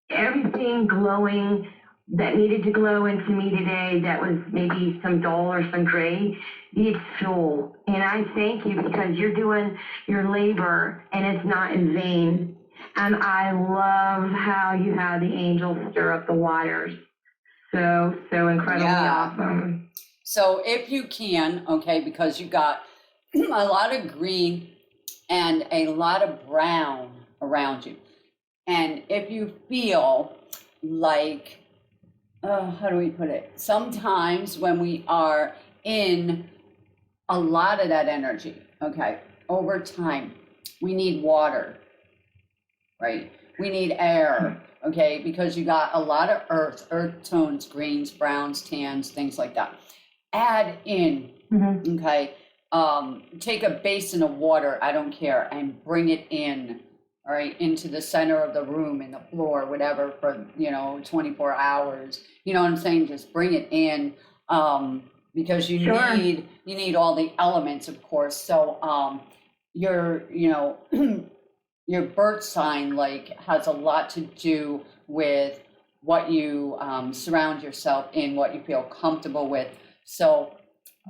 everything glowing that needed to glow into me today that was maybe some dull or some gray needs fuel. And I thank you because you're doing your labor and it's not in vain. And I love how you have the angels stir up the waters. So incredibly awesome. So if you can, because you got a lot of green and a lot of brown around you. And if you feel like, how do we put it? Sometimes when we are in a lot of that energy, over time, we need water, right? We need air, because you got a lot of earth tones, greens, browns, tans, things like that. Add in, take a basin of water, I don't care, and bring it in, all right, into the center of the room, in the floor, whatever, for, 24 hours. You know what I'm saying? Just bring it in, because you need all the elements, of course. So your birth sign, has a lot to do with what you surround yourself in, what you feel comfortable with. So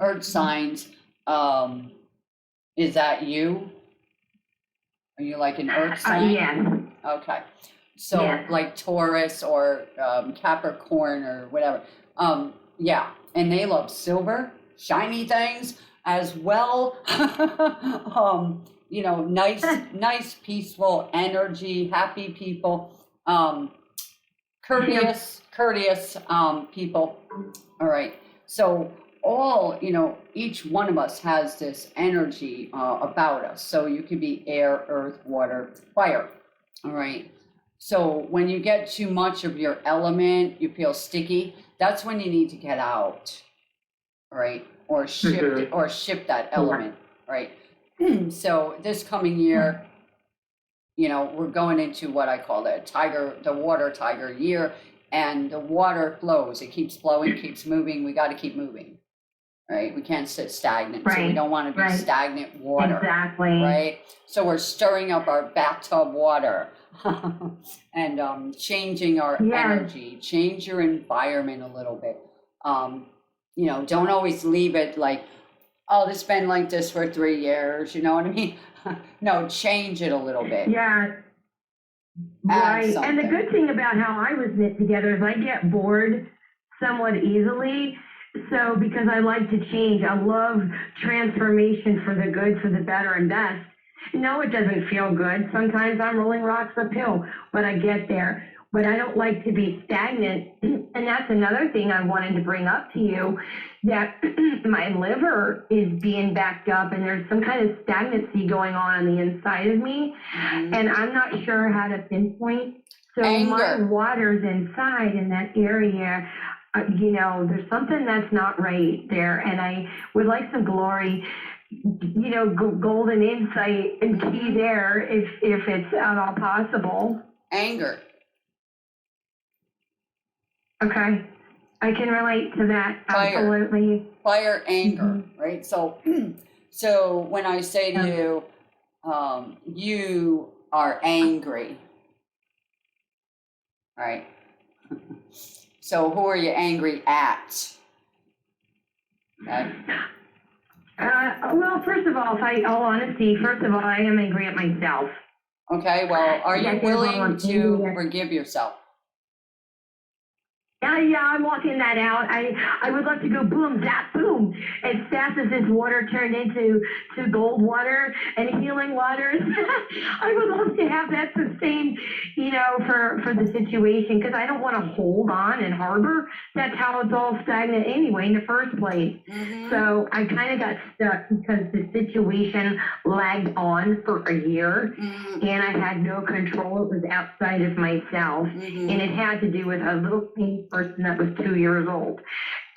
earth signs, is that you? Are you like an earth sign? Yes. Okay. So like Taurus or Capricorn or whatever. And they love silver, shiny things as well. Nice, peaceful energy, happy people, courteous people. All right. So each one of us has this energy about us. So you could be air, earth, water, fire. All right. So when you get too much of your element, you feel sticky. That's when you need to get out. All right. Or shift that element. Right. So this coming year, we're going into what I call the water tiger year. and the water flows. It keeps flowing, keeps moving. We got to keep moving, right? We can't sit stagnant. So we Right, don't want to be right. stagnant water, Exactly. right? So we're stirring up our bathtub water and changing our Yes. energy, change your environment a little bit. You know, don't always leave it like, oh, it's been like this for 3 years, you know what I mean? No, change it a little bit. Yeah. Add Right. And the something. good thing about how I was knit together is I get bored somewhat easily. So because I like to change, I love transformation for the good, for the better and best. No, it doesn't feel good. Sometimes I'm rolling rocks uphill, but I get there. But I don't like to be stagnant. And that's another thing I wanted to bring up to you, that my liver is being backed up and there's some kind of stagnancy going on the inside of me. Mhm. And I'm not sure how to pinpoint. So Anger. my water's inside in that area. You know, there's something that's not right there. And I would like some glory, you know, golden insight and key there if it's at all possible. Anger. Okay. I can relate to that. Fire. Absolutely. Fire, anger, right? So, so when I say to you, you are angry, right? So who are you angry at? Okay. Well, first of all, all honesty, first of all, I am angry at myself. Okay, well, are you Yes, willing I'm to angry. forgive yourself? Yeah, I'm walking that out. I would love to go boom, zap, boom, as fast as this water turned into gold water and healing waters. I would love to have that sustained, you know, for the situation, because I don't want to hold on and harbor. That's how it's all stagnant anyway in the first place. Mhm. So I kind of got stuck because the situation lagged on for a year Mhm. and I had no control. It was outside of myself. Mhm. And it had to do with a little tiny person that was 2 years old.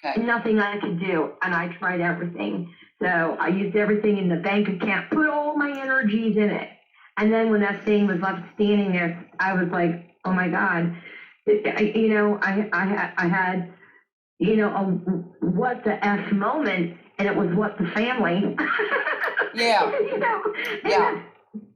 Okay. Nothing I could do, and I tried everything. So I used everything in the bank account, put all my energies in it. And then when that thing was left standing there, I was like, oh my God. I had, you know, a what the F moment, and it was what the family. Yeah. You know, and Yeah.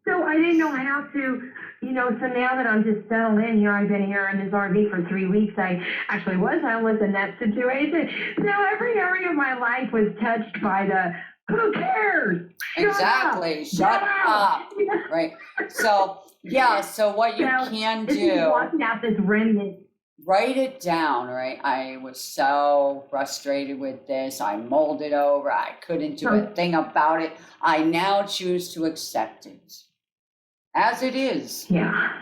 so I didn't know how to, you know, so now that I'm just settled in here, I've been here in this RV for 3 weeks. I actually was homeless in that situation. So every area of my life was touched by the, who cares? Exactly. Shut up. Right. So, yeah, so what you So, can This is do, walking out this remnant. write it down, right? I was so frustrated with this. I mulled it over. I couldn't do a thing about it. I now choose to accept it as it is, Yeah.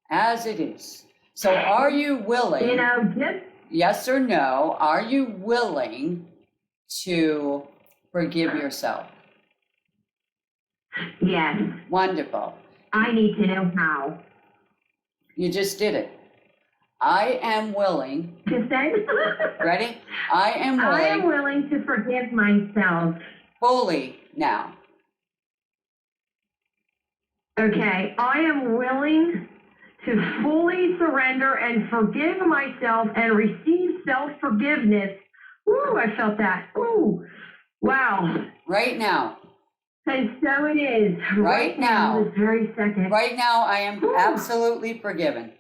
as it is. So are you willing, You know, just, yes or no, are you willing to forgive yourself? yes, Wonderful. I need to know how. You just did it. I am willing, To say, ready? I am I am willing willing to forgive myself. fully now. Okay, I am willing to fully surrender and forgive myself and receive self-forgiveness. Ooh, I felt that. Ooh, wow. Right now. And so it is. Right now. This very second. Right now, I am absolutely forgiven.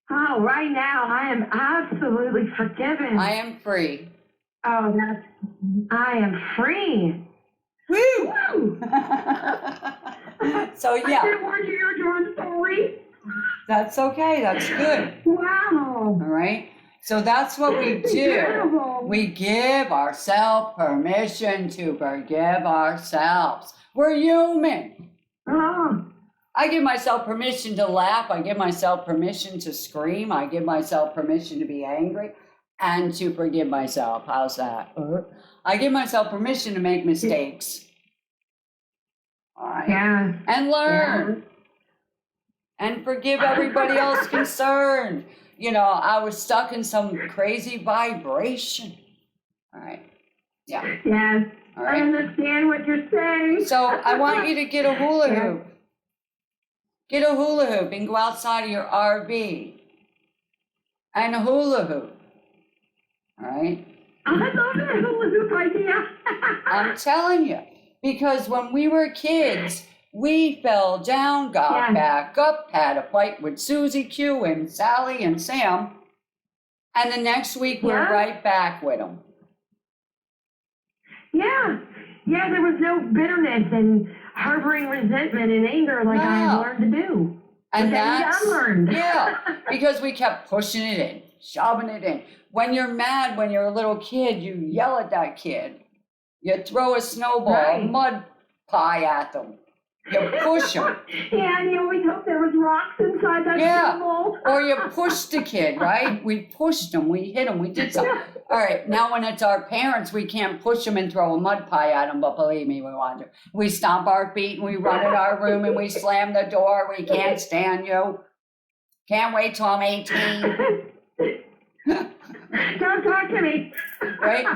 Oh, right now, I am absolutely forgiven. I am free. Oh, I am free. Woo! Woo! So, I yeah, didn't want you to join the story. that's okay. That's good. Wow. All right. So that's what we That's do. incredible. We give ourselves permission to forgive ourselves. We're human. Oh. I give myself permission to laugh. I give myself permission to scream. I give myself permission to be angry and to forgive myself. How's that? I give myself permission to make mistakes. All right. Yeah. And learn. And forgive everybody else concerned. You know, I was stuck in some crazy vibration. All right. Yeah. Yes. All I right. understand what you're saying. So I want you to get a hula Yeah. hoop. Get a hula hoop and go outside of your RV. and hula hoop. All right? I love that hula hoop idea. I'm telling you, because when we were kids, we fell down, got back up, had a fight with Susie Q and Sally and Sam, and the next week we're right back with them. Yeah, there was no bitterness and harboring resentment and anger like I had learned to do. And that's unlearned. Yeah, because we kept pushing it in, shoving it in. When you're mad, when you're a little kid, you yell at that kid. You throw a snowball, a mud pie at them. You push them. Yeah, and you always hope there was rocks inside that snowball. Or you push the kid, right? We pushed them, we hit them, we did something. All right, now when it's our parents, we can't push them and throw a mud pie at them, but believe me, we want to. We stomp our feet and we run in our room and we slam the door. We can't stand you. Can't wait till I'm 18. Don't talk to me. Right?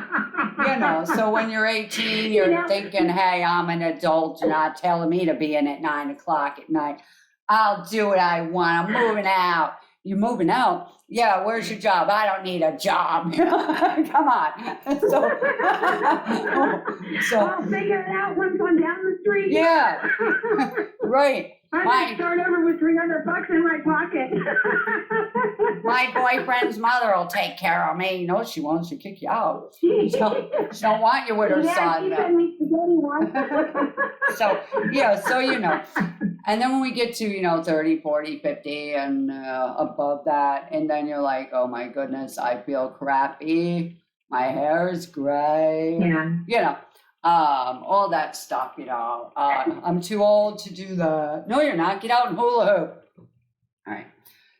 You know, so when you're 18, you're thinking, hey, I'm an adult. You're not telling me to be in at 9 o'clock at night. I'll do what I want. I'm moving out. You're moving out? Yeah, where's your job? I don't need a job. Come on. So I'll figure it out once I'm down the street. Yeah. Right. I'm going to start over with $300 in my pocket. My boyfriend's mother will take care of me. No, she won't. She'll kick you out. She don't want you with her son. Yeah, she sent me spaghetti once. So you know. And then when we get to, 30, 40, 50 and above that, and then you're like, oh my goodness, I feel crappy. My hair is gray. Yeah. All that stuff, I'm too old to do no, you're not. Get out and hula hoop. All right.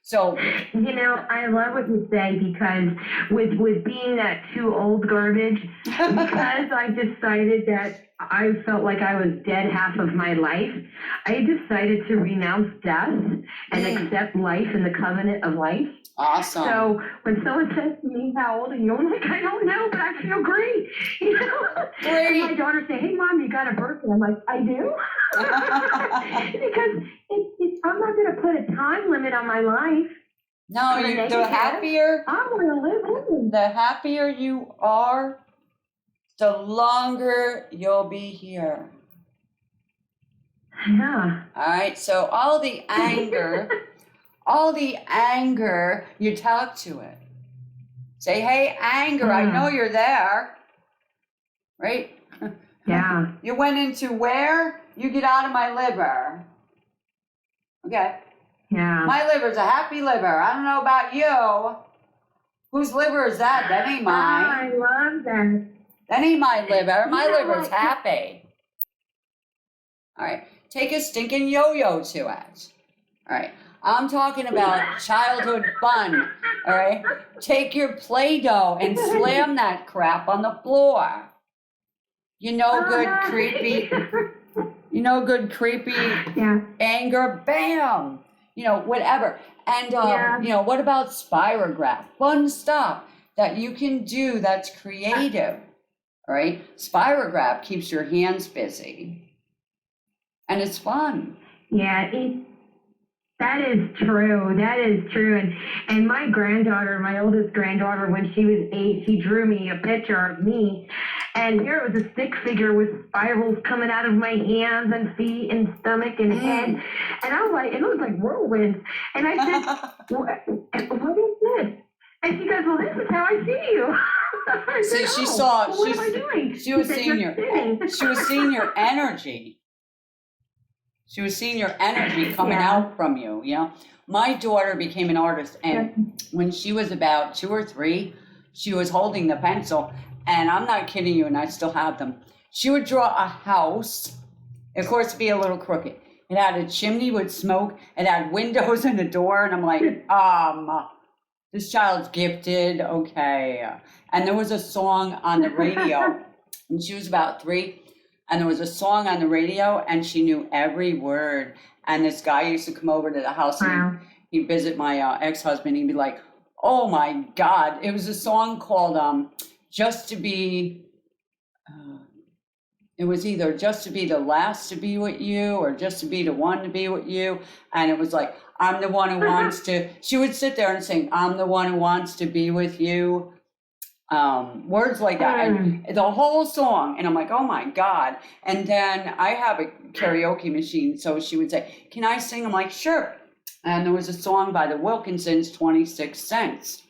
So, I love what you say because with being that too old garbage, because I decided that I felt like I was dead half of my life, I decided to renounce death and accept life in the covenant of life. Awesome. So when someone says to me, how old are you? I'm like, I don't know, but I feel great. Great. And my daughter say, hey, Mom, you got a birthday. I'm like, I do? Because I'm not going to put a time limit on my life. No, the happier. I want to live. The happier you are, the longer you'll be here. Yeah. All right. So all the anger, you talk to it. Say, hey, anger, I know you're there. Right? Yeah. You went into where? You get out of my liver. Okay. Yeah. My liver's a happy liver. I don't know about you. Whose liver is that? That ain't mine. I love that. That ain't my liver. My liver's happy. All right. Take a stinking yo-yo to it. All right. I'm talking about childhood fun. All right. Take your Play-Doh and slam that crap on the floor. Good creepy anger, bam. Whatever. And, what about spirograph? Fun stuff that you can do that's creative. All right. Spirograph keeps your hands busy. And it's fun. Yeah, that is true. That is true. And my granddaughter, my oldest granddaughter, when she was 8, she drew me a picture of me. And here it was a stick figure with spirals coming out of my hands and feet and stomach and head. And I was like, it looked like whirlwinds. And I said, what is this? And she goes, well, this is how I see you. I said, she saw, well, what am I doing? She was seeing your energy. She was seeing your energy coming out from you, My daughter became an artist, and when she was about 2 or 3, she was holding the pencil, and I'm not kidding you, and I still have them. She would draw a house, of course, it'd be a little crooked. It had a chimney with smoke, it had windows and a door, and I'm like, this child's gifted, okay. And there was a song on the radio, and she was about 3, and there was a song on the radio, and she knew every word. And this guy used to come over to the house, and he'd visit my ex-husband. He'd be like, oh, my God. It was a song called Just to Be... it was either just to be the last to be with you or just to be the one to be with you. And it was like, I'm the one who wants to, she would sit there and sing, I'm the one who wants to be with you. Words like that, and the whole song. And I'm like, oh my God. And then I have a karaoke machine. So she would say, can I sing? I'm like, sure. And there was a song by the Wilkinsons, 26 Cents.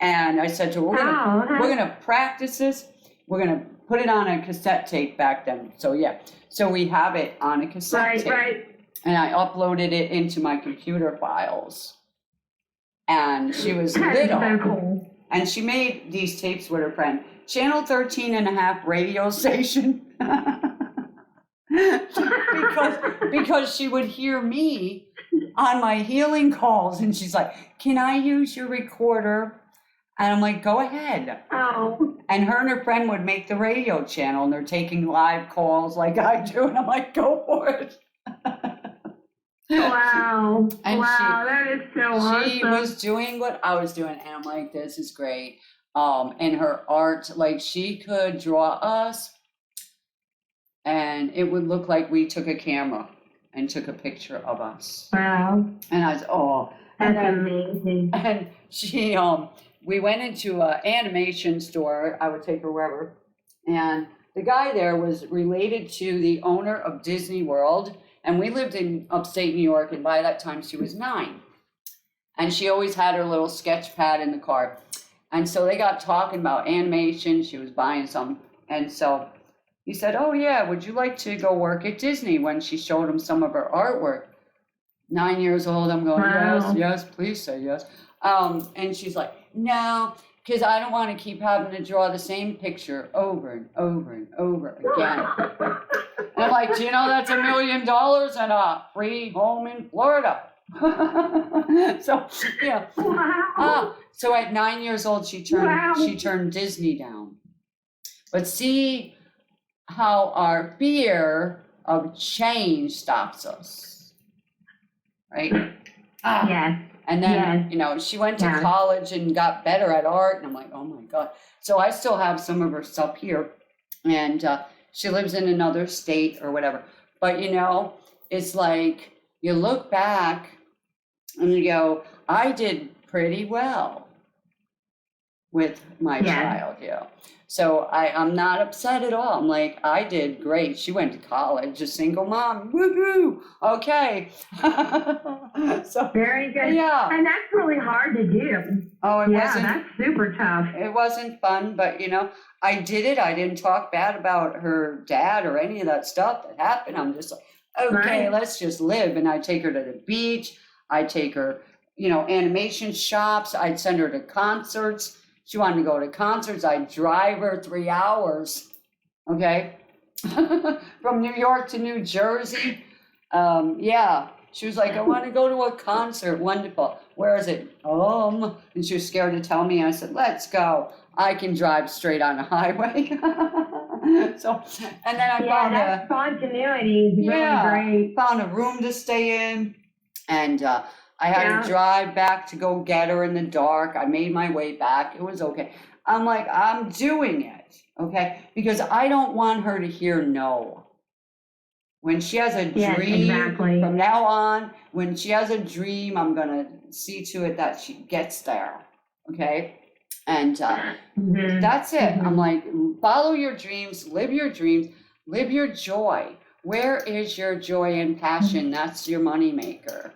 And I said to her, we're gonna practice this. We're gonna put it on a cassette tape back then. So yeah, so we have it on a cassette tape. Right. And I uploaded it into my computer files. And she was little. So cool. And she made these tapes with her friend. Channel 13 and a half radio station. because she would hear me on my healing calls. And she's like, can I use your recorder? And I'm like, go ahead. Oh. And her friend would make the radio channel. And they're taking live calls like I do. And I'm like, go for it. Wow. And that is so awesome. She was doing what I was doing, and I'm like, this is great. And her art, like she could draw us, and it would look like we took a camera and took a picture of us. Wow. And I was, oh. That's amazing. And she, we went into an animation store. I would take her wherever. And the guy there was related to the owner of Disney World. And we lived in upstate New York, and by that time she was 9. And she always had her little sketch pad in the car. And so they got talking about animation. She was buying some. And so he said, oh yeah, would you like to go work at Disney? When she showed him some of her artwork. 9 years old, I'm going, yes, please say yes. And she's like, no, because I don't want to keep having to draw the same picture over and over and over again. And I'm like, do you know that's $1 million and a free home in Florida? So, yeah. So at 9 years old, she turned Disney down. But see how our fear of change stops us, right? Yes. And then, you know, she went to college and got better at art. And I'm like, oh my God. So I still have some of her stuff here. And she lives in another state or whatever. But, you know, it's like you look back and you go, I did pretty well with my child, So I'm not upset at all. I'm like, I did great. She went to college, a single mom. Woohoo! Okay. So very good. Yeah. And that's really hard to do. Oh, it wasn't. That's super tough. It wasn't fun, but you know, I did it. I didn't talk bad about her dad or any of that stuff that happened. I'm just like, okay, let's just live. And I take her to the beach. I take her, you know, animation shops. I'd send her to concerts. She wanted to go to concerts. I'd drive her 3 hours, okay, from New York to New Jersey. Yeah, she was like, I want to go to a concert. Wonderful. Where is it? And she was scared to tell me. I said, let's go. I can drive straight on the highway. So, and then I found that spontaneity is really great. Found a room to stay in, and I had to drive back to go get her in the dark. I made my way back. It was okay. I'm like, I'm doing it, okay? Because I don't want her to hear no. When she has a dream, from now on, when she has a dream, I'm going to see to it that she gets there, okay? And that's it. I'm like, follow your dreams, live your joy. Where is your joy and passion? That's your money maker.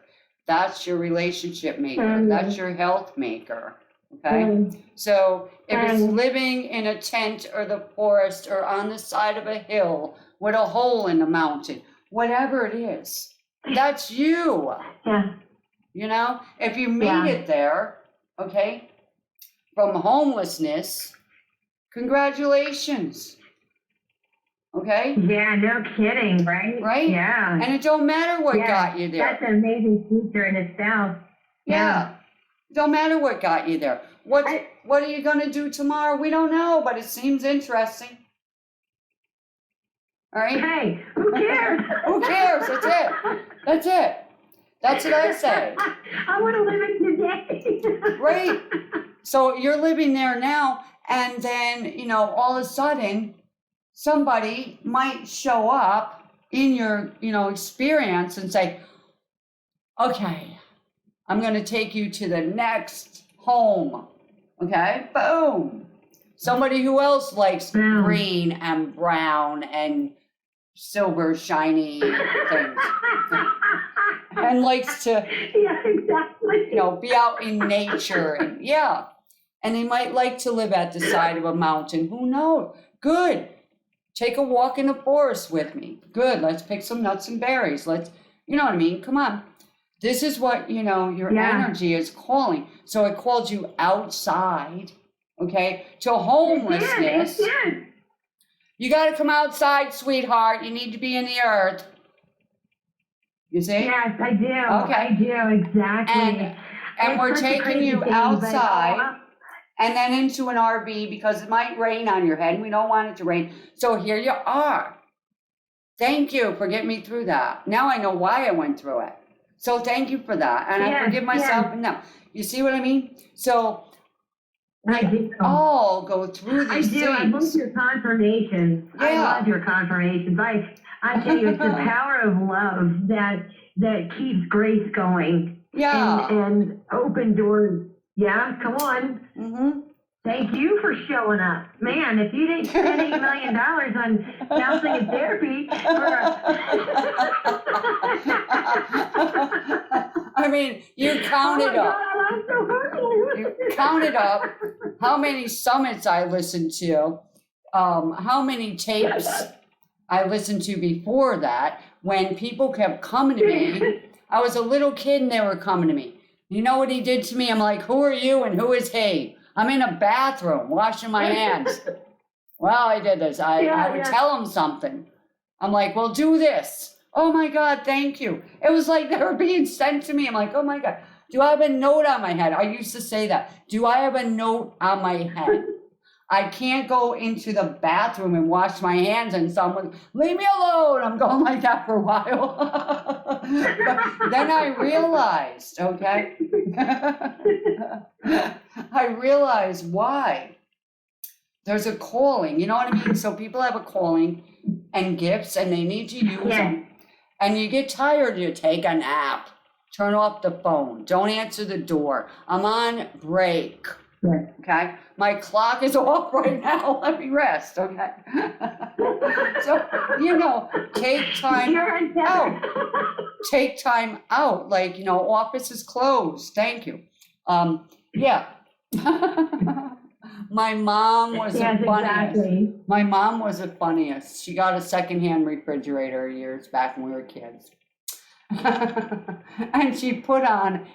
That's your relationship maker. That's your health maker. Okay? So if it's living in a tent or the forest or on the side of a hill with a hole in the mountain, whatever it is, that's you. Yeah. You know, if you made it there, okay, from homelessness, congratulations. Okay? Yeah, no kidding, right? Right? Yeah. And it don't matter what got you there. That's an amazing feature in itself. Yeah. It don't matter what got you there. What are you going to do tomorrow? We don't know, but it seems interesting. All right? Hey, who cares? Who cares? That's it. That's it. That's what I say. I want to live it today. Right. So you're living there now, and then, you know, all of a sudden, somebody might show up in your, experience and say, okay, I'm going to take you to the next home. Okay, boom. Somebody who else likes Boom. green and brown and silver shiny things and likes to, Yeah, exactly. be out in nature and and they might like to live at the side of a mountain. Who knows? Good. Take a walk in the forest with me. Good. Let's pick some nuts and berries. Let's, you know what I mean? Come on. This is what, your Yeah. energy is calling. So it called you outside, okay, to homelessness. It did. You got to come outside, sweetheart. You need to be in the earth. You see? Yes, I do. Okay. I do, exactly. And we're It's such a taking crazy you thing, but, outside and then into an RV because it might rain on your head and we don't want it to rain. So here you are. Thank you for getting me through that. Now I know why I went through it. So thank you for that. And I Yes, forgive myself. yes. And now, you see what I mean? So I do. all go through I these do. I love things. your confirmations. I Yeah. love your confirmations. I tell you, it's the power of love that keeps grace going Yeah. and open doors. Yeah, come on. Mm-hmm. Thank you for showing up. Man, if you didn't spend $8 million on counseling and therapy I mean, you counted up. I'm so hurting. You counted up how many summits I listened to, how many tapes I listened to before that. When people kept coming to me, I was a little kid and they were coming to me. You know what he did to me? I'm like, who are you and who is he? I'm in a bathroom washing my hands. Well, I did this. I would tell him something. I'm like, well, do this. Oh my God, thank you. It was like they were being sent to me. I'm like, oh my God, do I have a note on my head? I used to say that. Do I have a note on my head? I can't go into the bathroom and wash my hands and someone, leave me alone. I'm going like that for a while. But then I realized, okay, I realized why. There's a calling, you know what I mean? So people have a calling and gifts and they need to use them. And you get tired, you take a nap. Turn off the phone. Don't answer the door. I'm on break. Yes. Okay? My clock is off right now. Let me rest, okay? So, take time out. Take time out. Like, office is closed. Thank you. Yeah. My mom was the funniest. Exactly. My mom was the funniest. She got a secondhand refrigerator years back when we were kids. And she put on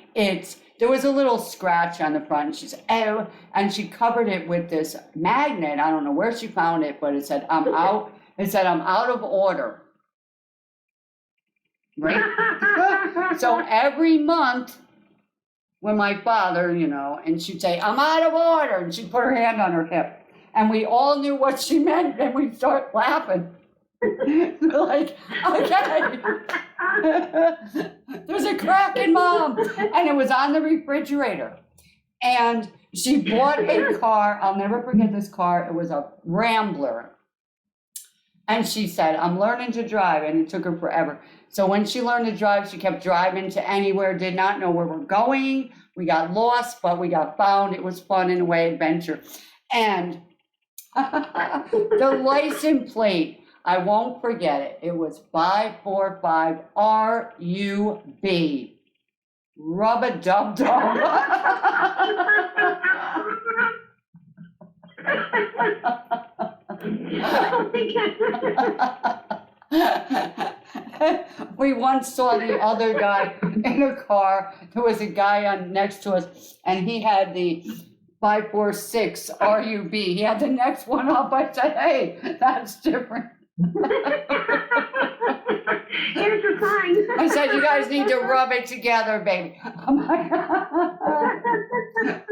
there was a little scratch on the front. And she said, oh, and she covered it with this magnet. I don't know where she found it, but it said, I'm out. It said, I'm out of order. Right? So every month, when my father, and she'd say, I'm out of order, and she'd put her hand on her hip. And we all knew what she meant, and we'd start laughing. Like, okay. There's a crack in Mom. And it was on the refrigerator. And she bought a car. I'll never forget this car. It was a Rambler. And she said, I'm learning to drive. And it took her forever. So when she learned to drive, she kept driving to anywhere, did not know where we're going. We got lost, but we got found. It was fun in a way, adventure. And the license plate, I won't forget it. It was 545 RUB. Rub-a-dub-dub. We once saw the other guy in a car. There was a guy next to us, and he had the 546 RUB. He had the next one up. I said, hey, that's different. Here's your sign. I said, you guys need to rub it together, baby.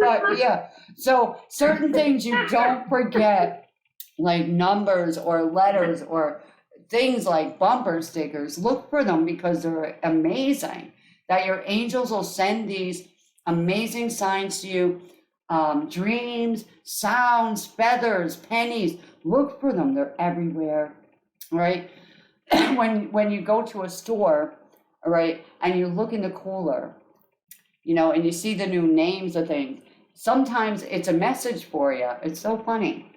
But yeah, so certain things you don't forget, like numbers or letters or things like bumper stickers. Look for them because they're amazing. That your angels will send these amazing signs to you. Dreams, sounds, feathers, pennies, look for them. They're everywhere, right? When you go to a store, all right, and you look in the cooler, you know, and you see the new names of things, sometimes it's a message for you. It's so funny.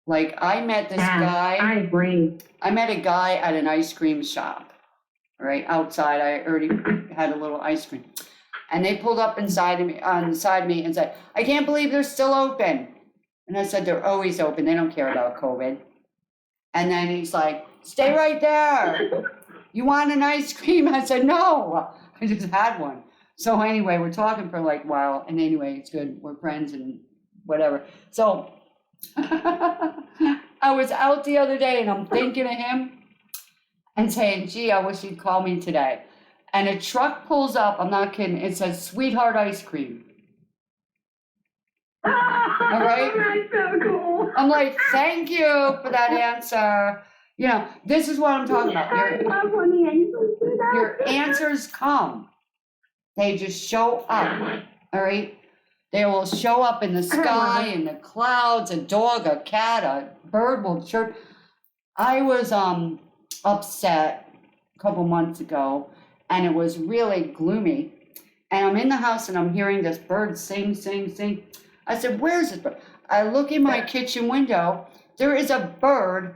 Like I met this guy. I agree. I met a guy at an ice cream shop, right outside. I already had a little ice cream, and they pulled up inside me and said, "I can't believe they're still open." And I said, "They're always open. They don't care about COVID." And then he's like, "Stay right there. You want an ice cream?" I said, "No, I just had one." So anyway, we're talking for like a while, and anyway, it's good. We're friends and whatever. So I was out the other day, and I'm thinking of him and saying, "Gee, I wish he'd call me today." And a truck pulls up. I'm not kidding. It says "Sweetheart Ice Cream." All right. That's so cool. I'm like, "Thank you for that answer." You know, this is what I'm talking about. I love when the angels do that. Your answers come. They just show up, all right? They will show up in the sky, in the clouds, a dog, a cat, a bird will chirp. I was upset a couple months ago, and it was really gloomy. And I'm in the house, and I'm hearing this bird sing, sing, sing. I said, "Where's this bird?" I look in my kitchen window. There is a bird,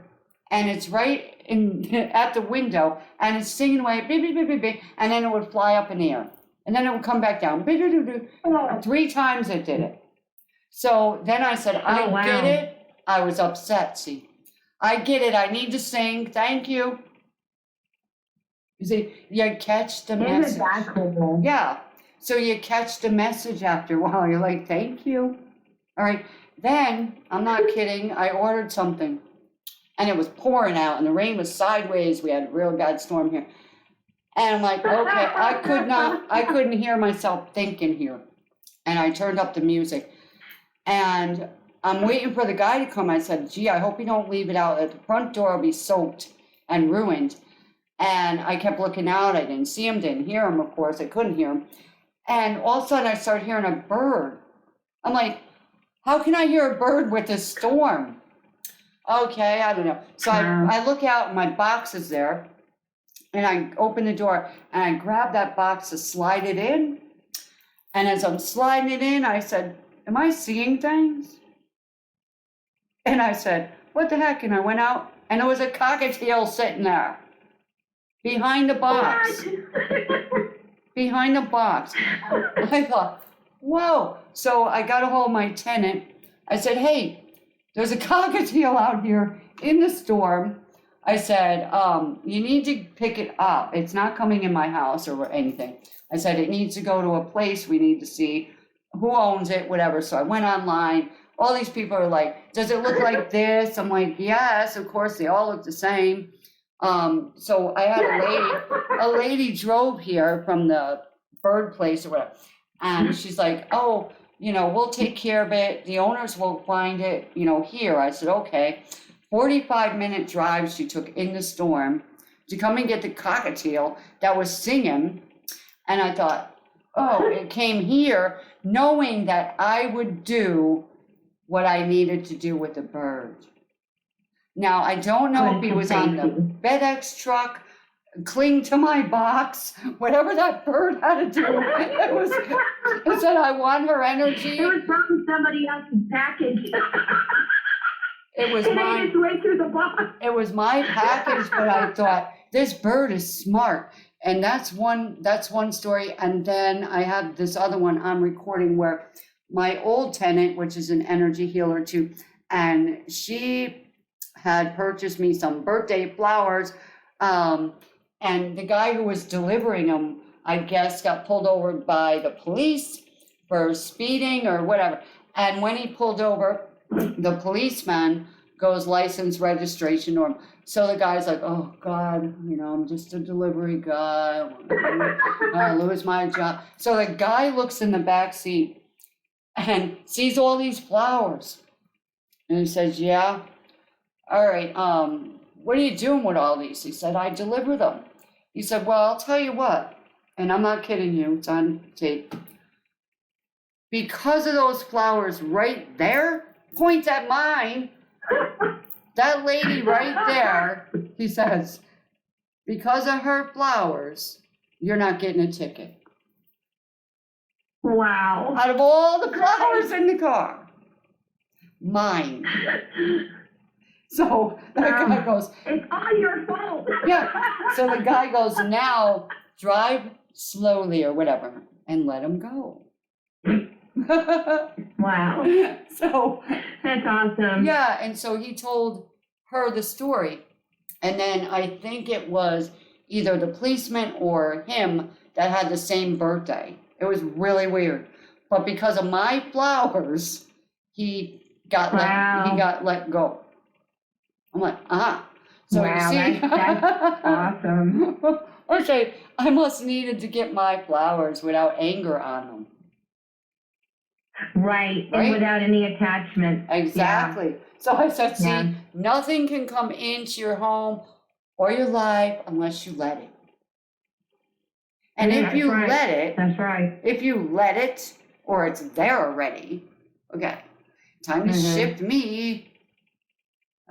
and it's right in at the window, and it's singing away, beep, beep, beep, beep, beep, and then it would fly up in the air. And then it would come back down. 3 times it did it. So then I said, "I wow. get it." I was upset, see. "I get it. I need to sing. Thank you." You see, you catch the Isn't message. that cool? Yeah. So you catch the message after a while. You're like, "Thank you." All right. Then, I'm not kidding, I ordered something. And it was pouring out, and the rain was sideways. We had a real bad storm here. And I'm like, okay, I couldn't hear myself thinking here. And I turned up the music. And I'm waiting for the guy to come. I said, "Gee, I hope you don't leave it out. At the front door will be soaked and ruined." And I kept looking out. I didn't see him, didn't hear him, of course. I couldn't hear him. And all of a sudden, I started hearing a bird. I'm like, how can I hear a bird with a storm? Okay, I don't know. So I look out, and my box is there. And I open the door, and I grab that box to slide it in. And as I'm sliding it in, I said, "Am I seeing things?" And I said, "What the heck?" And I went out, and there was a cockatiel sitting there behind the box. Behind the box. I thought, whoa. So I got a hold of my tenant. I said, "Hey, there's a cockatiel out here in the storm." I said, "You need to pick it up. It's not coming in my house or anything." I said, "It needs to go to a place. We need to see who owns it, whatever." So I went online. All these people are like, "Does it look like this?" I'm like, "Yes, of course. They all look the same." So I had a lady drove here from the bird place or whatever. And she's like, "Oh, you know, we'll take care of it. The owners will find it, you know, here." I said, "Okay." 45-minute drive she took in the storm to come and get the cockatiel that was singing. And I thought, oh, it came here knowing that I would do what I needed to do with the bird. Now, I don't know if he was on the FedEx truck, cling to my box, whatever that bird had to do. It said, "I want her energy." It was probably somebody else's package. It was It mine. made its way through the box. It was my package, but I thought, this bird is smart. And that's one story. And then I have this other one I'm recording where my old tenant, which is an energy healer too, and she had purchased me some birthday flowers. And the guy who was delivering them, I guess, got pulled over by the police for speeding or whatever. And when he pulled over, the policeman goes license, registration, norm. So the guy's like, "Oh God, you know, I'm just a delivery guy. I lose my job." So the guy looks in the back seat and sees all these flowers, and he says, "Yeah, all right. What are you doing with all these?" He said, "I deliver them." He said, "Well, I'll tell you what, and I'm not kidding you. It's on tape. Because of those flowers right there." Points at mine. that lady right there, he says, because of her flowers, you're not getting a ticket. Wow. Out of all the flowers in the car, mine. So that guy goes, It's all your fault. yeah. So the guy goes, now drive slowly or whatever and let him go. Wow. So That's awesome. yeah, and so he told her the story. And then I think it was either the policeman or him that had the same birthday. It was really weird. But because of my flowers, he got let go. I'm like, So wow, you see, that's awesome. okay, I must needed to get my flowers without anger on them. Right, Right? and without any attachment. Exactly. So I said, see, Yeah. nothing can come into your home or your life unless you let it. And if That's you right. let it, That's right. if you let it, or it's there already, okay, time to Mhm. shift me.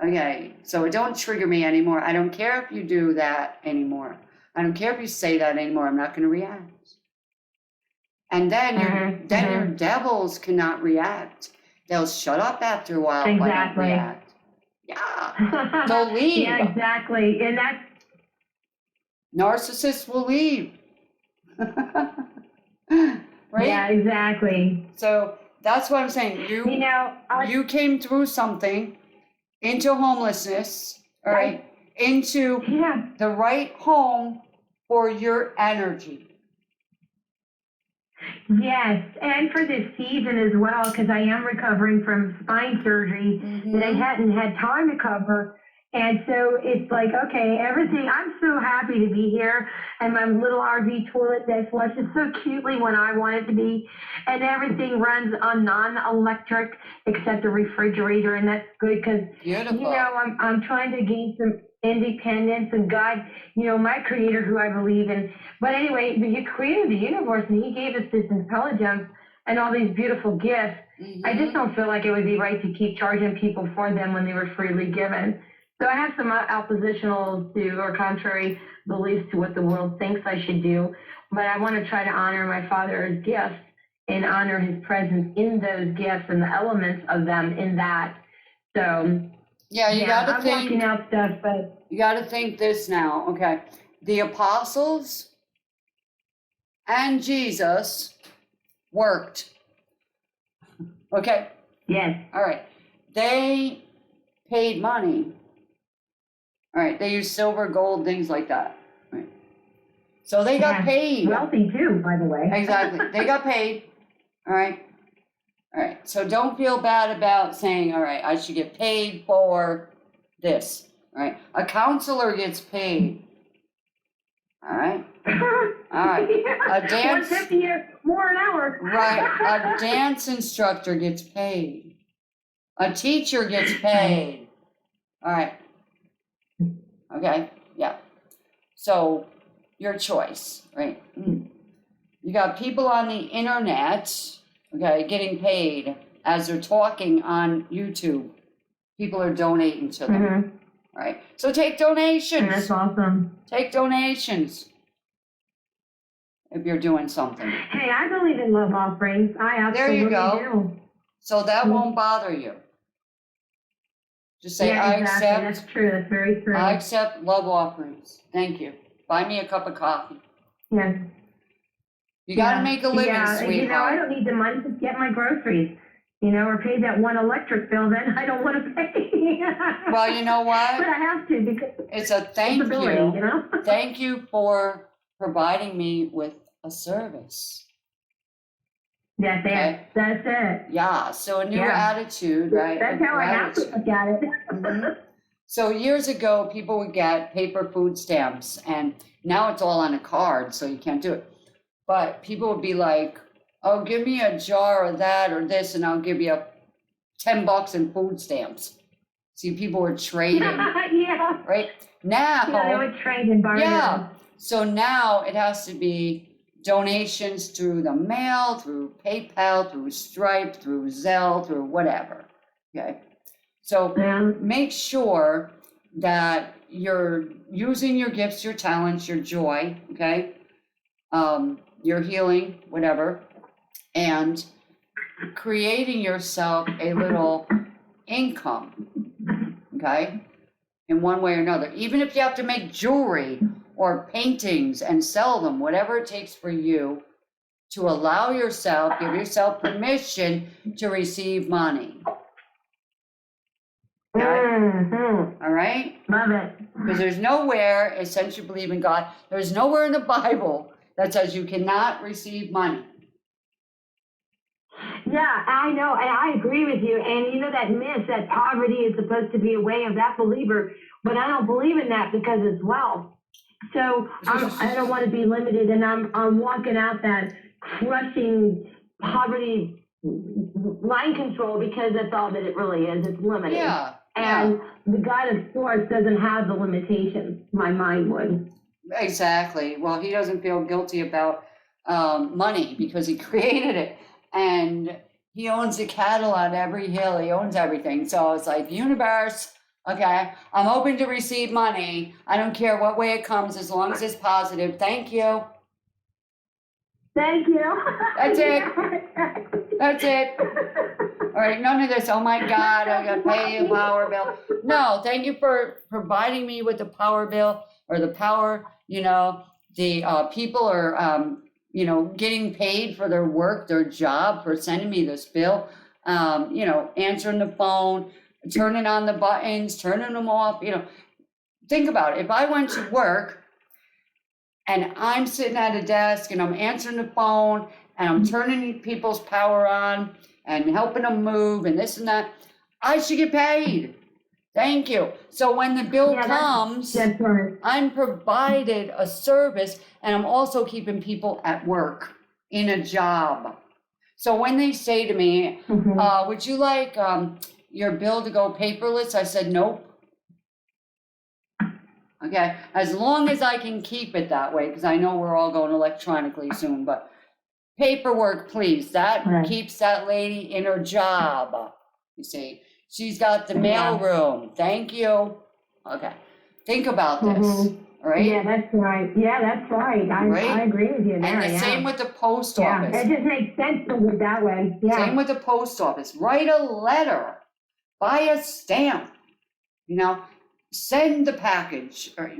Okay, so it don't trigger me anymore. I don't care if you do that anymore. I don't care if you say that anymore. I'm not going to react. And then your devils cannot react. They'll shut up after a while if I don't Exactly. react. Yeah, they'll leave. Yeah, exactly. And that's Narcissists will leave. Right? yeah, exactly. So that's what I'm saying. You know, You came through something into homelessness, all right, into yeah. the right home for your energy. Yes, and for this season as well, because I am recovering from spine surgery that I hadn't had time to cover. And so it's like, okay, everything, I'm so happy to be here. And my little RV toilet that flushes so cutely when I want it to be. And everything runs on non-electric except the refrigerator. And that's good because, Beautiful. you know, I'm trying to gain some independence and God, you know, my creator who I believe in. But anyway, he created the universe and he gave us this intelligence and all these beautiful gifts. I just don't feel like it would be right to keep charging people for them when they were freely given. So I have some oppositional to or contrary beliefs to what the world thinks I should do, but I want to try to honor my father's gifts and honor his presence in those gifts and the elements of them in that. So Yeah, you gotta I'm think. working out stuff, but You gotta think this now. Okay, the apostles and Jesus worked. Okay. yes, All right. They paid money. All right. They used silver, gold, things like that. Right. So they got Yeah. paid. wealthy too, by the way. Exactly. They got paid. All right. All right. So don't feel bad about saying, all right, I should get paid for this. All right. A counselor gets paid. All right. All right. A dance. $150 more an hour. Right. A dance instructor gets paid. A teacher gets paid. All right. Okay. Yeah. So your choice, right? You got people on the internet, okay, getting paid as they're talking on YouTube. People are donating to them, right? So take donations. That's awesome. Take donations if you're doing something. Hey, I believe in love offerings. I There absolutely you go. do. So that won't bother you. Just say, Yeah, I exactly. accept. That's true. That's very true. I accept love offerings. Thank you. Buy me a cup of coffee. Yes. You got to make a living, Yeah, you know, I sweetheart. don't need the money to get my groceries. You know, or pay that one electric bill that I don't want to pay. Well, you know what? But I have to because It's a thank ability, you. you know? Thank you for providing me with a service. That's Okay. it. That's it. Yeah, so a new Yeah. attitude, right? That's of how I have to gratitude. look at it. Mhm. So years ago, people would get paper food stamps, and now it's all on a card, so you can't do it. But people would be like, oh, give me a jar of that or this, and I'll give you $10 in food stamps. See, people were trading, Yeah. right? Yeah, they Now, would trade and barter. yeah. So now it has to be donations through the mail, through PayPal, through Stripe, through Zelle, through whatever. Okay. So Yeah. make sure that you're using your gifts, your talents, your joy, okay? Your healing, whatever, and creating yourself a little income, okay? In one way or another. Even if you have to make jewelry or paintings and sell them, whatever it takes for you to allow yourself, give yourself permission to receive money. Okay? Mm-hmm. All right? Love it. Because there's nowhere, since you believe in God, there's nowhere in the Bible that says you cannot receive money. Yeah, I know, and I agree with you. And you know that myth that poverty is supposed to be a way of that believer, but I don't believe in that because it's wealth. So I don't want to be limited, and I'm walking out that crushing poverty line control because that's all that it really is. It's limited. Yeah. And the God of Source doesn't have the limitations. My mind would. Exactly. Well, he doesn't feel guilty about money because he created it. And he owns the cattle on every hill. He owns everything. So it's like, universe, okay, I'm hoping to receive money. I don't care what way it comes as long as it's positive. Thank you. Thank you. That's it. That's it. All right, none of this, oh my God, I gotta pay a power bill. No, thank you for providing me with the power bill or the power, the people are, getting paid for their work, their job, for sending me this bill, answering the phone, turning on the buttons, turning them off, Think about it. If I went to work and I'm sitting at a desk and I'm answering the phone and I'm turning people's power on and helping them move and this and that, I should get paid. Thank you. So when the bill comes, That's right. I'm provided a service and I'm also keeping people at work in a job. So when they say to me, would you like your bill to go paperless? I said, nope. Okay, as long as I can keep it that way, because I know we're all going electronically soon, but paperwork, please. That keeps that lady in her job. You see, she's got the mail room. Thank you. Okay, think about this, all right? Yeah, that's right. Yeah, that's right. I agree with you there. And the same with the post office. It just makes sense to live that way. Yeah. Same with the post office. Write a letter, buy a stamp, send the package, or,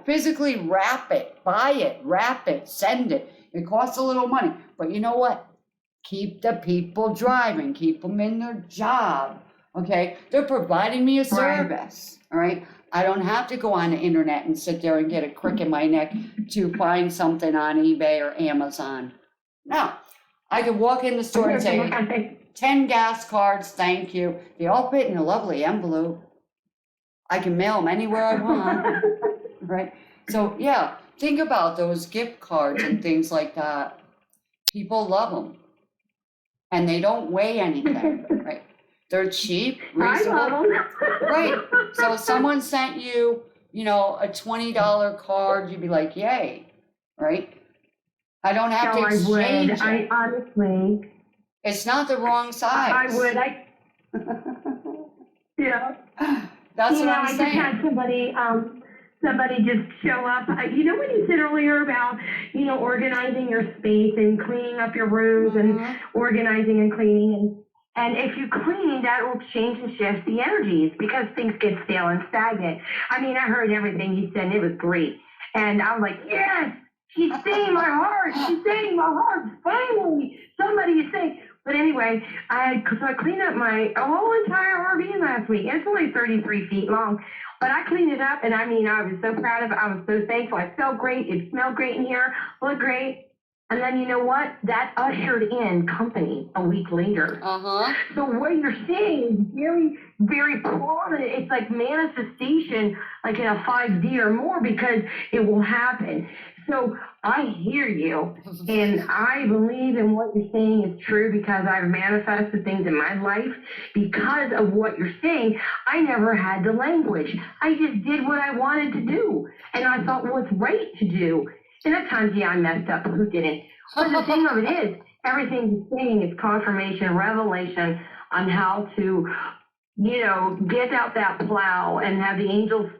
physically wrap it, buy it, wrap it, send it. It costs a little money, but you know what? Keep the people driving, keep them in their job, okay? They're providing me a service, all right? I don't have to go on the internet and sit there and get a crick in my neck to find something on eBay or Amazon. No, I can walk in the store and say, 10 gas cards, thank you. They all fit in a lovely envelope. I can mail them anywhere I want, right? So yeah, think about those gift cards and things like that. People love them, and they don't weigh anything, right? They're cheap, reasonable. I love them. Right. So if someone sent you, a $20 card, you'd be like, yay, right? I don't have to exchange it. I honestly. It's not the wrong size. I would. Yeah. That's what I'm I saying. just had somebody just show up. When you said earlier about, organizing your space and cleaning up your rooms and organizing and cleaning. And if you clean, that will change and shift the energies because things get stale and stagnant. I heard everything you said and it was great. And I was like, yes, she's saying my heart. She's saying my heart. Finally, somebody is saying. But anyway, I cleaned up my whole entire RV last week. It's only 33 feet long, but I cleaned it up, and I was so proud of it. I was so thankful. I felt great. It smelled great in here, looked great. And then you know what? That ushered in company a week later. So what you're saying is very, very prominent. It's like manifestation, like in a 5D or more, because it will happen. So I hear you, and I believe in what you're saying is true because I've manifested things in my life because of what you're saying. I never had the language. I just did what I wanted to do, and I thought what's right to do. And at times, I messed up, but who didn't? But the thing of it is, everything you're saying is confirmation, revelation on how to get out that plow and have the angels,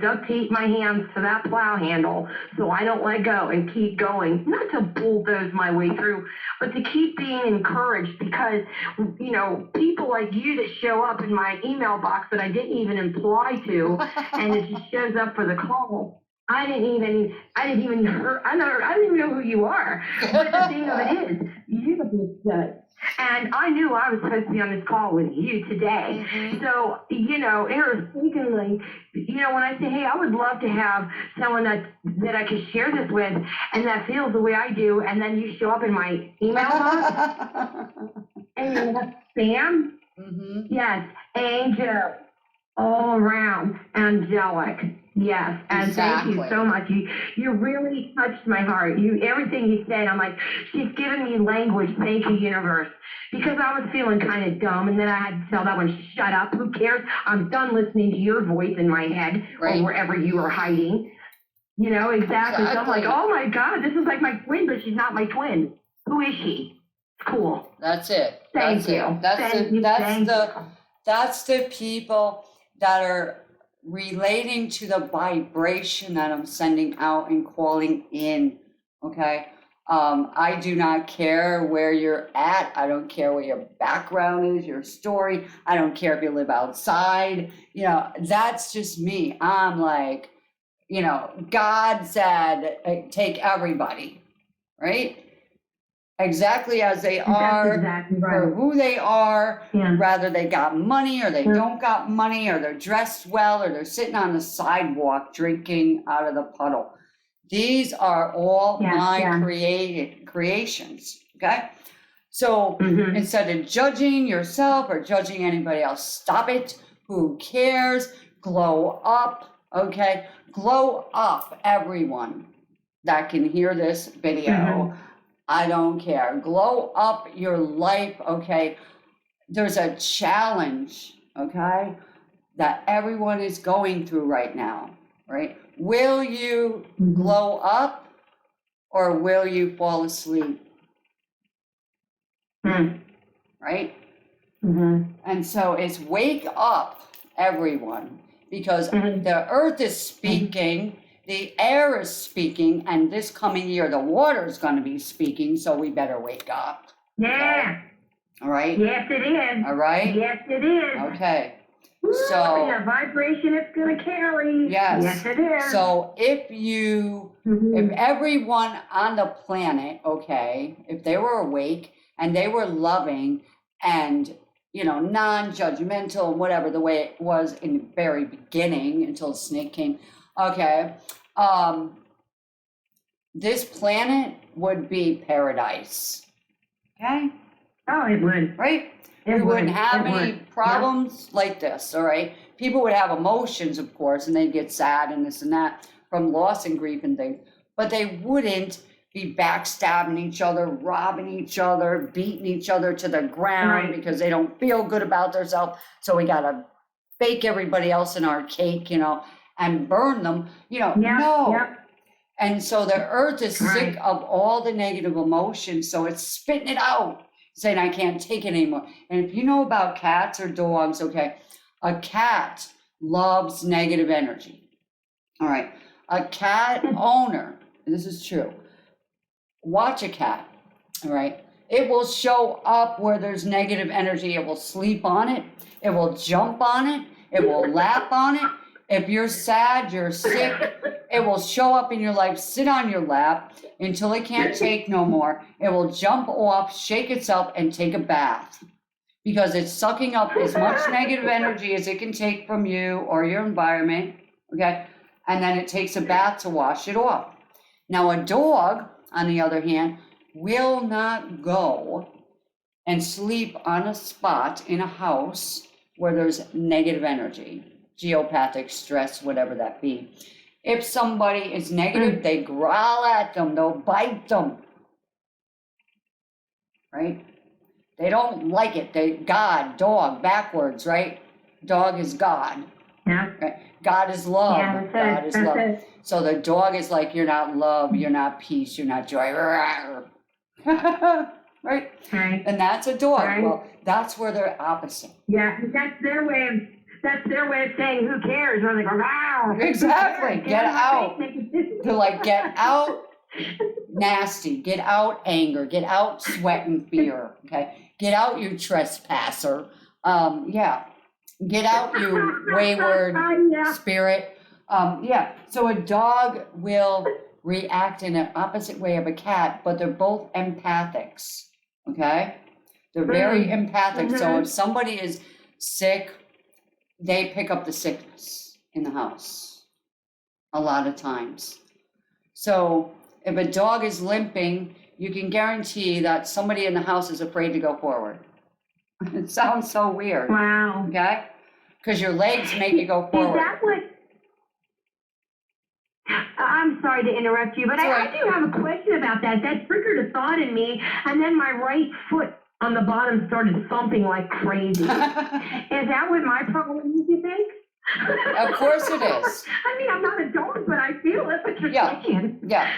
duct tape my hands to that plow handle so I don't let go and keep going. Not to bulldoze my way through, but to keep being encouraged because, people like you that show up in my email box that I didn't even apply to, and it just shows up for the call. I didn't even know who you are. But the thing of it is, you're the big judge. And I knew I was supposed to be on this call with you today. Mm-hmm. So, irrespectively, when I say, hey, I would love to have someone that I could share this with and that feels the way I do, and then you show up in my email box and you have spam. Mm-hmm. Yes, angel, all around, angelic. Yes, and Exactly. Thank you so much. You really touched my heart. Everything you said, I'm like, she's giving me language. Thank you, universe. Because I was feeling kind of dumb, and then I had to tell that one, shut up. Who cares? I'm done listening to your voice in my head Right. or wherever you are hiding. Exactly. So I'm like, oh my God, this is like my twin, but she's not my twin. Who is she? Cool. That's it. Thank That's you. it. That's the people that are relating to the vibration that I'm sending out and calling in. Okay. I do not care where you're at. I don't care what your background is, your story. I don't care if you live outside. That's just me. I'm like, God said, take everybody, right? Exactly as they are, That's exactly for right. who they are, Yeah. whether they got money or they don't got money, or they're dressed well, or they're sitting on the sidewalk drinking out of the puddle. These are all my creations, okay? So instead of judging yourself or judging anybody else, stop it. Who cares? Glow up, okay? Glow up, everyone that can hear this video. I don't care. Glow up your life, okay? There's a challenge, okay, that everyone is going through right now, right? Will you glow up or will you fall asleep? Right? And so it's wake up, everyone, because the earth is speaking. The air is speaking, and this coming year, the water is going to be speaking, so we better wake up. Yeah. Okay? All right? Yes, it is. All right? Yes, it is. Okay. Woo, So, the vibration it's going to carry. yes. Yes, it is. So if everyone on the planet, okay, if they were awake and they were loving and, non-judgmental and whatever, the way it was in the very beginning until the snake came, okay, this planet would be paradise. Okay? Oh, it would. Right? We wouldn't have any problems like this, all right? People would have emotions, of course, and they'd get sad and this and that from loss and grief and things, but they wouldn't be backstabbing each other, robbing each other, beating each other to the ground because they don't feel good about themselves. So we got to bake everybody else in our cake, and burn them, no. Yep. And so the earth is sick of all the negative emotions, so it's spitting it out, saying, I can't take it anymore. And if you know about cats or dogs, okay, a cat loves negative energy. All right. A cat owner, this is true, watch a cat, all right? It will show up where there's negative energy. It will sleep on it. It will jump on it. It will lap on it. If you're sad, you're sick, it will show up in your life, sit on your lap until it can't take no more. It will jump off, shake itself, and take a bath because it's sucking up as much negative energy as it can take from you or your environment, okay? And then it takes a bath to wash it off. Now, a dog, on the other hand, will not go and sleep on a spot in a house where there's negative energy. Geopathic stress, whatever that be. If somebody is negative, they growl at them, they'll bite them. Right? They don't like it. Dog, backwards, right? Dog is God. Yeah. Right? God is love. Yeah, God is love. So the dog is like, you're not love, you're not peace, you're not joy. right? Right. And that's a dog. Right. Well, that's where they're opposite. Yeah, that's their way of saying who cares, or they go, wow. Exactly. Get out. They're like, get out nasty, get out anger, get out sweat and fear, okay? Get out you trespasser. Yeah. Get out you wayward Yeah. spirit. Yeah. So a dog will react in an opposite way of a cat, but they're both empathics, okay? They're very empathic. So if somebody is sick, they pick up the sickness in the house a lot of times. So if a dog is limping, you can guarantee that somebody in the house is afraid to go forward. It sounds so weird, Wow. okay? Because your legs make you go Is forward. that what? I'm sorry to interrupt you, but It's all I right. do have a question about that. That triggered a thought in me, and then my right foot on the bottom started thumping like crazy. Is that what my problem is, you think? Of course it is. I mean, I'm not a dog, but I feel it, but you're Yeah. saying. Yeah.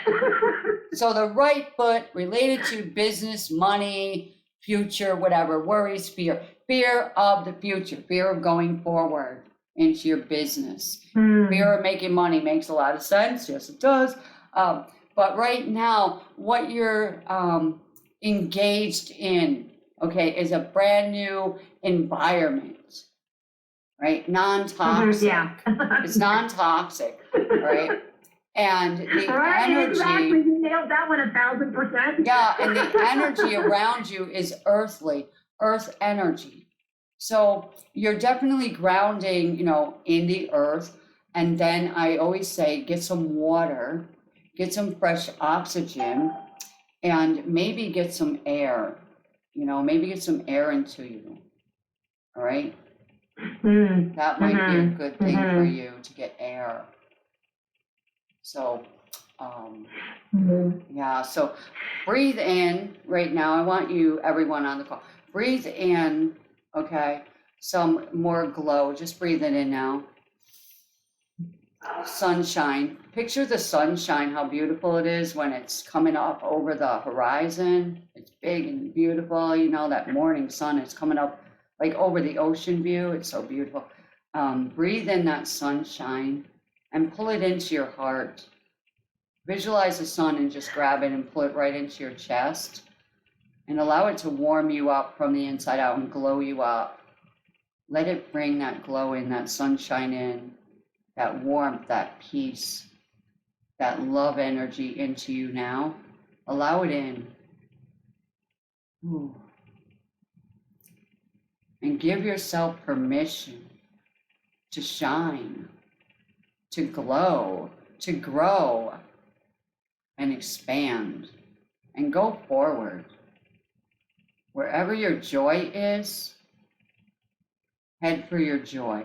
So the right foot related to business, money, future, whatever, worries, fear. Fear of the future, fear of going forward into your business. Fear of making money makes a lot of sense. Yes, it does. But right now, what you're engaged in, okay, is a brand new environment, right? Non-toxic. Yeah. It's non-toxic, right? And the Right, energy, exactly. You nailed that one 1,000%. yeah, and the energy around you is earthly, earth energy. So you're definitely grounding, in the earth. And then I always say, get some water, get some fresh oxygen, and maybe get some air, maybe get some air into you. All right? That might be a good thing for you to get air. So, yeah, so breathe in right now. I want you, everyone on the call, breathe in, okay, some more glow. Just breathe it in now. Sunshine. Picture the sunshine, how beautiful it is when it's coming up over the horizon. It's big and beautiful. That morning sun is coming up like over the ocean view. It's so beautiful. Breathe in that sunshine and pull it into your heart. Visualize the sun and just grab it and pull it right into your chest and allow it to warm you up from the inside out and glow you up. Let it bring that glow in, that sunshine in, that warmth, that peace, that love energy into you now. Allow it in. Ooh. And give yourself permission to shine, to glow, to grow, and expand, and go forward. Wherever your joy is, head for your joy.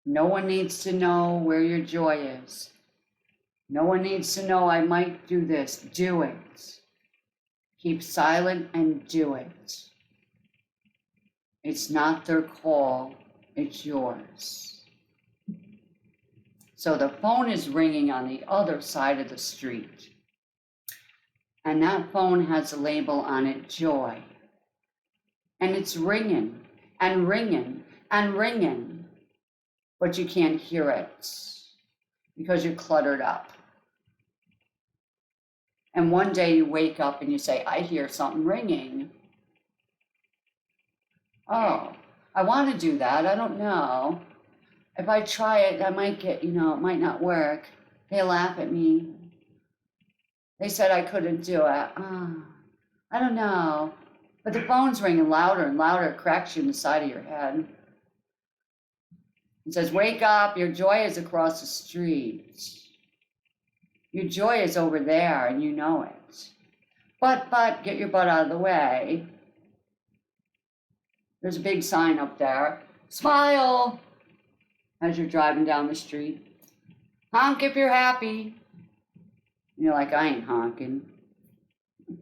No one needs to know where your joy is. No one needs to know I might do this. Do it. Keep silent and do it. It's not their call, it's yours. So the phone is ringing on the other side of the street. And that phone has a label on it, joy. And it's ringing and ringing and ringing. But you can't hear it because you're cluttered up. And one day you wake up and you say, I hear something ringing. Oh, I want to do that. I don't know. If I try it, I might get, it might not work. They laugh at me. They said I couldn't do it. I don't know. But the phone's ringing louder and louder. It cracks you in the side of your head. It says, wake up. Your joy is across the street. Your joy is over there, and you know it. But, get your butt out of the way. There's a big sign up there. Smile as you're driving down the street. Honk if you're happy. You're like, I ain't honking. And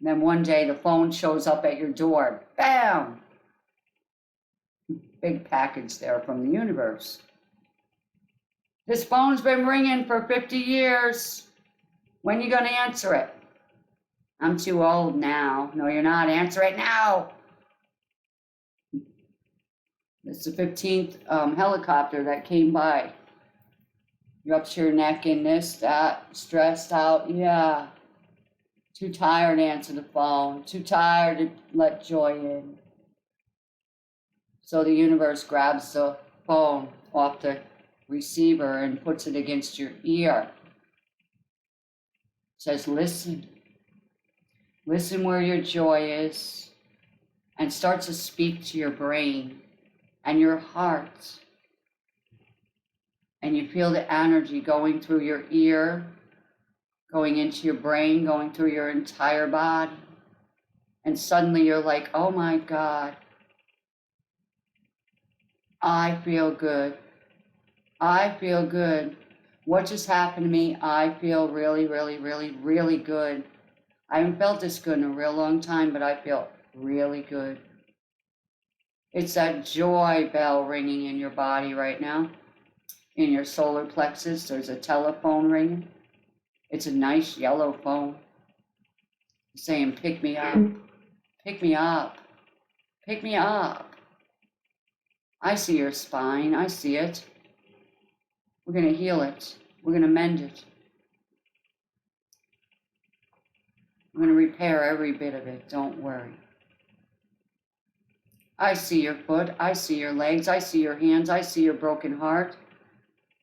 then one day the phone shows up at your door. Bam! Big package there from the universe. This phone's been ringing for 50 years. When you gonna answer it? I'm too old now. No, you're not. Answer it now. It's the 15th helicopter that came by. You're up to your neck in this, that, stressed out. Yeah. Too tired to answer the phone. Too tired to let joy in. So the universe grabs the phone off the receiver and puts it against your ear. Says, listen. Listen where your joy is. And start to speak to your brain and your heart. And you feel the energy going through your ear, going into your brain, going through your entire body. And suddenly you're like, oh my God, I feel good. I feel good. What just happened to me? I feel really, really, really, really good. I haven't felt this good in a real long time, but I feel really good. It's that joy bell ringing in your body right now. In your solar plexus, there's a telephone ringing. It's a nice yellow phone saying, pick me up, pick me up, pick me up. I see your spine. I see it. We're going to heal it. We're going to mend it. I'm going to repair every bit of it. Don't worry. I see your foot. I see your legs. I see your hands. I see your broken heart.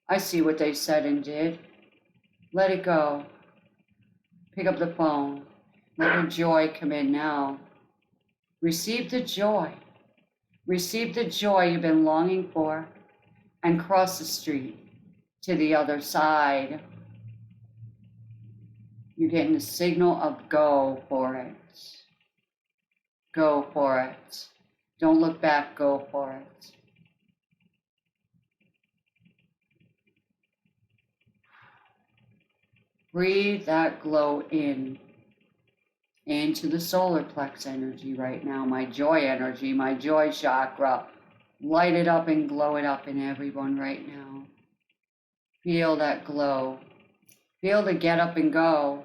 I see what they said and did. Let it go. Pick up the phone. Let your joy come in now. Receive the joy. Receive the joy you've been longing for and cross the street to the other side. You're getting a signal of go for it. Go for it. Don't look back, go for it. Breathe that glow in, into the solar plex energy right now, my joy energy, my joy chakra. Light it up and glow it up in everyone right now. Feel that glow. Feel the get up and go.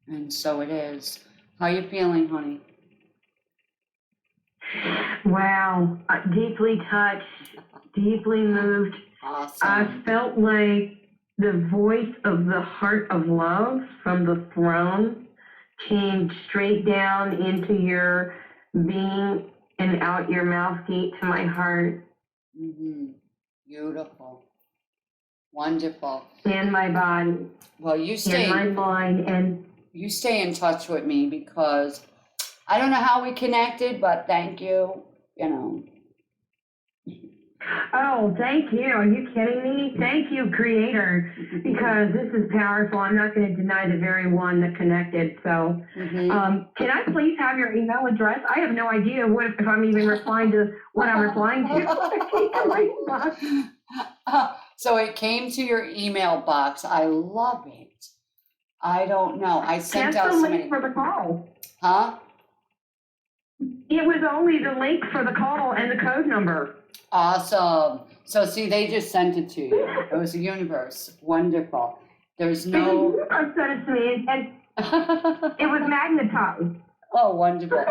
And so it is. How you feeling, honey? Wow, deeply touched, deeply moved. Awesome. I felt like the voice of the heart of love from the throne came straight down into your being and out your mouth gate to my heart. Mm-hmm. Beautiful. Wonderful. And my body. Well, you And stay. my mind. And You stay in touch with me because I don't know how we connected, but thank you. You know. oh, thank you. Are you kidding me? Thank you, Creator, because this is powerful. I'm not going to deny the very one that connected. So, Mm-hmm. can I please have your email address? I have no idea if I'm even replying to what I'm replying to. So it came to your email box. I love it. I don't know. I sent That's out the so link many. for the call. Huh? It was only the link for the call and the code number. Awesome. So see, they just sent it to you. It was the universe. Wonderful. There's And the no. universe sent it to me, and it was magnetized. Oh, wonderful.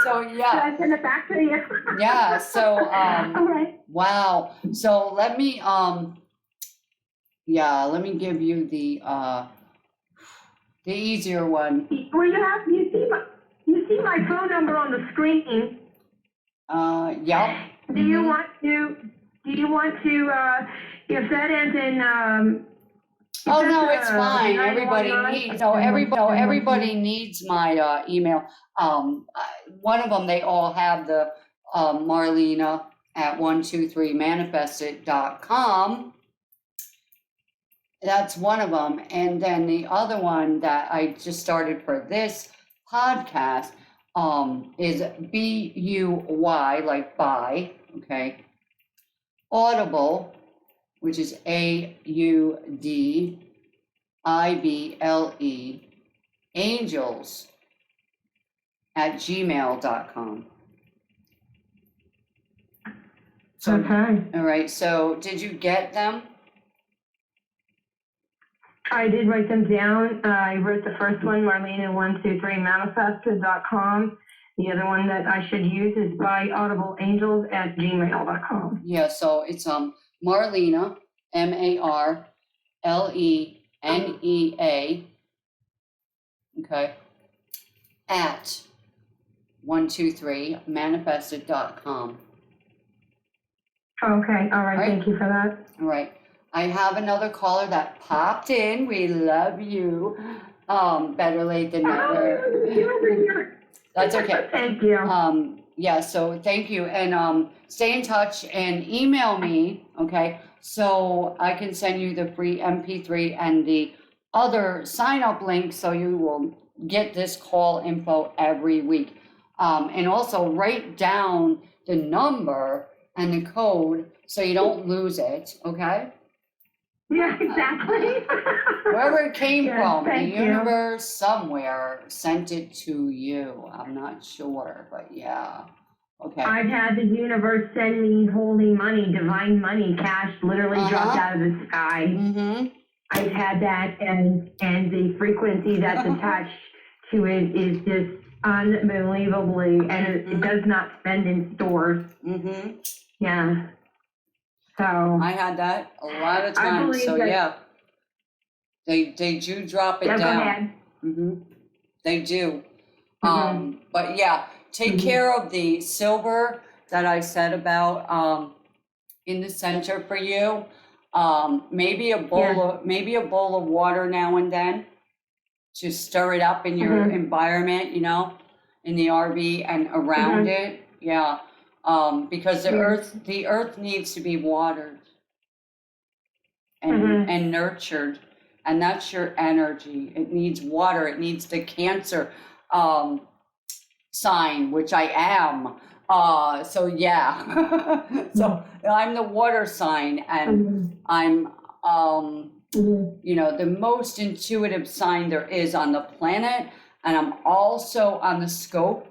So Should yeah. I send it back to you? Yeah. So All right. wow. So let me give you the easier one. Well, you see my phone number on the screen. Yep. Do you want to, if that ends in, Oh no, it's fine. Everybody needs my email. One of them, they all have the Marlena at 123manifestit.com. That's one of them. And then the other one that I just started for this podcast is BUY, like buy, okay? Audible, which is AUDIBLE, angels at gmail.com. So, okay. all right, so did you get them? I did write them down. I wrote the first one, Marlena123manifested.com. The other one that I should use is byAudibleAngels@gmail.com. Yeah, so it's Marlena, MARLENEA, okay, at 123manifested.com. Okay, all right, All right. thank you for that. All right. I have another caller that popped in. We love you. Better late than never. That's okay. Thank you. Yeah, so thank you. And stay in touch and email me, okay? So I can send you the free MP3 and the other sign-up link so you will get this call info every week. And also write down the number and the code so you don't lose it, okay? Yeah, exactly. Wherever it came Yes, from, the thank you. universe somewhere sent it to you. I'm not sure, but yeah. Okay. I've had the universe send me holy money, divine money, cash literally dropped out of the sky. Mm-hmm. I've had that, and the frequency that's attached to it is just unbelievably, and it does not spend in stores. Mm-hmm. Yeah. So I had that a lot of I times, believe so that- yeah. They do drop it yeah, go down. ahead. Mm-hmm. They do. Mhm. But yeah, take care of the silver that I said about in the center for you. Maybe a bowl of water now and then to stir it up in your environment, in the RV and around it. Yeah. Because the earth needs to be watered and nurtured, and that's your energy. It needs water. It needs the Cancer sign, which I am. So yeah. So I'm the water sign, and I'm the most intuitive sign there is on the planet, and I'm also on the scope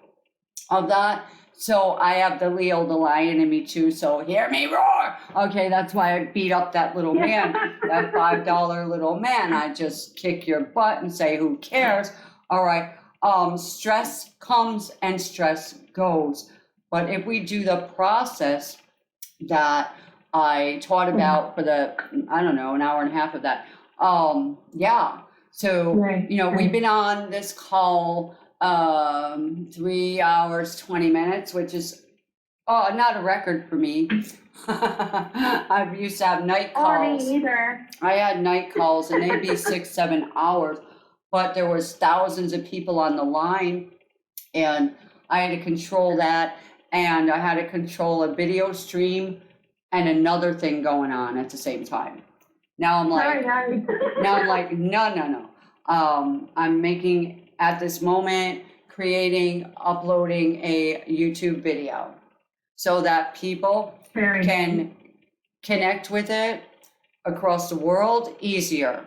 of that. So I have the Leo, the lion in me too. So hear me roar. Okay, that's why I beat up that little man, that $5 little man. I just kick your butt and say, who cares? All right. Stress comes and stress goes. But if we do the process that I taught about for the, an hour and a half of that. Yeah. So, we've been on this call 3 hours, 20 minutes, which is not a record for me. I used to have night calls. Me either. I had night calls and they'd be 6-7 hours, but there was thousands of people on the line and I had to control that, and I had to control a video stream and another thing going on at the same time. Now I'm like, no. I'm making, at this moment, uploading a YouTube video so that people can connect with it across the world easier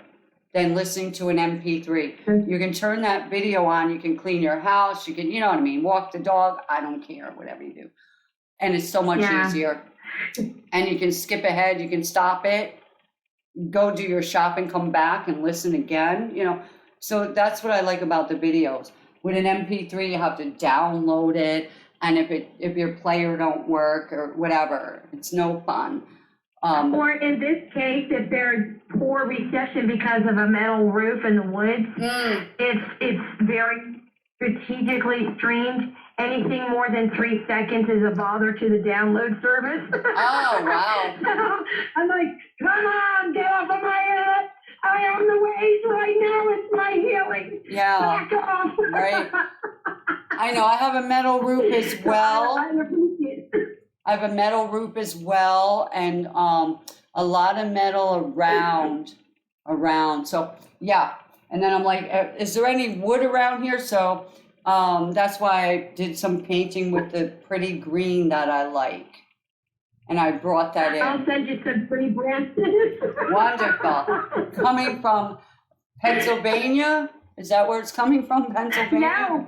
than listening to an MP3. You can turn that video on, you can clean your house, you can, walk the dog, I don't care, whatever you do. And it's so much easier. And you can skip ahead, you can stop it, go do your shopping, come back and listen again, So that's what I like about the videos. With an MP3, you have to download it, and if your player don't work or whatever, it's no fun. Or in this case, if there's poor reception because of a metal roof in the woods, it's very strategically streamed. Anything more than 3 seconds is a bother to the download service. Oh, wow. So I'm like, come on, get off of my head. I am the waves right now. It's my healing. Yeah. Back off. Right. I know. I have a metal roof as well. I appreciate it. I have a metal roof as well, and a lot of metal around. So yeah. And then I'm like, is there any wood around here? So that's why I did some painting with the pretty green that I like. And I brought that in. I'll send you some free branches. Wonderful. Coming from Pennsylvania? Is that where it's coming from, Pennsylvania? No.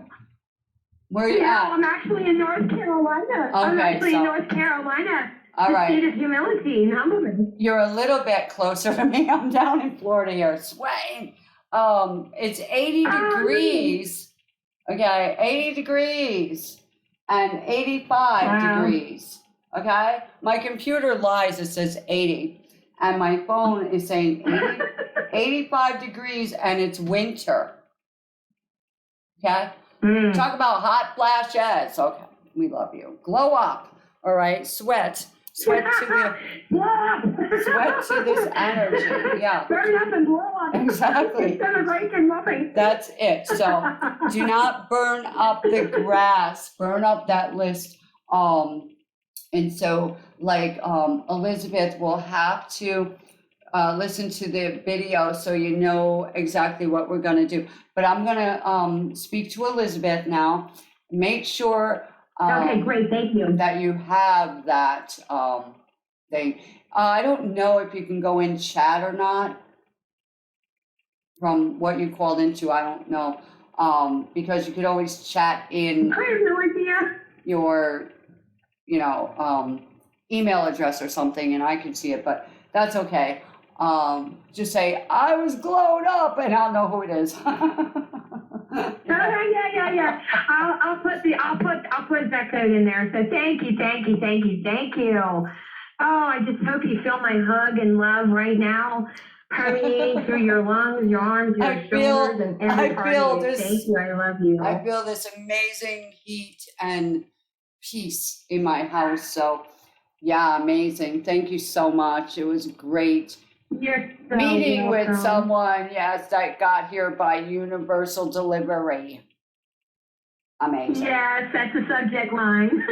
Where are you Yeah, at? I'm actually in North Carolina. I'm Okay, actually in North Carolina. All right. State of humility and humbleness. You're a little bit closer to me. I'm down in Florida here, sweating. It's 80 degrees. Okay, 80 degrees and 85 degrees. Okay, my computer lies. It says 80, and my phone is saying 80, 85 degrees, and it's winter. Okay, talk about hot flashes. Okay, we love you. Glow up. All right, sweat to the sweat to this energy. Yeah, Burn up and blow up. exactly. Instead of making nothing. That's it. So do not burn up the grass. Burn up that list. And so like Elizabeth will have to listen to the video so you know exactly what we're going to do. But I'm going to speak to Elizabeth now. Make sure Okay, great. Thank you. that you have that thing. I don't know if you can go in chat or not from what you called into. I don't know because you could always chat in I have no idea. your email address or something, and I can see it, but that's okay. Just say I was glowed up, and I'll know who it is. Yeah. I'll put that code in there. So thank you. Oh, I just hope you feel my hug and love right now, permeating through your lungs, your arms, your shoulders, and every part of you. Thank you. I love you. I feel this amazing heat and peace in my house. So, yeah, amazing. Thank you so much. It was great You're so meeting welcome. with someone, yes, that got here by universal delivery. Amazing. Yes, that's the subject line.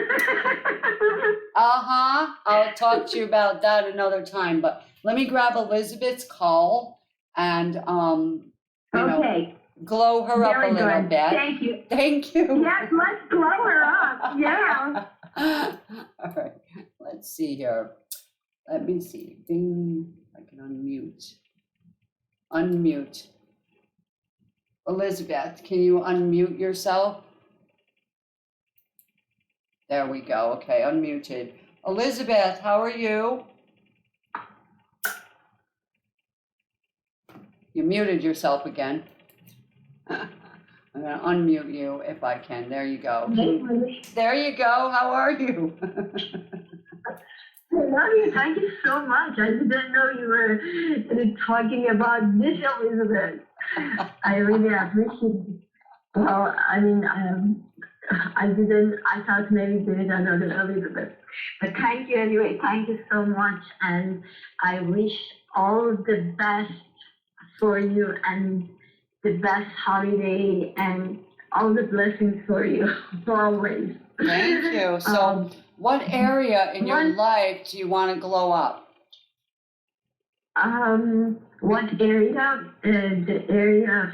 I'll talk to you about that another time, but let me grab Elizabeth's call and, Okay. glow her up Very a little good. bit. Thank you. Thank you. Yes, let's glow her up. Yeah. All right, let's see here. Let me see. Ding. I can unmute. Unmute. Elizabeth, can you unmute yourself? There we go. Okay, unmuted. Elizabeth, how are you? You muted yourself again. I'm going to unmute you if I can. There you go. There you go. How are you? I love you. Thank you so much. I didn't know you were talking about this, Elizabeth. I really appreciate it. Well, I mean, I thought maybe there is another Elizabeth. But thank you anyway. Thank you so much. And I wish all the best for you and the best holiday and all the blessings for you always. Thank you. So, what area in your life do you want to glow up? What area? The area of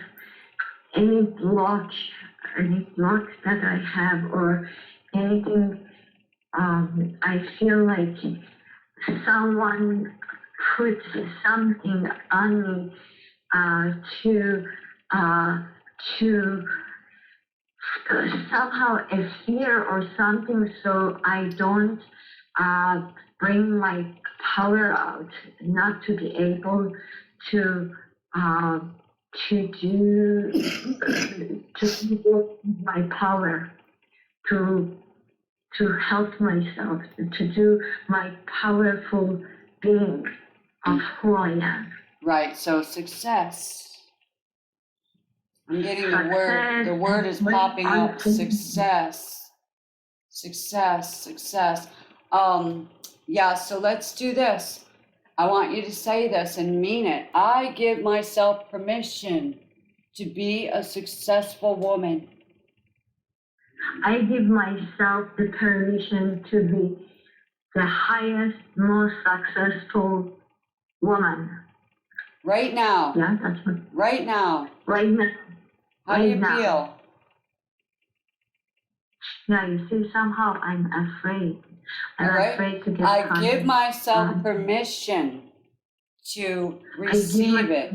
any blocks that I have or anything. I feel like someone puts something on me to somehow a fear or something, so I don't bring my power out, not to be able to do my power, to help myself, to do my powerful being of who I am. Right, so success. I'm getting the word. The word is popping up. Success. Yeah, so let's do this. I want you to say this and mean it. I give myself permission to be a successful woman. I give myself the permission to be the highest, most successful woman. Right now. Yeah, that's what. Right now. Right now. How do you feel? Yeah, you see, somehow I'm afraid. I'm afraid to get I give myself permission to receive it.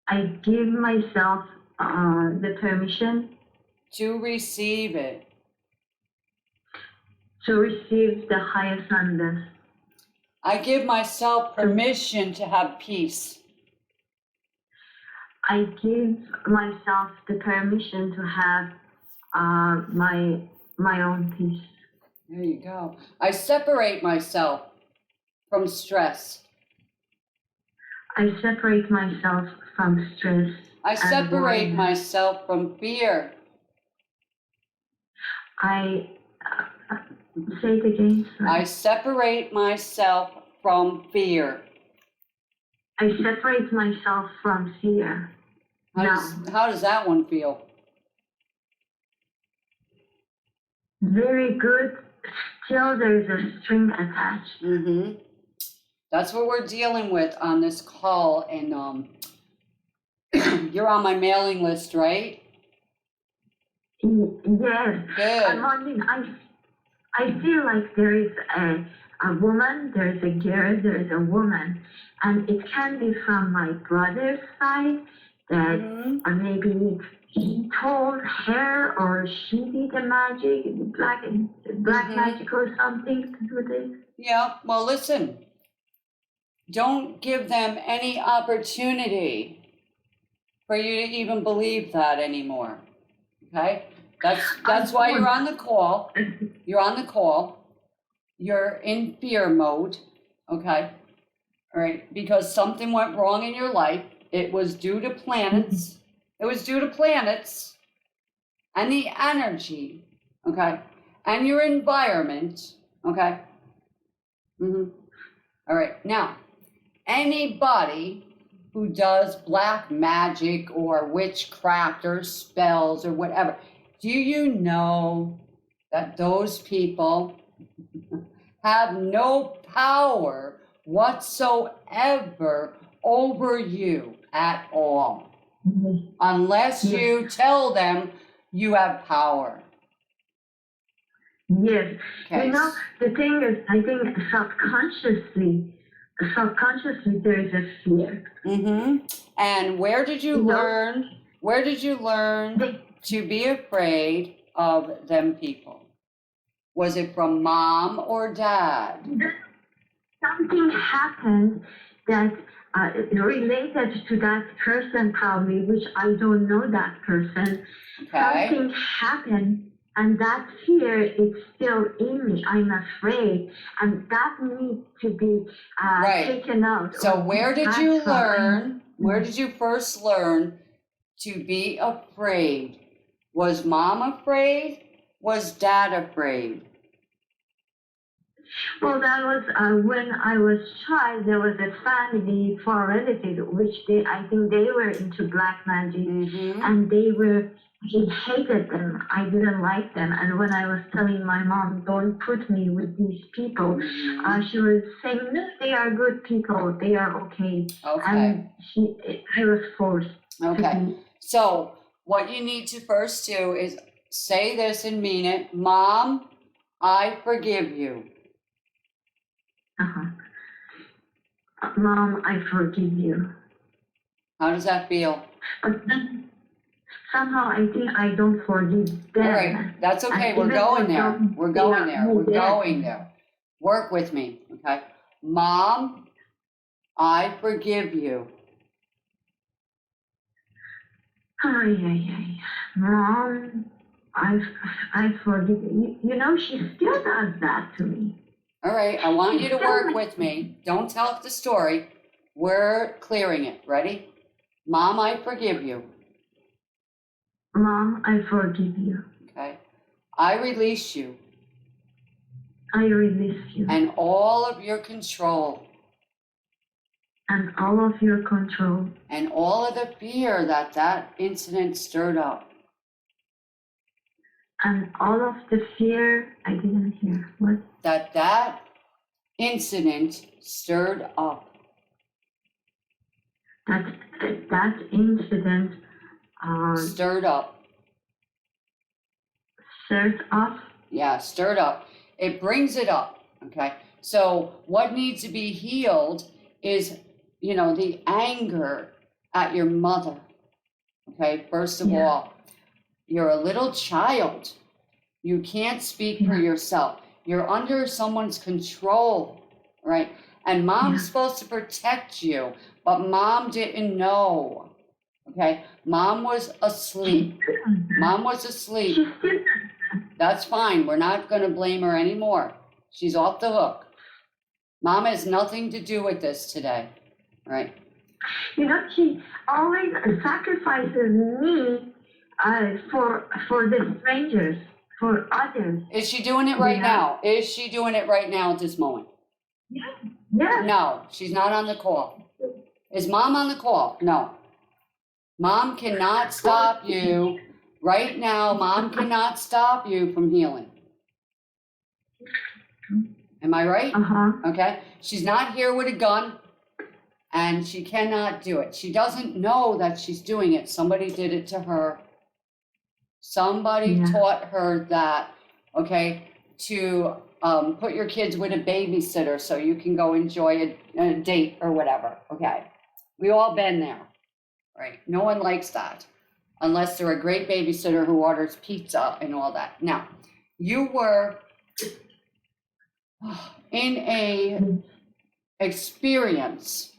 I give myself the permission to receive it. to receive the highest and best. I give myself permission to have peace. I give myself the permission to have my own peace. There you go. I separate myself from stress. I separate myself from stress. I separate worry. myself from fear. I say it again. Sorry. I separate myself from fear. I separate myself from fear. How does that one feel? Very good. Still, there's a string attached. Mm-hmm. That's what we're dealing with on this call, and you're on my mailing list, right? Yes. Good. I mean, I feel like there is a woman, there is a girl, there is a woman, and it can be from my brother's side that or maybe he told her or she did the magic, black magic or something to do this. Yeah, well, listen. Don't give them any opportunity for you to even believe that anymore. Okay? That's why you're on the call. You're on the call. You're in fear mode. Okay? All right? Because something went wrong in your life. It was due to planets. It was due to planets and the energy. Okay? And your environment. Okay? Mm-hmm. All right. Now, anybody who does black magic or witchcraft or spells or whatever, do you know that those people have no power whatsoever over you at all, unless you tell them you have power? Yes. Okay. You know, the thing is, I think subconsciously there is a fear. Mm-hmm. And where did you learn? Where did you learn to be afraid of them people? Was it from mom or dad? Something happened that related to that person probably, which I don't know that person. Okay. Something happened. And that fear is still in me. I'm afraid, and that needs to be taken out. So where did you learn? Where did you first learn to be afraid? Was mom afraid? Was dad afraid? Well, that was when I was child. There was a family, far relative, which I think they were into black magic, and he hated them. I didn't like them. And when I was telling my mom, don't put me with these people, she was saying, no, they are good people. They are okay. Okay. And I was forced. Okay. So what you need to first do is say this and mean it. Mom, I forgive you. Mom, I forgive you. How does that feel? But then somehow I think I don't forgive them. All right, that's okay. We're going there. We're going there. We're going there. Work with me, okay? Mom, I forgive you. Mom, I forgive you. You know, she still does that to me. All right, I want you to work with me. Don't tell the story. We're clearing it. Ready? Mom, I forgive you. Mom, I forgive you. Okay. I release you. I release you. And all of your control. And all of your control. And all of the fear that incident stirred up. And all of the fear, I didn't hear. What? That incident stirred up. That incident stirred up. Stirred up? Yeah, stirred up. It brings it up, okay? So what needs to be healed is, the anger at your mother, okay? First of all, you're a little child. You can't speak for yourself. You're under someone's control, right? And mom's supposed to protect you, but mom didn't know, okay? Mom was asleep. Mom was asleep. That's fine. We're not going to blame her anymore. She's off the hook. Mom has nothing to do with this today, right? You know, she always sacrifices me for the strangers, for others. Is she doing it right now? Is she doing it right now at this moment? Yes. No, she's not on the call. Is mom on the call? No. Mom cannot stop you. Right now, mom cannot stop you from healing. Am I right? Okay. She's not here with a gun, and she cannot do it. She doesn't know that she's doing it. Somebody did it to her. Somebody taught her that, okay, to put your kids with a babysitter so you can go enjoy a date or whatever, okay? We all been there, right? No one likes that unless they're a great babysitter who orders pizza and all that. Now, you were in a experience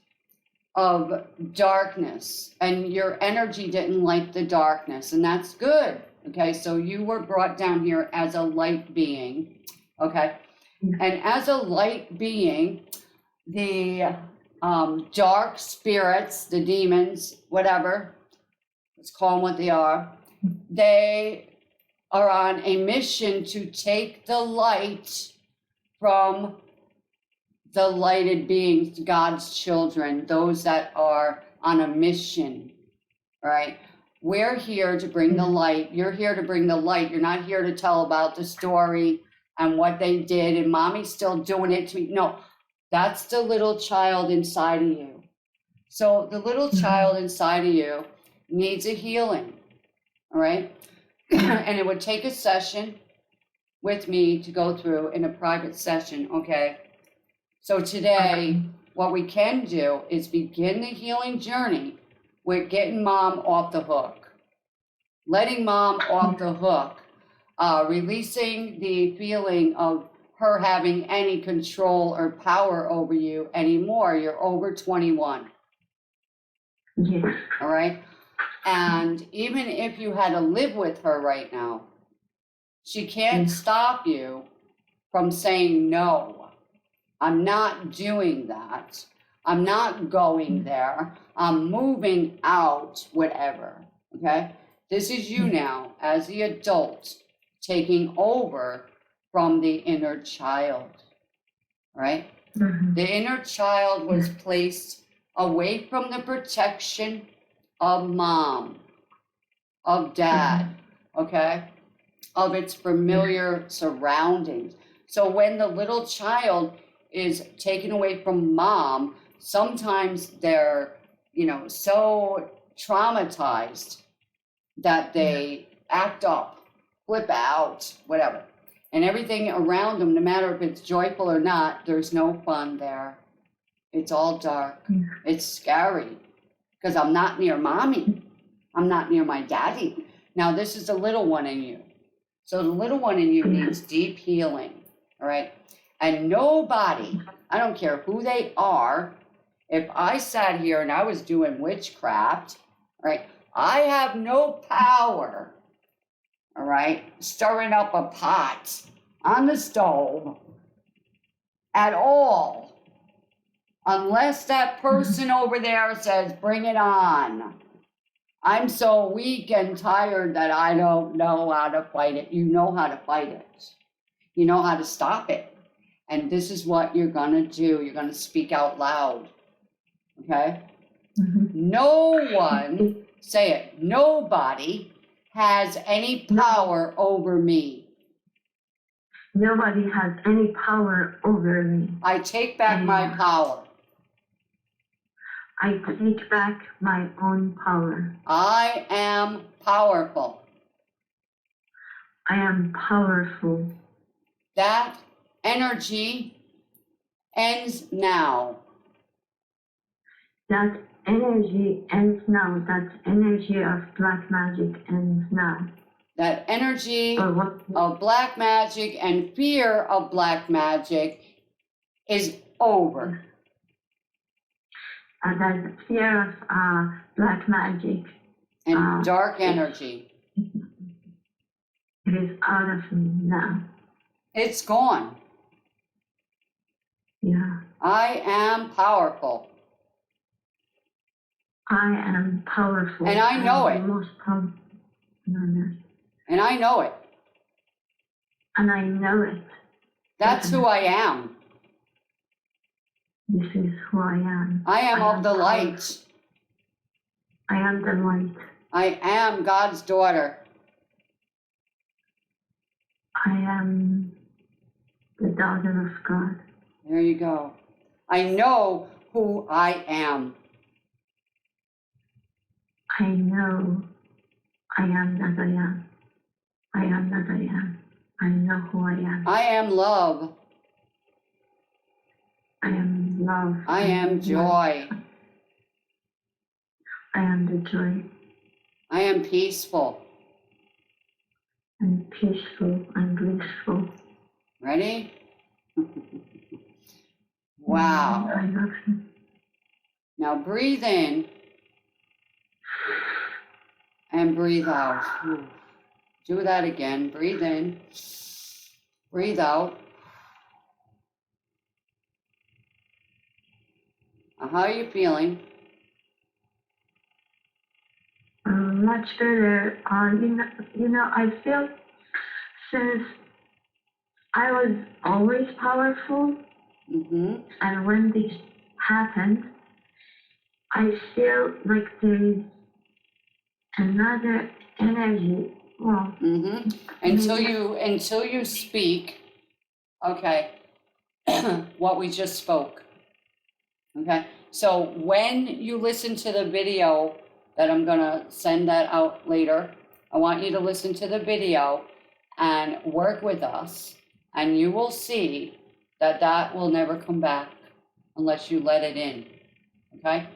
of darkness, and your energy didn't like the darkness, and that's good. Okay, so you were brought down here as a light being, okay? And as a light being, the dark spirits, the demons, whatever, let's call them what they are on a mission to take the light from the lighted beings, God's children, those that are on a mission, right? We're here to bring the light. You're here to bring the light. You're not here to tell about the story and what they did and mommy's still doing it to me. No, that's the little child inside of you. So the little child inside of you needs a healing, all right? And it would take a session with me to go through in a private session, okay? So today, what we can do is begin the healing journey with getting mom off the hook, letting mom off the hook, releasing the feeling of her having any control or power over you anymore. You're over 21. Yes. All right? And even if you had to live with her right now, she can't stop you from saying, no, I'm not doing that. I'm not going there. I'm moving out, whatever, okay? This is you now as the adult taking over from the inner child, right? The inner child was placed away from the protection of mom, of dad, okay? Of its familiar surroundings. So when the little child is taken away from mom, sometimes they're, so traumatized that they act up, flip out, whatever. And everything around them, no matter if it's joyful or not, there's no fun there. It's all dark. It's scary because I'm not near mommy. I'm not near my daddy. Now, this is the little one in you. So the little one in you needs deep healing, all right? And nobody, I don't care who they are, if I sat here and I was doing witchcraft, right, I have no power, all right, stirring up a pot on the stove at all, unless that person over there says, bring it on. I'm so weak and tired that I don't know how to fight it. You know how to fight it. You know how to stop it. And this is what you're going to do. You're going to speak out loud. Okay? No one, say it, nobody has any power over me. Nobody has any power over me. I take back my power. I take back my own power. I am powerful. I am powerful. That energy ends now. That energy ends now. That energy of black magic ends now. that energy what? of black magic and fear of black magic is over. That fear of black magic, And dark energy. it is out of me now. It's gone. Yeah. I am powerful. I am powerful. And I know am it. The most powerful on earth. And I know it. And I know it. That's who I am. This is who I am. I am of the powerful. light. I am the light. I am God's daughter. I am the daughter of God. There you go. I know who I am. I know I am that I am. I am that I am. I know who I am. I am love. I am love. I am joy. I am the joy. I am peaceful. I'm peaceful. I'm blissful. Ready? Wow. I love you. Now breathe in and breathe out. Do that again. Breathe in. Breathe out. Now, how are you feeling? Much better. I feel since I was always powerful, Mm-hmm. and when this happened, I feel like there is another energy. Well, Mm-hmm. Until you speak, okay, what we just spoke. Okay. So when you listen to the video that I'm gonna send that out later, I want you to listen to the video and work with us, and you will see that that will never come back unless you let it in. Okay?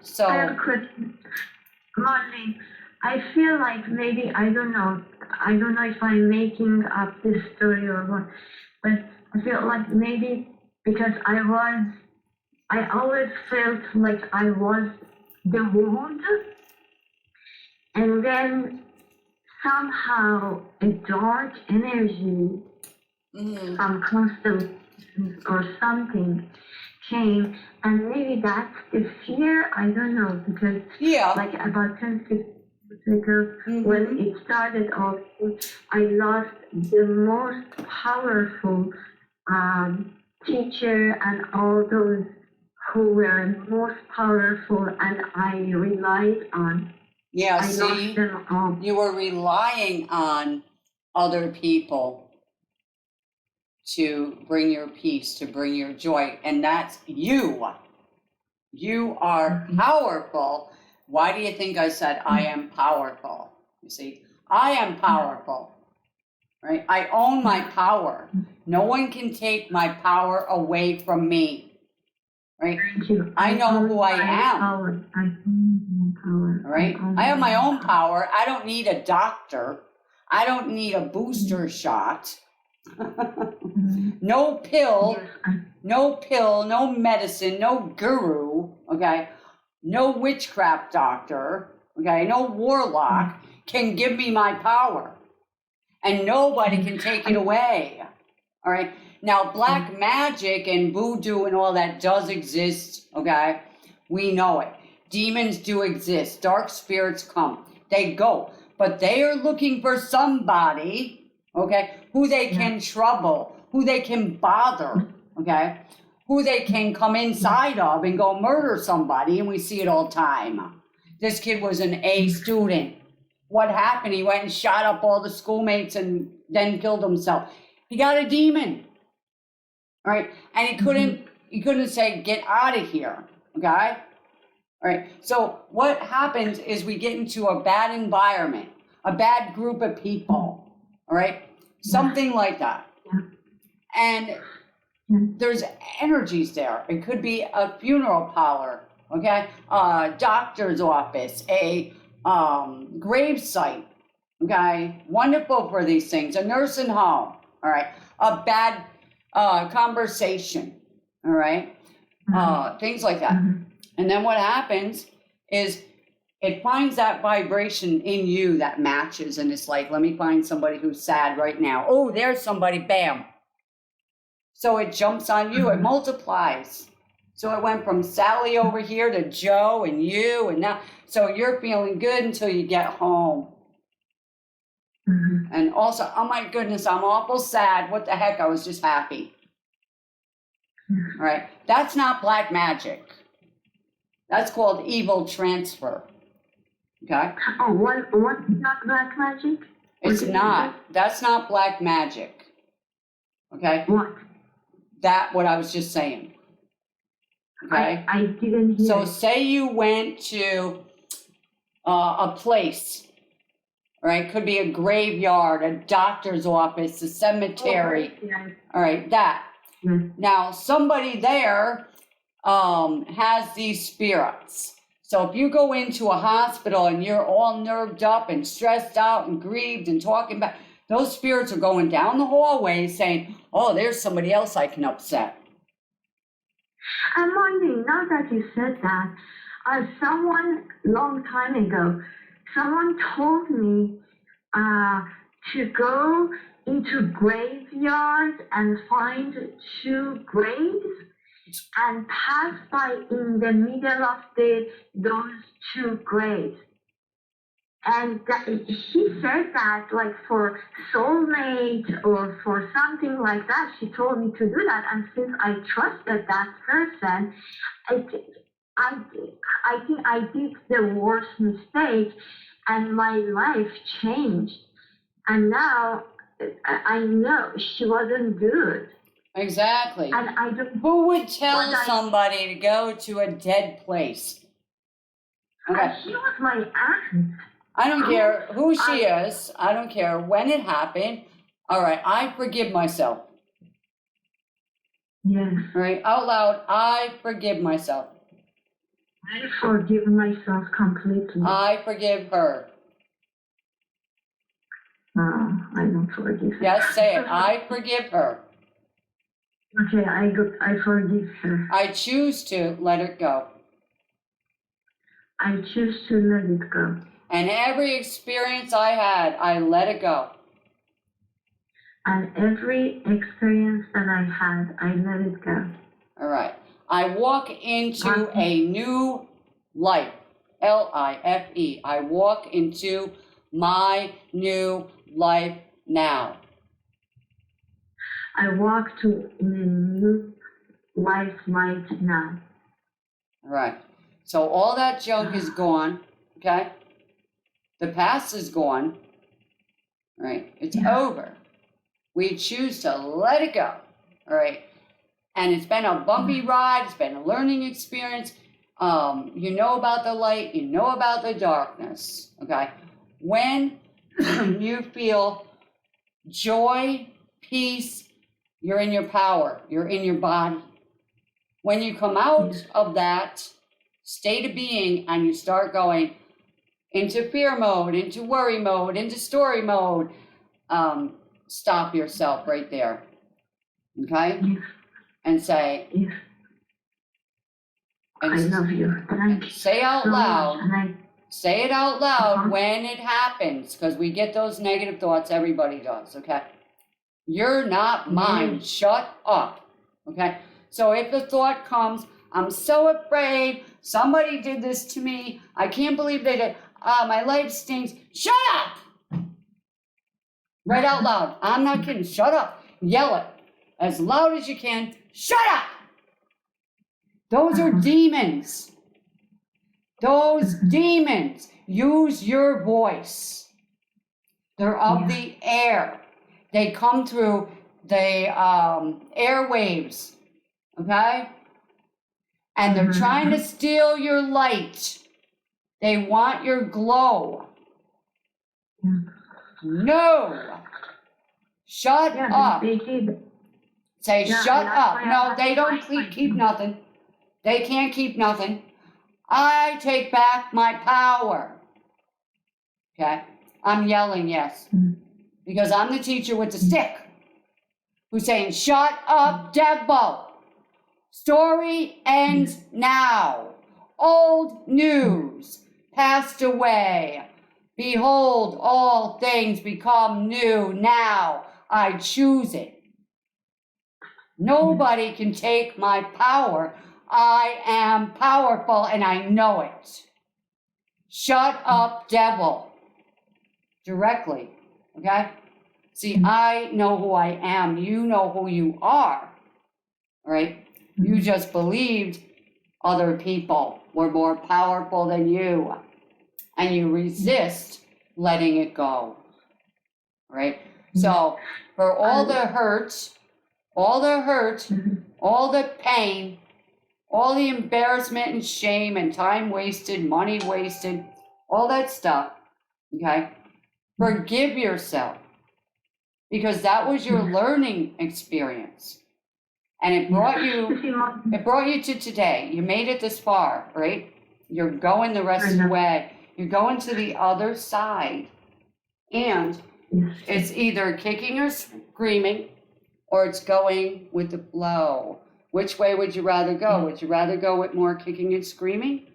So I have a question. Molly, I feel like maybe, I don't know if I'm making up this story or what, but I feel like maybe because I always felt like I was the wound, and then somehow a dark energy from constellations or something came, and maybe that's the fear, I don't know, because yeah. like about 10 years ago, when it started off, I lost the most powerful teacher and all those who were most powerful, and I relied on. Yeah, I see, lost them all. you were relying on other people to bring your peace, to bring your joy, and that's you. You are powerful. Why do you think I said I am powerful? You see, I am powerful, right? I own my power. No one can take my power away from me, right? Thank you. I know who I am. Power. I own my power. All right? I have my own power. I don't need a doctor. I don't need a booster shot. No pill, no medicine, no guru, okay? No witchcraft doctor, okay? No warlock can give me my power. And nobody can take it away, all right? Now, black magic and voodoo and all that does exist, okay? We know it. Demons do exist. Dark spirits come. They go. But they are looking for somebody, okay, who they can trouble, who they can bother, okay, who they can come inside of and go murder somebody, and we see it all the time. This kid was an A student. What happened? He went and shot up all the schoolmates and then killed himself. He got a demon, all right, and he couldn't say, get out of here, okay? All right, so what happens is we get into a bad environment, a bad group of people, all right? Something like that. And there's energies there. It could be a funeral parlor, okay? A doctor's office, a grave site, Okay, wonderful for these things. A nursing home, all right. A bad conversation, all right. Things like that. And then what happens is it finds that vibration in you that matches, and it's like, let me find somebody who's sad right now. Oh, there's somebody, bam. So it jumps on you, it multiplies. So it went from Sally over here to Joe and you, and now, so you're feeling good until you get home. And also, oh my goodness, I'm awful sad. What the heck? I was just happy. All right. That's not black magic. That's called evil transfer. Okay? Oh, what's not black magic? It's not. That's not black magic. Okay? What? What I was just saying. Okay? I didn't hear. So say you went to a place, right? Could be a graveyard, a doctor's office, a cemetery. All right, that. Now, somebody there has these spirits. So if you go into a hospital and you're all nerved up and stressed out and grieved and talking about, those spirits are going down the hallway saying, oh, there's somebody else I can upset. I'm wondering, now that you said that, someone long time ago, someone told me to go into graveyards and find 2 graves and pass by in the middle of those 2 graves. And she said that, like, for soulmate or for something like that, she told me to do that. And since I trusted that person, I think I did the worst mistake, and my life changed. And now I know she wasn't good. Exactly. And I don't. Who would tell somebody to go to a dead place? Okay. She was my aunt. I don't care who she is. I don't care when it happened. All right, I forgive myself. Yes. All right, out loud, I forgive myself. I forgive myself completely. I forgive her. No, I don't forgive her. Yes, say it. I forgive her. Okay, I forgive her. I choose to let it go. I choose to let it go. And every experience I had, I let it go. And every experience that I had, I let it go. All right. I walk into a new life. L-I-F-E. I walk into my new life now. I walk to in a new life right now. All right. So all that junk is gone. Okay. The past is gone. All right. It's over. We choose to let it go. All right. And it's been a bumpy ride. It's been a learning experience. You know about the light. You know about the darkness. Okay. When you feel joy, peace, you're in your power. You're in your body. When you come out of that state of being and you start going into fear mode, into worry mode, into story mode, stop yourself right there. Okay? Yes. And say, Yes. I love you. And say out so loud. much. Say it out loud when it happens, because we get those negative thoughts. Everybody does, okay? You're not mine. Shut up, okay? So if the thought comes, I'm so afraid, somebody did this to me, I can't believe they did, my life stinks, shut up! Right out loud. I'm not kidding. Shut up. Yell it as loud as you can. Shut up! Those are demons. Those demons. Use your voice. They're of the air. They come through the airwaves. Okay? And they're trying to steal your light. They want your glow. No. Shut up. They did. Say, Yeah, shut up. why No, I they don't keep nothing. They can't keep nothing. I take back my power. Okay? I'm yelling, yes. Because I'm the teacher with the stick who's saying, shut up, devil. Story ends now. Old news passed away. Behold, all things become new now. I choose it. Nobody can take my power. I am powerful and I know it. Shut up, devil. Directly, okay? See, I know who I am. You know who you are, all right? You just believed other people were more powerful than you, and you resist letting it go, right? So for all the hurt, all the pain, all the embarrassment and shame and time wasted, money wasted, all that stuff, okay? Forgive yourself, because that was your learning experience. And it brought you to today. You made it this far, right? You're going the rest of the way. You're going to the other side. And it's either kicking or screaming, or it's going with the flow. Which way would you rather go? Would you rather go with more kicking and screaming?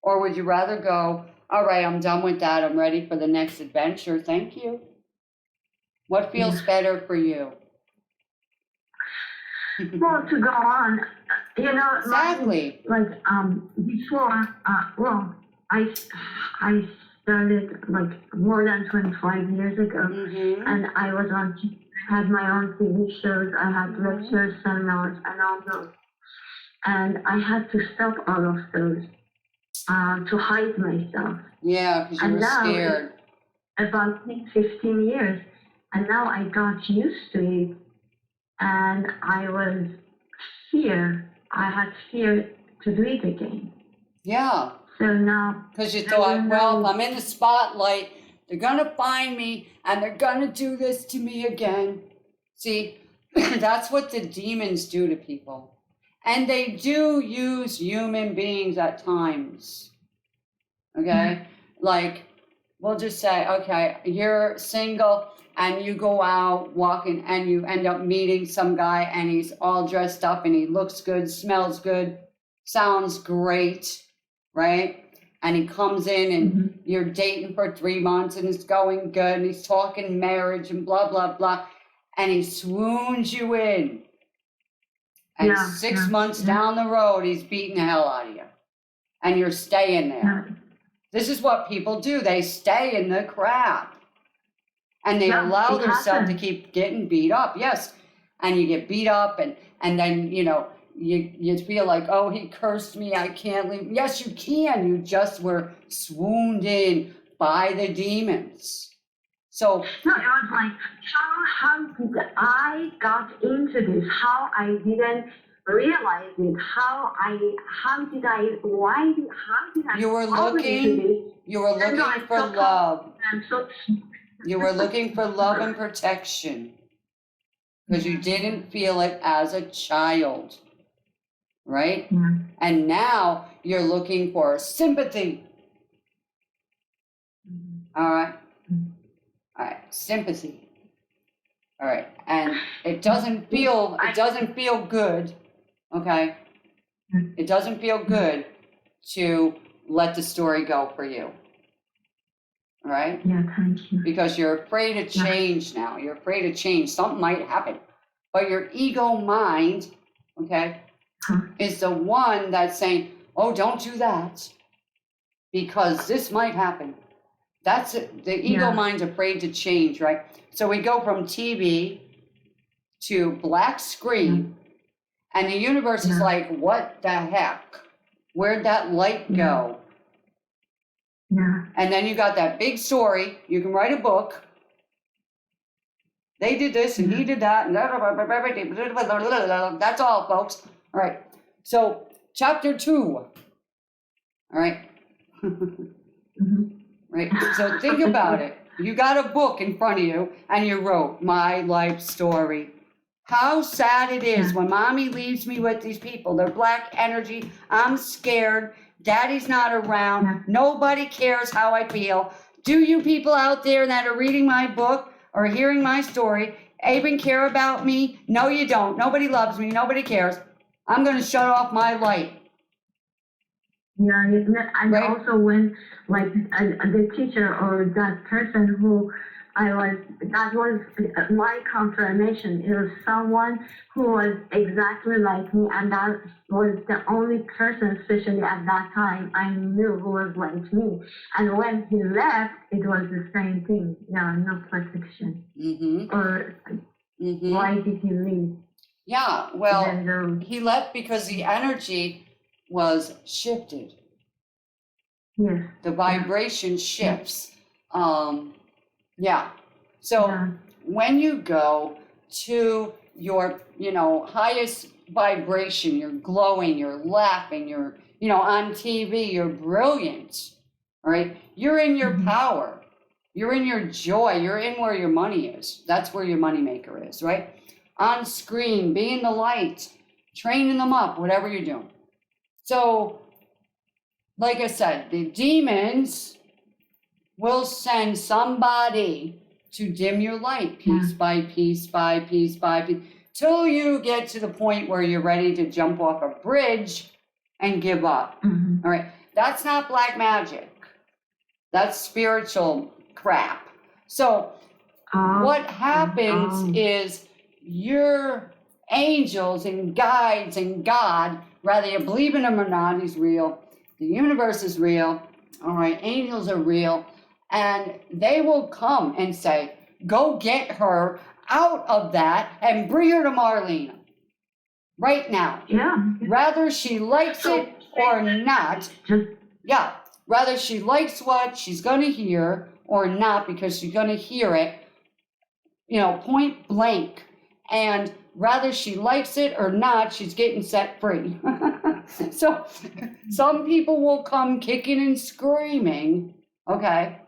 Or would you rather go, all right, I'm done with that. I'm ready for the next adventure. Thank you. What feels better for you? Well, to go on, Exactly. Before, I started more than 25 years ago, and I was had my own TV shows, I had lectures, seminars, and all those, and I had to stop all of those to hide myself. Yeah, because you were scared. About 15 years, and now I got used to it, and I had fear to do it again. Yeah. So now, because you thought, well, if I'm in the spotlight, they're going to find me and they're going to do this to me again. See, that's what the demons do to people. And they do use human beings at times. Okay? We'll just say, okay, you're single and you go out walking and you end up meeting some guy and he's all dressed up and he looks good, smells good, sounds great, right? And he comes in and you're dating for 3 months and it's going good and he's talking marriage and blah, blah, blah. And he swoons you in. And 6 months down the road, he's beating the hell out of you. And you're staying there. This is what people do. They stay in the crap. And they allow themselves to keep getting beat up. Yes. And you get beat up and then, you feel like, oh, he cursed me, I can't leave. Yes, you can. You just were swooned in by the demons. So no, it was like, how did I got into this? How I didn't realize it? How did I you were looking for love. You were looking for love and protection because you didn't feel it as a child. Right? And now you're looking for sympathy. All right? All right, sympathy. All right, and it doesn't feel good, okay? It doesn't feel good to let the story go for you. All right? Yeah, thank you. Because you're afraid of change now. You're afraid of change. Something might happen. But your ego mind, okay, is the one that's saying, oh, don't do that because this might happen. That's it. The ego mind's afraid to change, right? So we go from TV to black screen and the universe is like, what the heck? Where'd that light go? Yeah. And then you got that big story. You can write a book. They did this and he did that. And that's all, folks. All right. So, chapter 2. All right. Right. So think about it. You got a book in front of you and you wrote my life story. How sad it is when mommy leaves me with these people. They're black energy. I'm scared. Daddy's not around. Nobody cares how I feel. Do you people out there that are reading my book or hearing my story even care about me? No, you don't. Nobody loves me. Nobody cares. I'm going to shut off my light. Yeah, and Right. also when, like, the teacher or that person who that was my confirmation. It was someone who was exactly like me, and that was the only person, especially at that time, I knew who was like me. And when he left, it was the same thing. Yeah, no protection. Mm-hmm. Or Mm-hmm. why did he leave? Yeah, well, Even though, he left because the energy was shifted. yes. The vibration shifts. Yeah. So Yeah. when you go to your, highest vibration, you're glowing, you're laughing, you're, on TV, you're brilliant. All right. You're in your power. You're in your joy. You're in where your money is. That's where your money maker is, right? On screen, be in the light, training them up, whatever you're doing. So, like I said, the demons will send somebody to dim your light piece by piece by piece by piece till you get to the point where you're ready to jump off a bridge and give up. Mm-hmm. All right. That's not black magic. That's spiritual crap. So what happens is your angels and guides and God, whether you believe in him or not, he's real. The universe is real. All right. Angels are real. And they will come and say, go get her out of that and bring her to Marlena right now. Yeah. Whether she likes it or not. Yeah. Whether she likes what she's going to hear or not, because she's going to hear it, point blank. And whether she likes it or not, she's getting set free. So some people will come kicking and screaming, okay?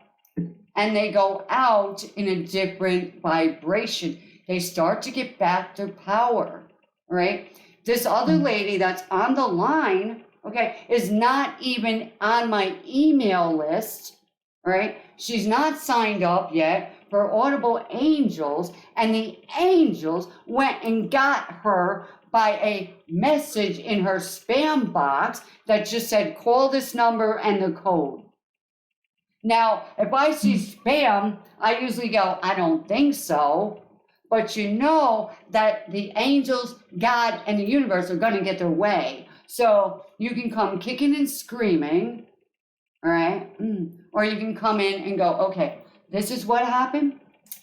And they go out in a different vibration. They start to get back their power, right? This other lady that's on the line, okay, is not even on my email list, right? She's not signed up yet for Audible Angels, and the angels went and got her by a message in her spam box that just said, call this number and the code. Now, if I see spam, I usually go, I don't think so. But you know that the angels, God, and the universe are going to get their way. So you can come kicking and screaming, all right? Or you can come in and go, okay, this is what happened.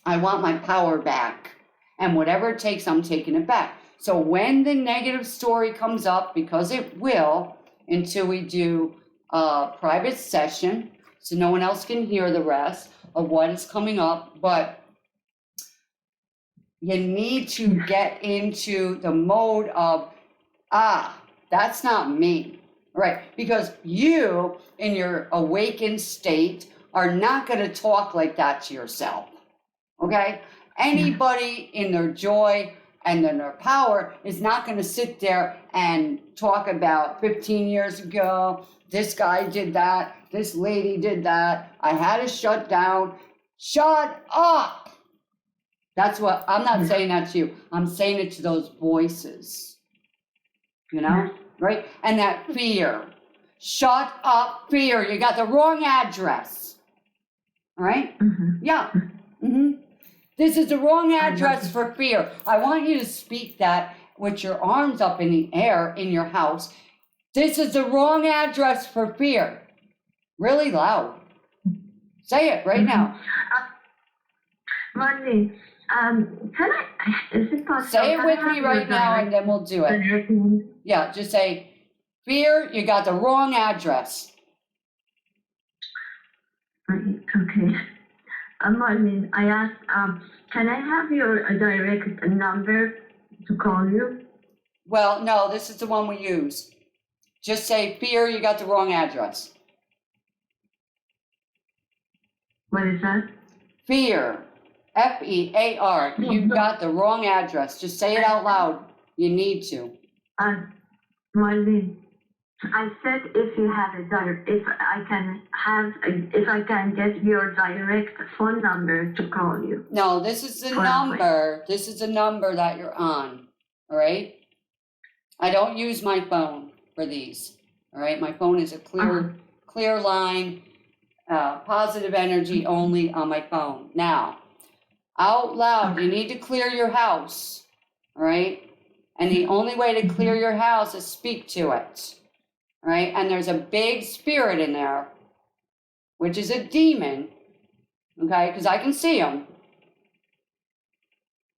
I want my power back. And whatever it takes, I'm taking it back. So when the negative story comes up, because it will, until we do a private session, so no one else can hear the rest of what is coming up, but you need to get into the mode of, that's not me, right? Because you, in your awakened state, are not going to talk like that to yourself, okay? Anybody in their joy and in their power is not going to sit there and talk about 15 years ago, this guy did that, this lady did that, I had to shut down. Shut up! That's what, I'm not saying that to you. I'm saying it to those voices, right? And that fear. Shut up, fear. You got the wrong address. All right? Yeah. This is the wrong address for fear. I want you to speak that with your arms up in the air in your house. This is the wrong address for fear. Really loud. Say it right now. Monday, is it possible? Say it with me right now and then we'll do it. Yeah, just say, fear, you got the wrong address. Okay. Marlene, I asked, can I have your direct number to call you? Well, no, this is the one we use. Just say, fear, you got the wrong address. What is that? Fear, F-E-A-R, you got the wrong address. Just say it out loud. You need to. Marlene, I said if you have if I can get your direct phone number to call you. No, this is the number. This is the number that you're on. All right. I don't use my phone for these. All right. My phone is a clear line, positive energy only on my phone. Now, out loud, you need to clear your house. All right. And the only way to clear your house is speak to it. All right. And there's a big spirit in there, which is a demon. Okay. Because I can see them.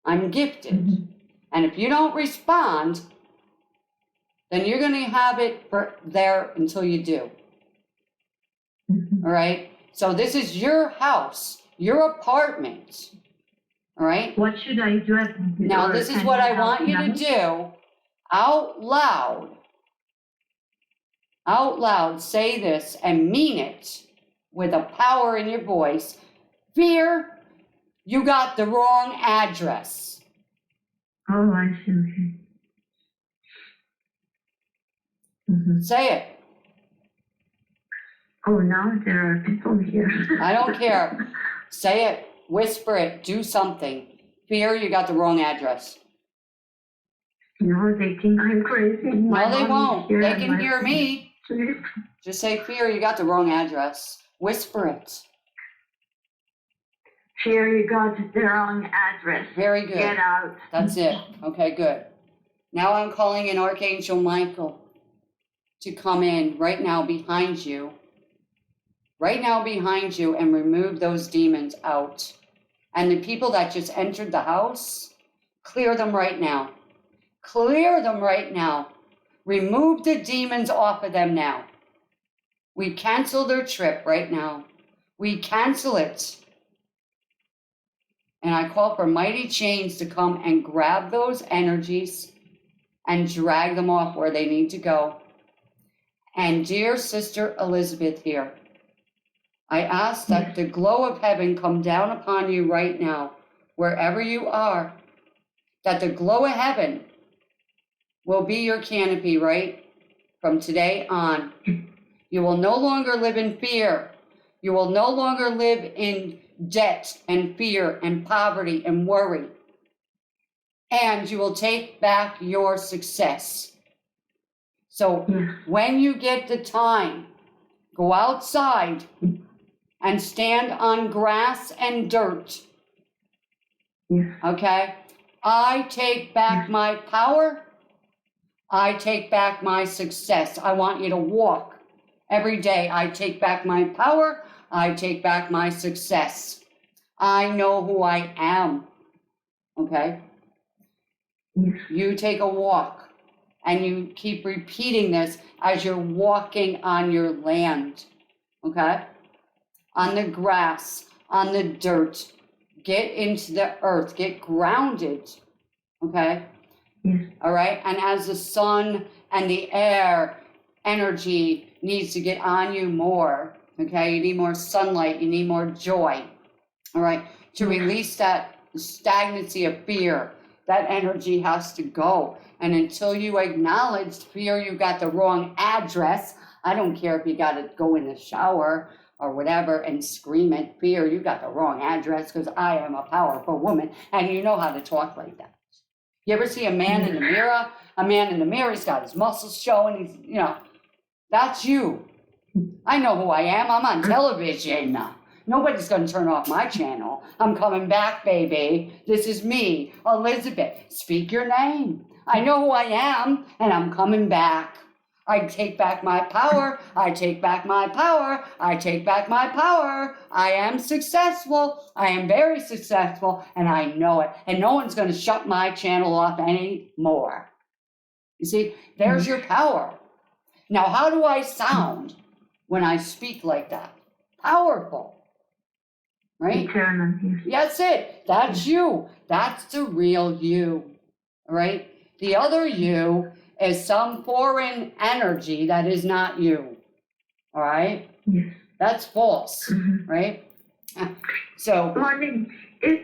I'm gifted. And if you don't respond, then you're going to have it there until you do. All right? So this is your house, your apartment. All right? What should I do? Now, this is what I want you to do. Out loud, say this and mean it with a power in your voice. Fear, you got the wrong address. Oh, I see. Okay. Say it. Oh, now there are people here. I don't care. Say it, whisper it, do something. Fear, you got the wrong address. No, they think I'm crazy. No, they won't. They can hear me. Just say, Fear, you got the wrong address. Whisper it. Fear, you got the wrong address. Very good. Get out. That's it. Okay, good. Now I'm calling in Archangel Michael to come in right now behind you. Right now behind you, and remove those demons out. And the people that just entered the house, clear them right now. Clear them right now. Remove the demons off of them now. We cancel their trip right now. We cancel it. And I call for mighty chains to come and grab those energies and drag them off where they need to go. And dear Sister Elizabeth here, I ask that the glow of heaven come down upon you right now, wherever you are, that the glow of heaven will be your canopy, right? From today on. You will no longer live in fear. You will no longer live in debt and fear and poverty and worry. And you will take back your success. So when you get the time, go outside and stand on grass and dirt. Okay? I take back my power. I take back my success. I want you to walk every day. I take back my power. I take back my success. I know who I am. Okay? You take a walk and you keep repeating this as you're walking on your land. Okay? On the grass, on the dirt. Get into the earth. Get grounded. Okay? All right? And as the sun and the air energy needs to get on you more, okay? You need more sunlight. You need more joy. All right? To release that stagnancy of fear, that energy has to go. And until you acknowledge fear, you got the wrong address. I don't care if you got to go in the shower or whatever and scream at fear, you got the wrong address, because I am a powerful woman, and you know how to talk like that. You ever see a man in the mirror? A man in the mirror, he's got his muscles showing, he's, that's you. I know who I am. I'm on television. Nobody's going to turn off my channel. I'm coming back, baby. This is me, Elizabeth. Speak your name. I know who I am, and I'm coming back. I take back my power. I take back my power. I take back my power. I am successful. I am very successful, and I know it. And no one's going to shut my channel off anymore. You see, there's your power. Now, how do I sound when I speak like that? Powerful. Right? That's it. That's you. That's the real you. Right? The other you is some foreign energy that is not you. All right? Yes. That's false. Right? So. Is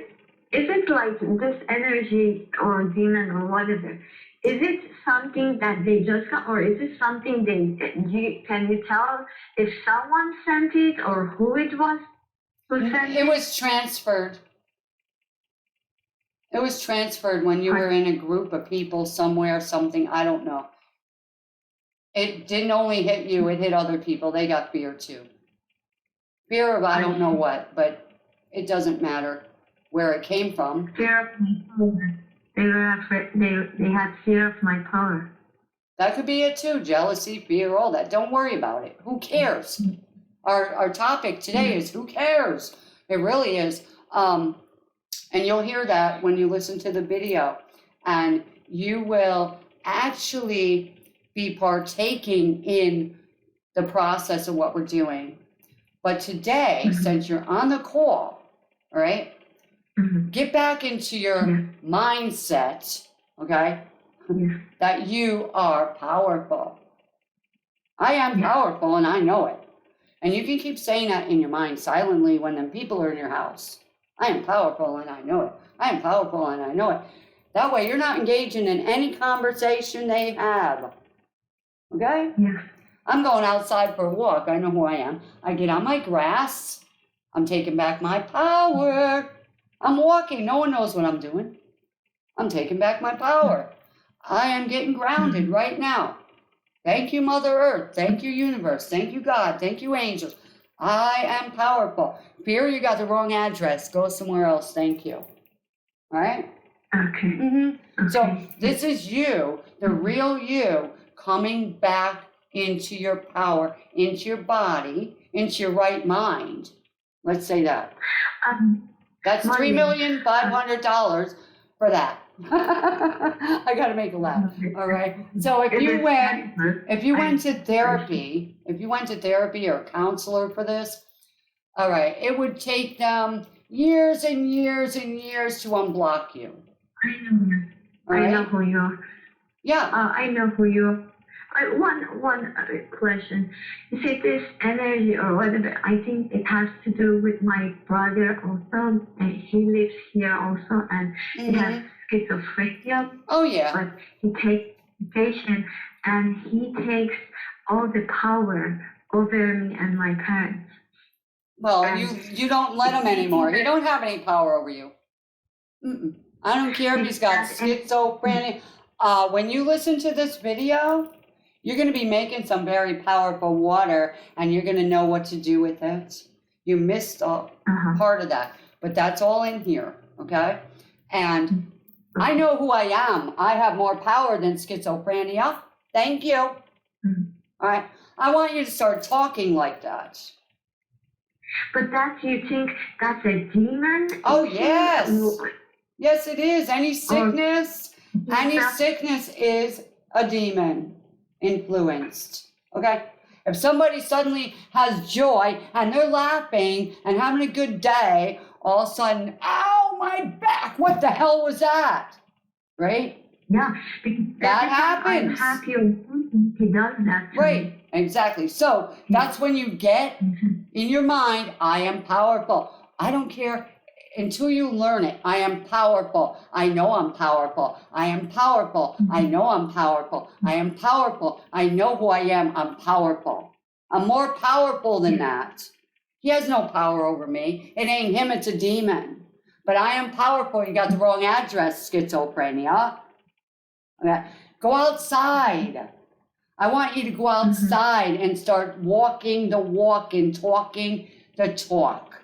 it like this energy or demon or whatever? is it something that they just got, or is it something can you tell if someone sent it or who it was who sent it? It was transferred. It was transferred when you were in a group of people somewhere, something, I don't know. It didn't only hit you, it hit other people. They got fear too. Fear of I don't know what, but it doesn't matter where it came from. Fear of my power. They were afraid, they had fear of my power. That could be it too. Jealousy, fear, all that. Don't worry about it. Who cares? Our topic today is who cares? It really is. And you'll hear that when you listen to the video. And you will actually be partaking in the process of what we're doing. But today, since you're on the call, all right, get back into your mindset, okay, that you are powerful. I am powerful and I know it. And you can keep saying that in your mind silently when them people are in your house. I am powerful and I know it. I am powerful and I know it. That way you're not engaging in any conversation they have. Okay? Yeah. I'm going outside for a walk. I know who I am. I get on my grass. I'm taking back my power. I'm walking. No one knows what I'm doing. I'm taking back my power. I am getting grounded right now. Thank you, Mother Earth. Thank you, Universe. Thank you, God. Thank you, angels. I am powerful. Fear, you got the wrong address. Go somewhere else. Thank you. All right? Okay. Mm-hmm. So this is you, the real you, coming back into your power, into your body, into your right mind. Let's say that. That's $3,500,000 for that. I got to make a laugh. All right. So if you went to therapy, or a counselor for this, all right, it would take them years and years and years to unblock you. I know who you are. Yeah. I know who you are. One other question. You say this energy or whatever, I think it has to do with my brother also, and he lives here also, and he has schizophrenia. Oh, yeah. But he takes medication, and he takes all the power over me and my parents. Well, you don't let him anymore. He don't have any power over you. I don't care if he's got schizophrenia. When you listen to this video, you're going to be making some very powerful water, and you're going to know what to do with it. You missed a part of that, but that's all in here, okay? And I know who I am. I have more power than schizophrenia. Thank you. All right? I want you to start talking like that. But you think that's a demon? Oh, yes. Yes, it is. Any sickness is a demon influenced. Okay? If somebody suddenly has joy and they're laughing and having a good day, all of a sudden, ow, my back, what the hell was that? Right? Yeah. That happens. I'm happy he does that. Right, exactly. So that's when you get in your mind, I am powerful. I don't care until you learn it. I am powerful. I know I'm powerful. I am powerful. I know I'm powerful. I am powerful. I know who I am. I'm powerful. I'm more powerful than that. He has no power over me. It ain't him, it's a demon. But I am powerful. You got the wrong address, schizophrenia. Okay. Go outside. I want you to go outside and start walking the walk and talking the talk.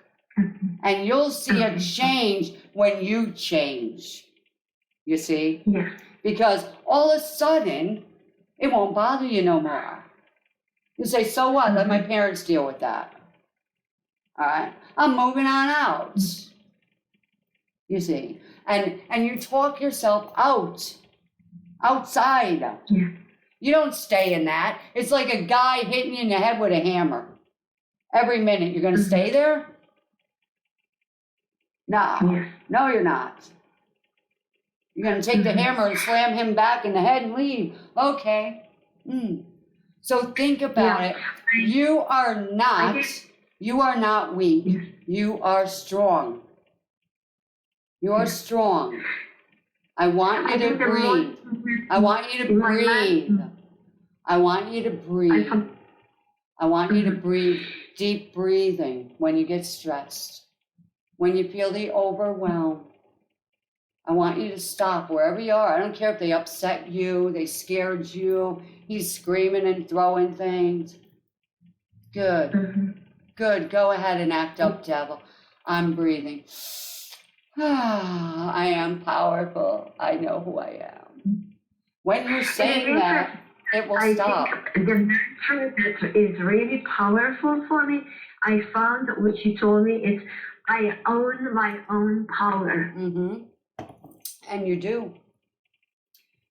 And you'll see a change when you change. You see? Yeah. Because all of a sudden, it won't bother you no more. You say, so what? Let my parents deal with that. All right? I'm moving on out. You see? And you talk yourself outside. Yeah. You don't stay in that. It's like a guy hitting you in the head with a hammer. Every minute, you're going to stay there? No, no, you're not. You're going to take the hammer and slam him back in the head and leave. Okay. So think about it. You are not weak. You are strong. You are strong. I want you I to think the breathe. I want you to in my breathe. life- I want you to breathe. I want you to Mhm. breathe deep breathing when you get stressed, when you feel the overwhelm. I want you to stop wherever you are. I don't care if they upset you, they scared you, he's screaming and throwing things. Good, Mhm. good. Go ahead and act up, devil. I'm breathing. I am powerful. I know who I am. When you're saying that, it will I stop. think the mantra that is really powerful for me, I found what you told me is, I own my own power. Mm-hmm. And you do.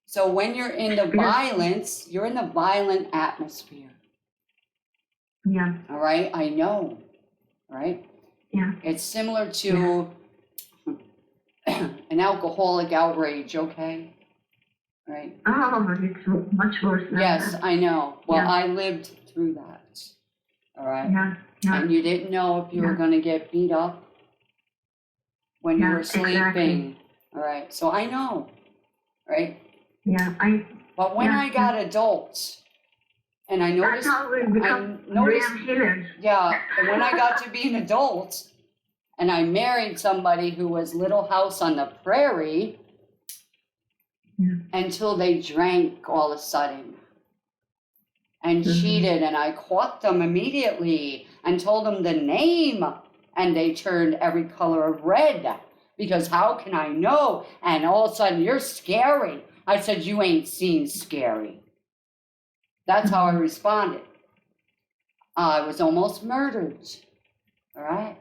So when you're in the violence, you're in the violent atmosphere. Yeah, All right? I know. Right? yeah. It's similar to an alcoholic outrage, okay? Right? Oh, it's much worse than Yes, that. I know. Well, Yeah. I lived through that. All right? Yeah, yeah. And you didn't know if you were Yeah. going to get beat up when you Yeah, were sleeping. exactly. All right? So I know. Right? Yeah, But when Yeah, I got adults, and I that's noticed, how we become I noticed, real healers. yeah, and when I got to be an adult, and I married somebody who was Little House on the Prairie, Yeah. until they drank all of a sudden and Mhm. cheated, and I caught them immediately and told them the name, and they turned every color of red, because how can I know? And all of a sudden, you're scary. I said, you ain't seen scary. That's how I responded. I was almost murdered. All right?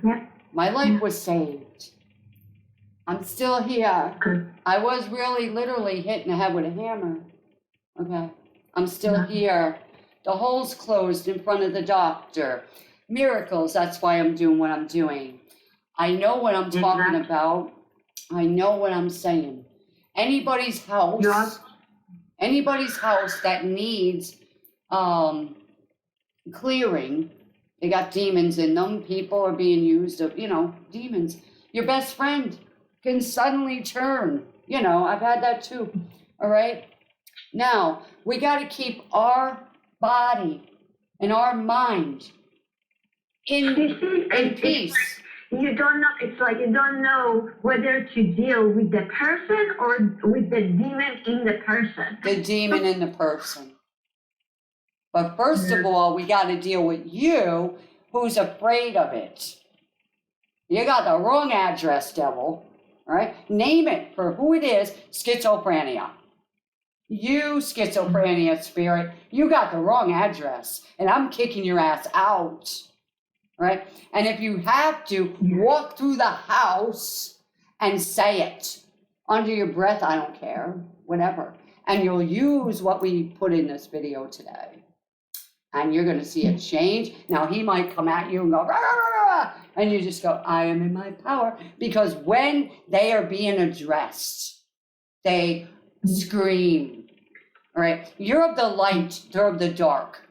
Yeah, My life was saved. I'm still here. good. I was really literally hit in the head with a hammer. Okay. I'm still Yeah. here. The hole's closed in front of the doctor. Miracles, that's why I'm doing what I'm doing. I know what I'm talking Exactly. about. I know what I'm saying. Anybody's house, Yeah. anybody's house that needs clearing, they got demons in them. People are being used of, demons. Your best friend can suddenly turn. I've had that too. All right. Now, we got to keep our body and our mind You see, in peace. you don't know, it's like you don't know whether to deal with the person or with the demon in the person. The demon in the person. But first of all, we got to deal with you who's afraid of it. You got the wrong address, devil. All right? Name it for who it is, schizophrenia. You schizophrenia spirit, you got the wrong address, and I'm kicking your ass out. Right? And if you have to, walk through the house and say it under your breath, I don't care, whatever. And you'll use what we put in this video today. And you're going to see a change. Now, he might come at you and go, rah, rah, rah, rah, and you just go, I am in my power. Because when they are being addressed, they scream. All right? You're of the light, they're of the dark.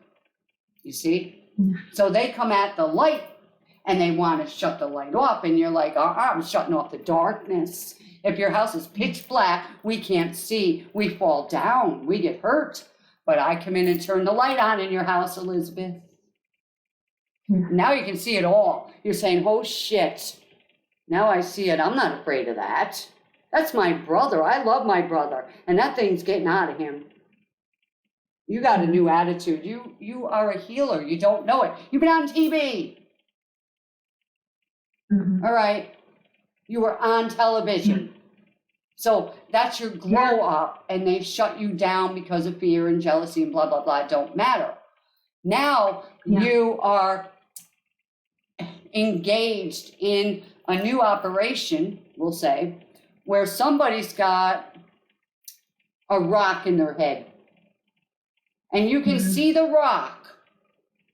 You see? So they come at the light and they want to shut the light off. And you're like, I'm shutting off the darkness. If your house is pitch black, we can't see. We fall down. We get hurt. But I come in and turn the light on in your house, Elizabeth. Now you can see it all. You're saying, oh, shit. Now I see it. I'm not afraid of that. That's my brother. I love my brother. And that thing's getting out of him. You got a new attitude. You are a healer. You don't know it. You've been on TV. All right. You were on television. So that's your glow up, and they shut you down because of fear and jealousy and blah, blah, blah. It don't matter. Now you are engaged in a new operation, we'll say, where somebody's got a rock in their head. And you can see the rock,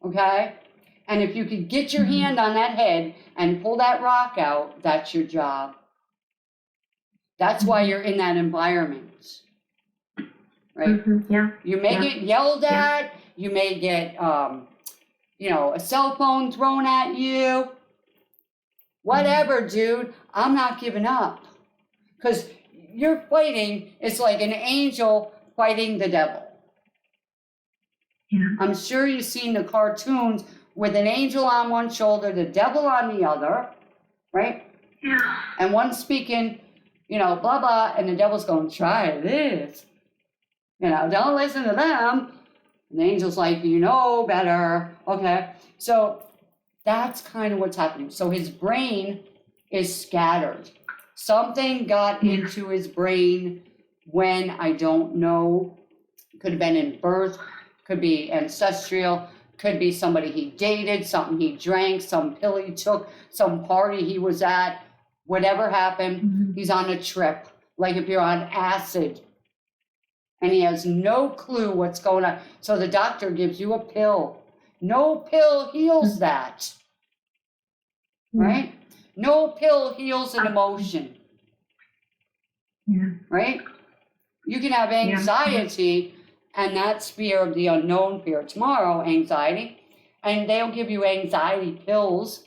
okay? And if you could get your hand on that head and pull that rock out, that's your job. That's why you're in that environment, right? Yeah. You may get yelled at. You may get, a cell phone thrown at you. Whatever, dude. I'm not giving up. Because you're fighting, it's like an angel fighting the devil. Yeah. I'm sure you've seen the cartoons with an angel on one shoulder, the devil on the other, right? Yeah. And one speaking, blah, blah, and the devil's going, try this. Don't listen to them. And the angel's like, you know better. Okay. So that's kind of what's happening. So his brain is scattered. Something got into his brain when, I don't know. Could have been in birth, could be ancestral, could be somebody he dated, something he drank, some pill he took, some party he was at, whatever happened, he's on a trip. Like if you're on acid and he has no clue what's going on. So the doctor gives you a pill. No pill heals that, right? No pill heals an emotion, Yeah. right? You can have anxiety, and that's fear of the unknown, fear of tomorrow, anxiety. And they'll give you anxiety pills,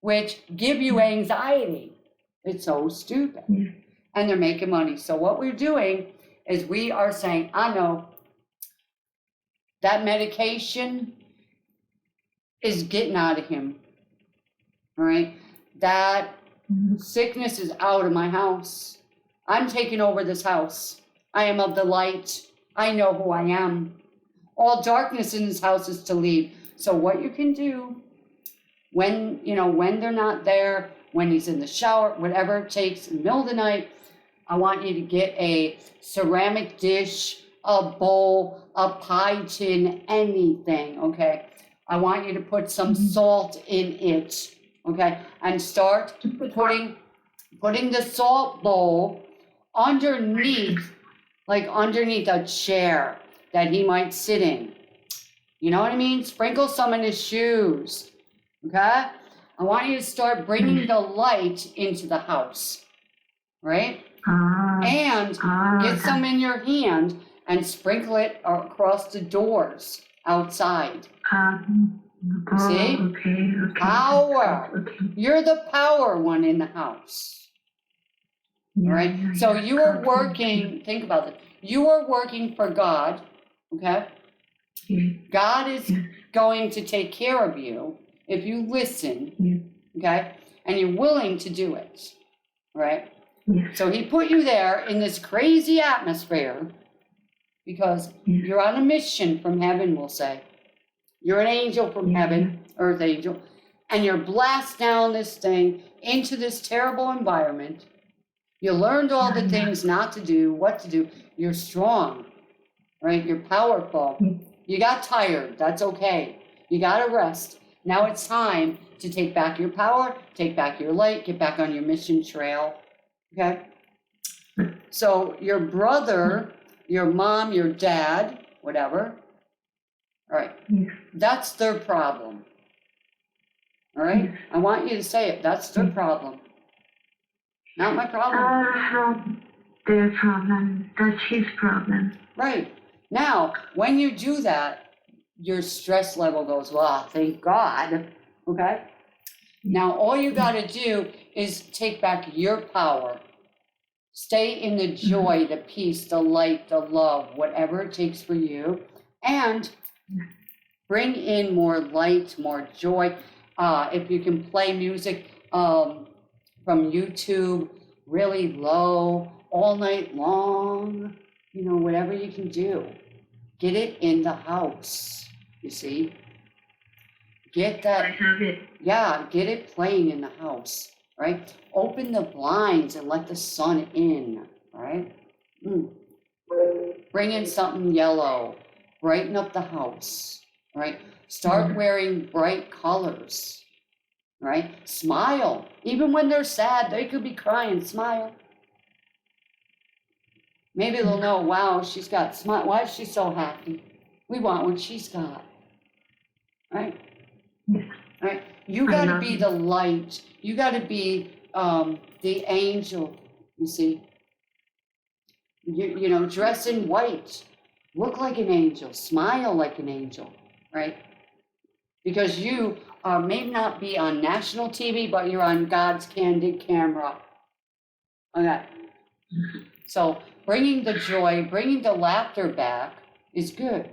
which give you anxiety. It's so stupid. Yeah. And they're making money. So what we're doing is we are saying, I know that medication is getting out of him. All right? That sickness is out of my house. I'm taking over this house. I am of the light. I know who I am. All darkness in this house is to leave. So what you can do when they're not there, when he's in the shower, whatever it takes, in the middle of the night, I want you to get a ceramic dish, a bowl, a pie tin, anything, okay? I want you to put some salt in it, okay? And start putting the salt bowl underneath a chair that he might sit in. You know what I mean? Sprinkle some in his shoes, okay? I want you to start bringing the light into the house, right? And get some in your hand and sprinkle it across the doors outside. See? Okay. Power. Okay. You're the power one in the house. Yeah, Right? yeah, So yeah. you are Okay. working, think about it. You are working for God, okay? Yeah. God is going to take care of you if you listen, okay? And you're willing to do it, right? Yeah. So he put you there in this crazy atmosphere because you're on a mission from heaven, we'll say. You're an angel from heaven, earth angel, and you're blast down this thing into this terrible environment. You learned all the things not to do, what to do. You're strong, right? You're powerful. You got tired. That's okay. You got to rest. Now it's time to take back your power, take back your light, get back on your mission trail. Okay? So your brother, your mom, your dad, whatever, all right, that's their problem. All right? I want you to say it. That's their problem. Not my problem. Not their problem. That's his problem. Right. Now, when you do that, your stress level goes, wow, thank God. Okay? Now, all you got to do is take back your power. Stay in the joy, the peace, the light, the love, whatever it takes for you. And bring in more light, more joy. If you can play music from YouTube really low all night long, whatever you can do. Get it in the house, you see? Get that. I have it. Yeah, get it playing in the house, right? Open the blinds and let the sun in, right? Bring in something yellow. Brighten up the house, right? Start wearing bright colors, right? Smile. Even when they're sad, they could be crying. Smile. Maybe they'll know, wow, she's got smile. Why is she so happy? We want what she's got, right? Right? You got to be the light. You got to be the angel, you see. Dress in white. Look like an angel. Smile like an angel, right? Because you may not be on national TV, but you're on God's candid camera. Okay. So bringing the joy, bringing the laughter back is good.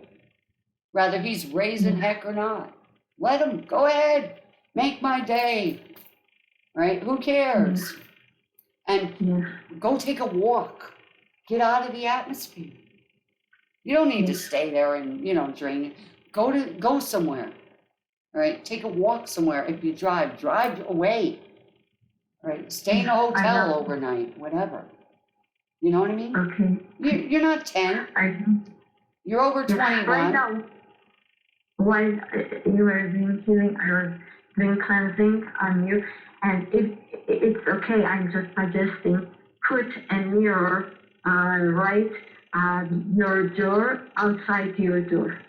Whether he's raising heck or not. Let him, go ahead, make my day, right? Who cares? And go take a walk. Get out of the atmosphere. You don't need to stay there and, drain it. Go somewhere, right? Take a walk somewhere. If you drive away, right? Stay in a hotel overnight, whatever. You know what I mean? Okay. You're not 10. I do. You're over 21. Right now, while you were doing healing, I was doing cleansing on you, and it's okay. I'm just suggesting put a mirror right your door, outside your door.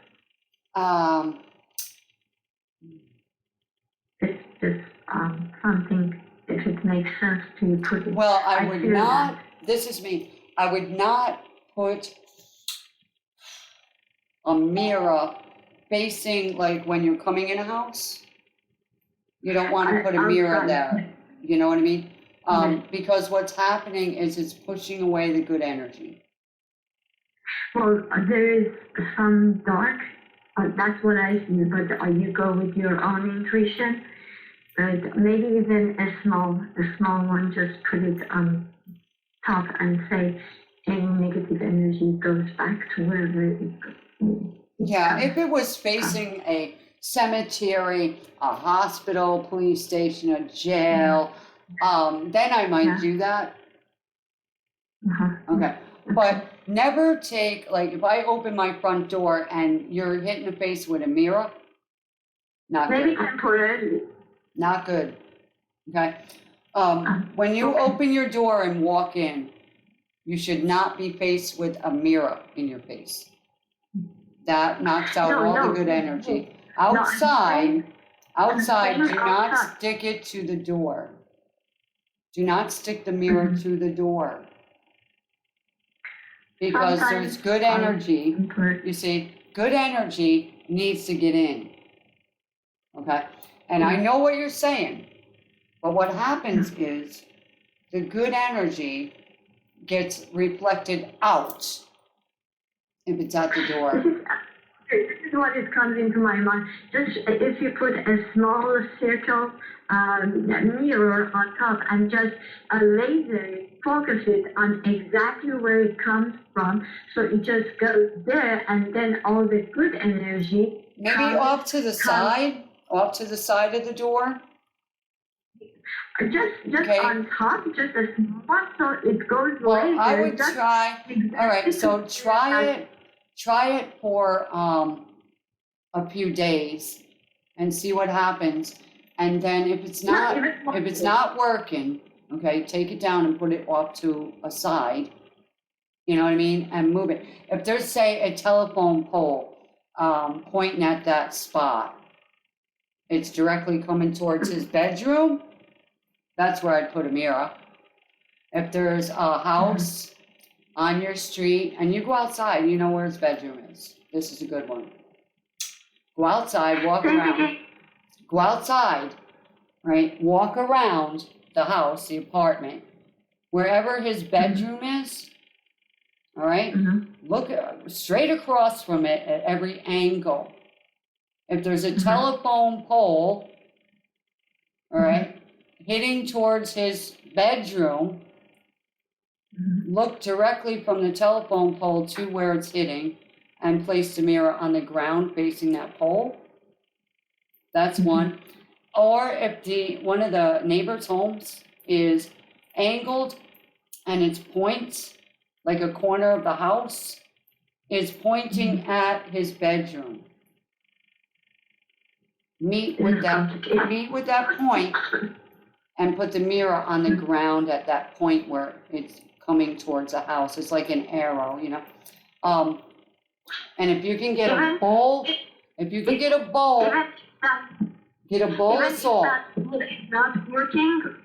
It's just something, if it makes sense to put it. Well, I would not, this is me, I would not put a mirror facing, like when you're coming in a house. You don't want to put a mirror there. You know what I mean? Because what's happening is it's pushing away the good energy. Well, there is some dark. That's what I see. But you go with your own intuition. But maybe even a small one. Just put it on top and say any negative energy goes back to wherever it goes. Yeah, if it was facing a cemetery, a hospital, police station, a jail, then I might do that. Okay, but never take, like, if I open my front door and you're hitting the face with a mirror, not Maybe good. temporarily. Not good. Okay. When you open your door and walk in, you should not be faced with a mirror in your face. That knocks out all the good energy. Outside, do not stick it to the door. Do not stick the mirror to the door. Because there's good energy. You see, good energy needs to get in. Okay? And I know what you're saying. But what happens is the good energy gets reflected out if it's at the door. This is what it comes into my mind. Just if you put a small circle mirror on top and just laser focus it on exactly where it comes from, so it just goes there, and then all the good energy. Maybe off to the side of the door. Just on top, just a small one, so it goes Well, laser. I would try. All right, so try it for a few days and see what happens. And then if it's not working, okay, take it down and put it off to a side. You know what I mean? And move it. If there's, say, a telephone pole pointing at that spot, it's directly coming towards his bedroom, that's where I'd put a mirror. If there's a house on your street and you go outside, you know where his bedroom is. This is a good one. Go outside, walk around. Go outside, right? Walk around the house, the apartment, wherever his bedroom is. All right? Look straight across from it at every angle. If there's a telephone pole, all right, hitting towards his bedroom, look directly from the telephone pole to where it's hitting and place the mirror on the ground facing that pole. That's one. Or if one of the neighbors' homes is angled and its points, like a corner of the house, is pointing at his bedroom. Meet with that point and put the mirror on the ground at that point where it's coming towards the house. It's like an arrow, you know. And if you can get a bowl, get a bowl of salt. It's not working,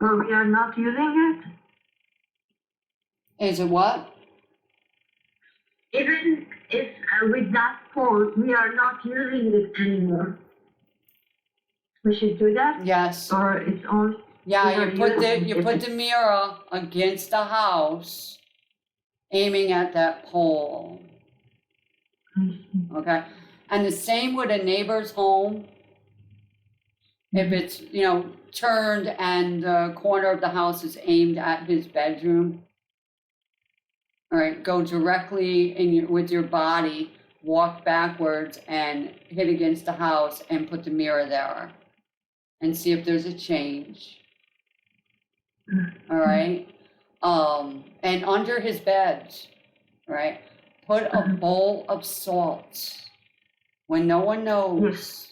or we are not using it. Is it what? Even if with that pole, we are not using it anymore. We should do that? Yes. Or it's only... Yeah, you put the mirror against the house aiming at that pole. Okay? And the same with a neighbor's home. If it's, turned and the corner of the house is aimed at his bedroom. All right, go directly with your body, walk backwards and hit against the house and put the mirror there and see if there's a change. All right. And under his bed, right, put a bowl of salt when no one knows.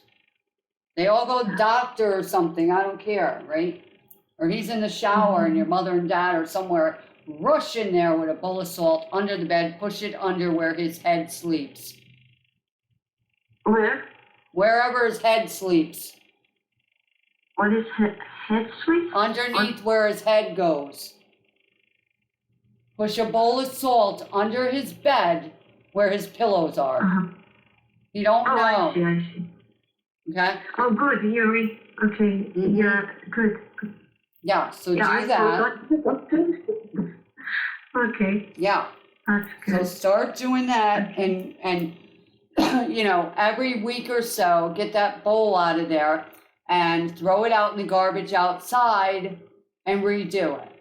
They all go doctor or something, I don't care, right? Or he's in the shower and your mother and dad are somewhere, rush in there with a bowl of salt under the bed, push it under where his head sleeps. Where? Wherever his head sleeps. What is head sleep? Underneath where his head goes. Push a bowl of salt under his bed where his pillows are. Uh-huh. You don't know. I see. Okay? Oh, good, Yuri. Okay, yeah, good. Yeah, so do I that. forgot. Okay, Yeah. that's So good. start doing that and every week or so, get that bowl out of there and throw it out in the garbage outside and redo it.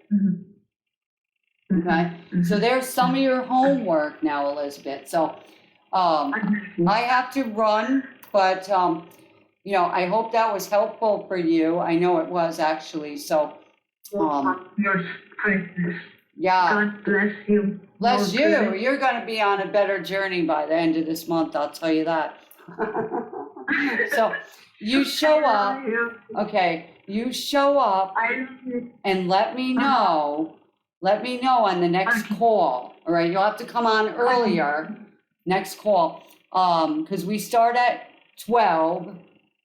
Okay? So there's some of your homework now, Elizabeth. So I have to run, but I hope that was helpful for you. I know it was actually. So Your kindness. yeah. God bless you. Bless Lord, you. bless You're going to be on a better journey by the end of this month, I'll tell you that. So you show I up. love you. Okay, you show up I love you. and let me know. Let me know on the next call. All right, you'll have to come on earlier. Next call. Because we start at 12,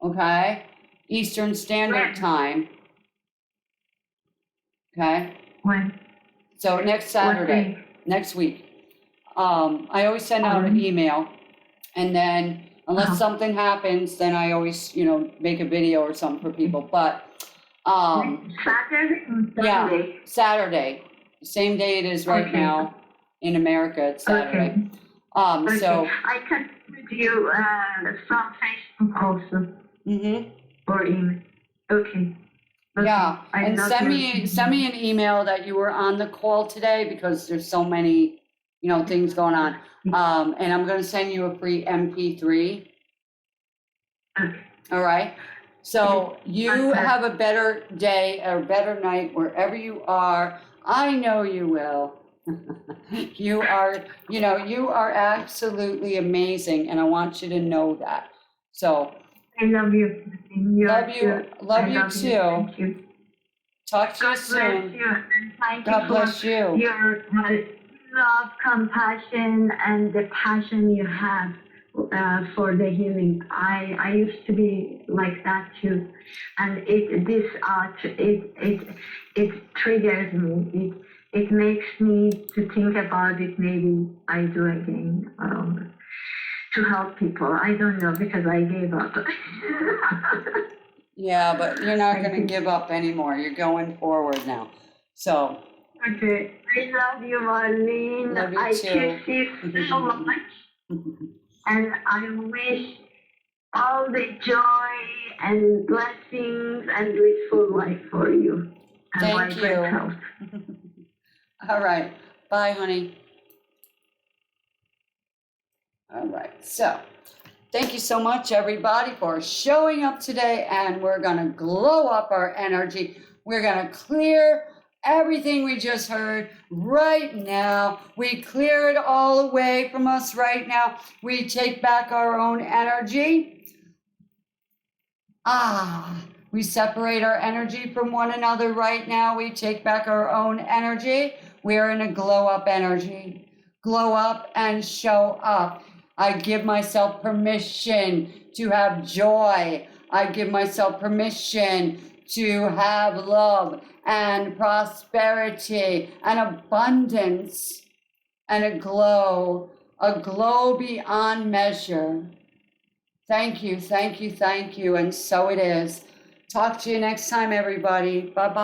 okay? Eastern Standard Time. Okay? When? So next Saturday. Next week. I always send out an email, and then unless something happens, then I always, make a video or something for people. But Saturday or yeah, Sunday? Saturday, same day it is right Okay. now in America. It's Saturday. Okay. So. I can send you from Facebook also or email. Okay. Yeah, I and love send your- me an email that you were on the call today because there's so many, things going on. And I'm going to send you a free MP3. Okay. All right. So you have a better day or better night wherever you are. I know you will. You are absolutely amazing, and I want you to know that. So. I love you. Love you too. Thank you. Talk to you God soon. bless you. And thank God you bless for you. your love, compassion, and the passion you have for the healing. I used to be like that too, and it triggers me. It makes me to think about it. Maybe I do again. To help people. I don't know because I gave up. Yeah, but you're not going to give up anymore. You're going forward now. So. Okay. I love you, Marlene. Love you I too. kiss you so much. And I wish all the joy and blessings and blissful life for you. And Thank vibrant you. health. All right. Bye, honey. All right. So thank you so much, everybody, for showing up today. And we're going to glow up our energy. We're going to clear everything we just heard right now. We clear it all away from us right now. We take back our own energy. We separate our energy from one another right now. We take back our own energy. We are in a glow up energy. Glow up and show up. I give myself permission to have joy. I give myself permission to have love and prosperity and abundance and a glow beyond measure. Thank you, thank you, thank you. And so it is. Talk to you next time, everybody. Bye-bye.